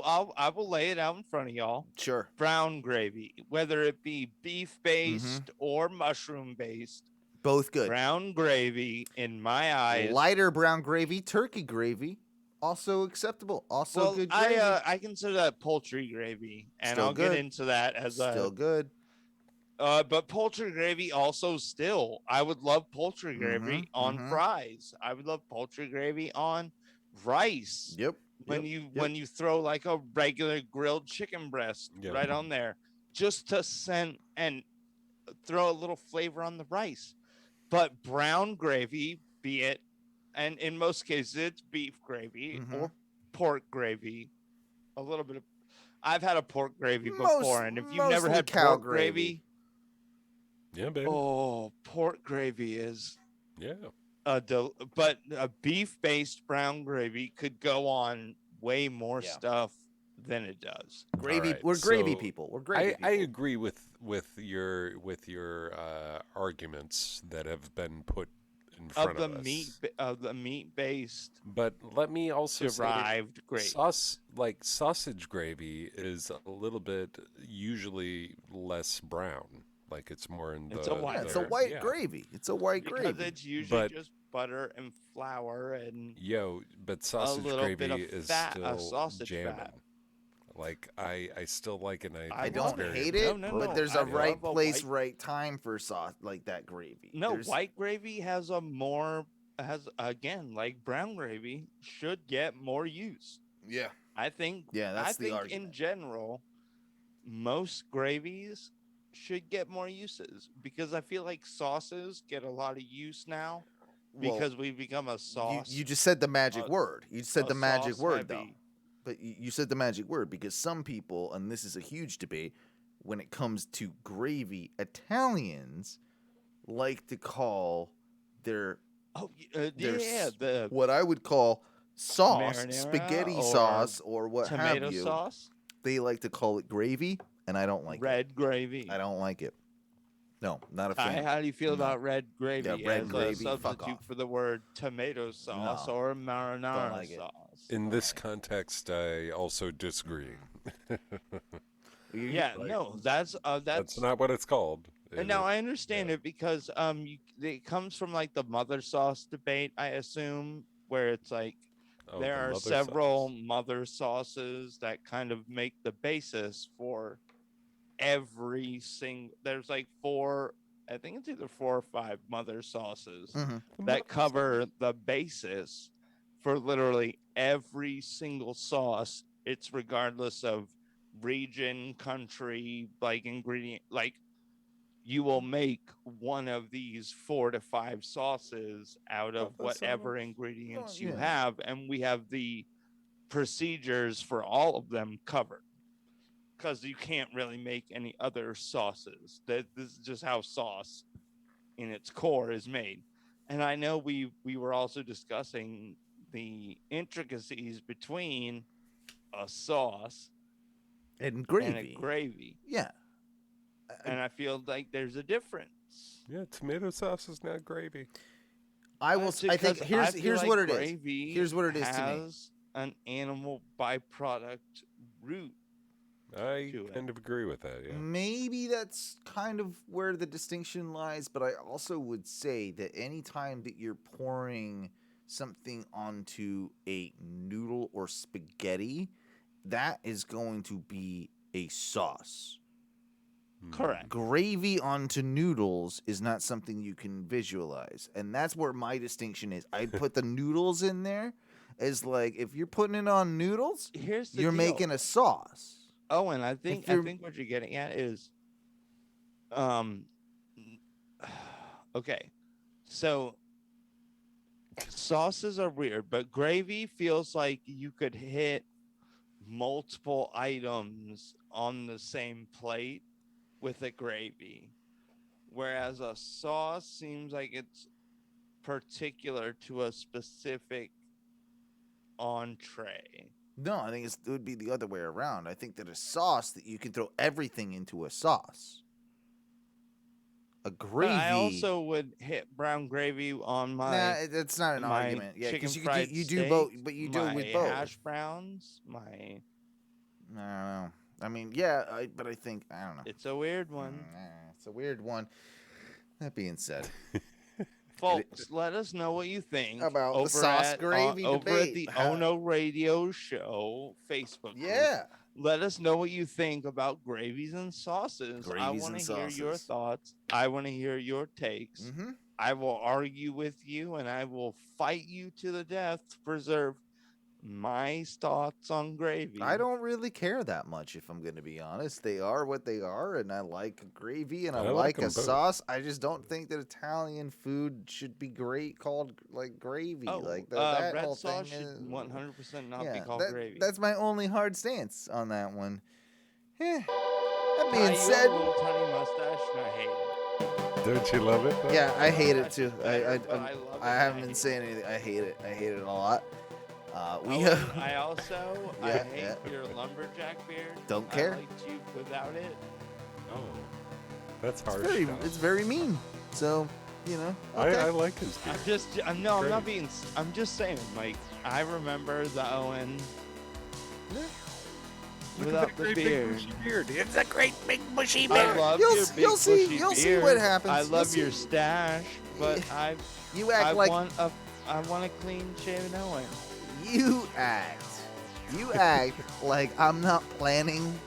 I will lay it out in front of y'all. Sure. Brown gravy, whether it be beef based or mushroom based. Both good. Brown gravy, in my eyes. Lighter brown gravy, turkey gravy, also acceptable. Also good gravy. I consider that poultry gravy, and still I'll good. get into that as still good. But poultry gravy also still. I would love poultry gravy on fries. I would love poultry gravy on rice. Yep. When you throw like a regular grilled chicken breast right on there, just to send and throw a little flavor on the rice. But brown gravy, be it, and in most cases it's beef gravy or pork gravy. A little bit of, I've had a pork gravy before, and if you've never had pork gravy, yeah, baby. Oh, pork gravy is but a beef-based brown gravy could go on way more stuff than it does. Gravy, right, we're gravy people. We're gravy people. I agree with your arguments that have been put in front of us. Of the meat-based. But let me also derived gravy. Sausage gravy is a little bit usually less brown. Like it's more in the. It's a white- Yeah, it's a white yeah. gravy. It's a white because gravy. it's usually But- just butter and flour and But sausage little bit gravy of is fat, still sausage jamming. fat. Like I still like it. And I I think it's don't very hate No, it, no, but no, there's I a right love a place, white- right time for sauce like that gravy. No, There's- white gravy has again, like brown gravy should get more use. Yeah. I think Yeah, that's the in argument. general, most gravies should get more uses because I feel like sauces get a lot of use now Well, because we've become a sauce. You just said the magic uh, word. You said a the magic sauce word, though. heavy- But you said the magic word because some people, and this is a huge debate, when it comes to gravy, Italians like to call their Oh, their yeah, the what I would call sauce, marinara spaghetti or sauce, or what tomato have you. sauce, They like to call it gravy, and I don't like it. red gravy. I don't like it. No, not a fan. How do you feel No. about red gravy Yeah, red as gravy, a fuck substitute off. for the word tomato sauce No, or marinara like it. sauce? In this context, I also disagree. Yeah, Like, no, that's That's not what it's called. And now I understand it because it comes from like the mother sauce debate, I assume, where it's like Oh, there the are mother several sauce. mother sauces that kind of make the basis for every single. There's like I think it's either 4 or 5 mother sauces Mhm. that cover the basis for literally every single sauce. It's regardless of region, country, like ingredient, like you will make one of these 4 to 5 sauces out of whatever ingredients you yeah. have, and we have the procedures for all of them covered because you can't really make any other sauces. This is just how sauce in its core is made. And I know we were also discussing the intricacies between a sauce And and a gravy. gravy. Yeah. And I feel like there's a difference. Yeah, tomato sauce is not gravy. I will. That's I think because feel here's like what it is. gravy Here's what it is to me. has an animal byproduct root. I to it. kind of agree with that. Yeah. Maybe that's kind of where the distinction lies, but I also would say that any time that you're pouring something onto a noodle or spaghetti, that is going to be a sauce. Correct. Gravy onto noodles is not something you can visualize, and that's where my distinction is. I put the noodles in there as like if you're putting it on noodles, Here's the you're deal. making a sauce. Owen, I think you're- what you're getting at is okay. So sauces are weird, but gravy feels like you could hit multiple items on the same plate with a gravy. Whereas a sauce seems like it's particular to a specific entree. No, I think it would be the other way around. I think that a sauce that you can throw everything into a sauce. A But gravy. I also would hit brown gravy on my Nah, that's not an my argument. Yeah, chicken because fried you do both, steak, but you do it with my both. hash browns, my I don't know. I mean, yeah, but I think I don't know. it's a weird one. It's a weird one. That being said, Folks, let us know what you think About the over sauce at, gravy over at debate. the How- Ono Radio Show Facebook group. yeah, Let us know what you think about gravies and sauces. I Gravies want and to hear your sauces. thoughts. I want to hear your takes. mm-hmm. I will argue with you and I will fight you to the death to preserve my thoughts on gravy. I don't really care that much, if I'm going to be honest. They are what they are, and I like gravy and I I like like 'em a both. sauce. I just don't think that Italian food should be great called like gravy. Oh, like that red whole sauce thing should is 100% not be yeah, called gravy. That's my only hard stance on that one. That Ty, being you have said, a little tiny mustache and I hate it. Don't you love it? though? yeah, I hate it too. Better, but I love it I haven't and I been hate saying anything. I hate it. I hate it a lot. We Owen, have. I also I Yeah, hate yeah. your lumberjack beard. Don't I care. liked you without it. Oh, that's It's harsh. very, Tom. it's very mean. So, you know. I Okay. like his beard. I'm not being. I'm just saying. Like I remember the Owen without the beard. It's a great big bushy I beard. love You'll your s- big you'll see- bushy you'll see beard. what happens. I You'll love see. your stash, but I You act like want a clean shaven Owen. you act like I'm not planning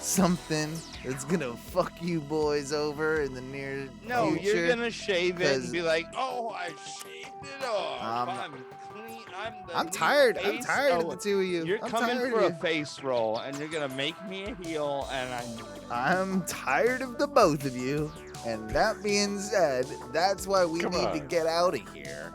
something that's gonna fuck you boys over in the near No, future. you're gonna shave it 'cause and be like, "Oh, I shaved it off. I'm clean. I'm new tired. I'm face tired of Owen." the two of you. You're I'm coming tired for of a you. face roll, and you're gonna make me a heel, and I'm tired of the both of you. And that being said, that's why we Come need to on. get out of here.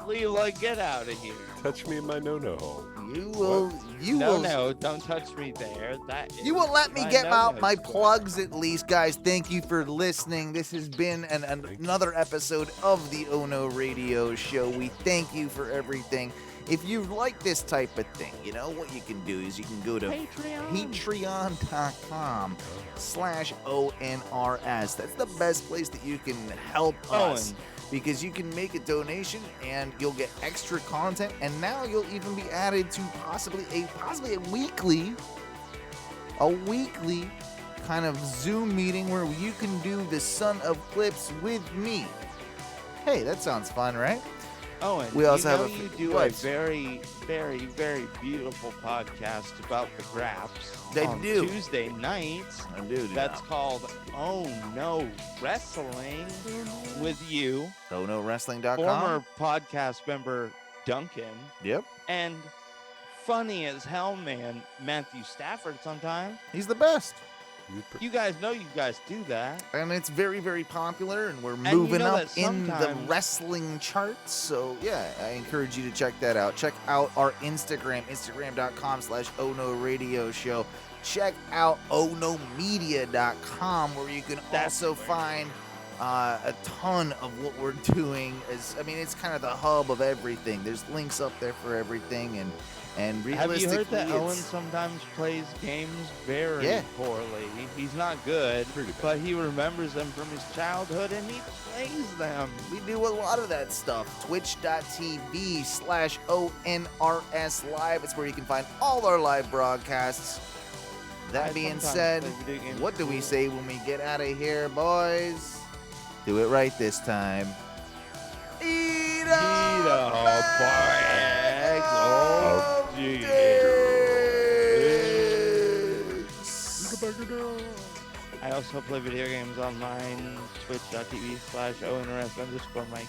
Leela, get out of here. Touch me in my no-no hole. You will. You No, will. no, don't touch me there. You will let me my get out no-no my square. plugs at least, guys. Thank you for listening. This has been another episode of the Ono Radio Show. We thank you for everything. If you like this type of thing, you know what you can do is you can go to patreon.com/ONRS. That's the best place that you can help us. Owen. Because you can make a donation and you'll get extra content, and now you'll even be added to possibly a weekly kind of Zoom meeting where you can do the Son of Clips with me. Hey, that sounds fun, right? Owen, We also you know have a you f- do what? a very, very, very beautiful podcast about the Graps I on do. Tuesday nights. I do. That's called Oh No Wrestling with you, OnoWrestling.com. former podcast member Duncan, Yep. and funny as hell man Matthew Stafford sometimes. He's the best. You guys know you guys do that. And it's very, very popular, and we're you moving know up that in the sometimes- wrestling charts. So, yeah, I encourage you to check that out. Check out our Instagram, instagram.com/Ono Radio Show. Check out onomedia.com, where you can also find a ton of what we're doing. It's kind of the hub of everything. There's links up there for everything, and Have you realistically, heard that Owen it's- sometimes plays games very Yeah. poorly? He's not good, but he remembers them from his childhood and he plays them. we do a lot of that stuff. Twitch.tv/ONRS Live. It's where you can find all our live broadcasts. That I being sometimes said, play video games what do we too. say when we get out of here, boys? Do it right this time. Eat a bag of dicks. I also play video games online, twitch.tv/ONRS_Mike.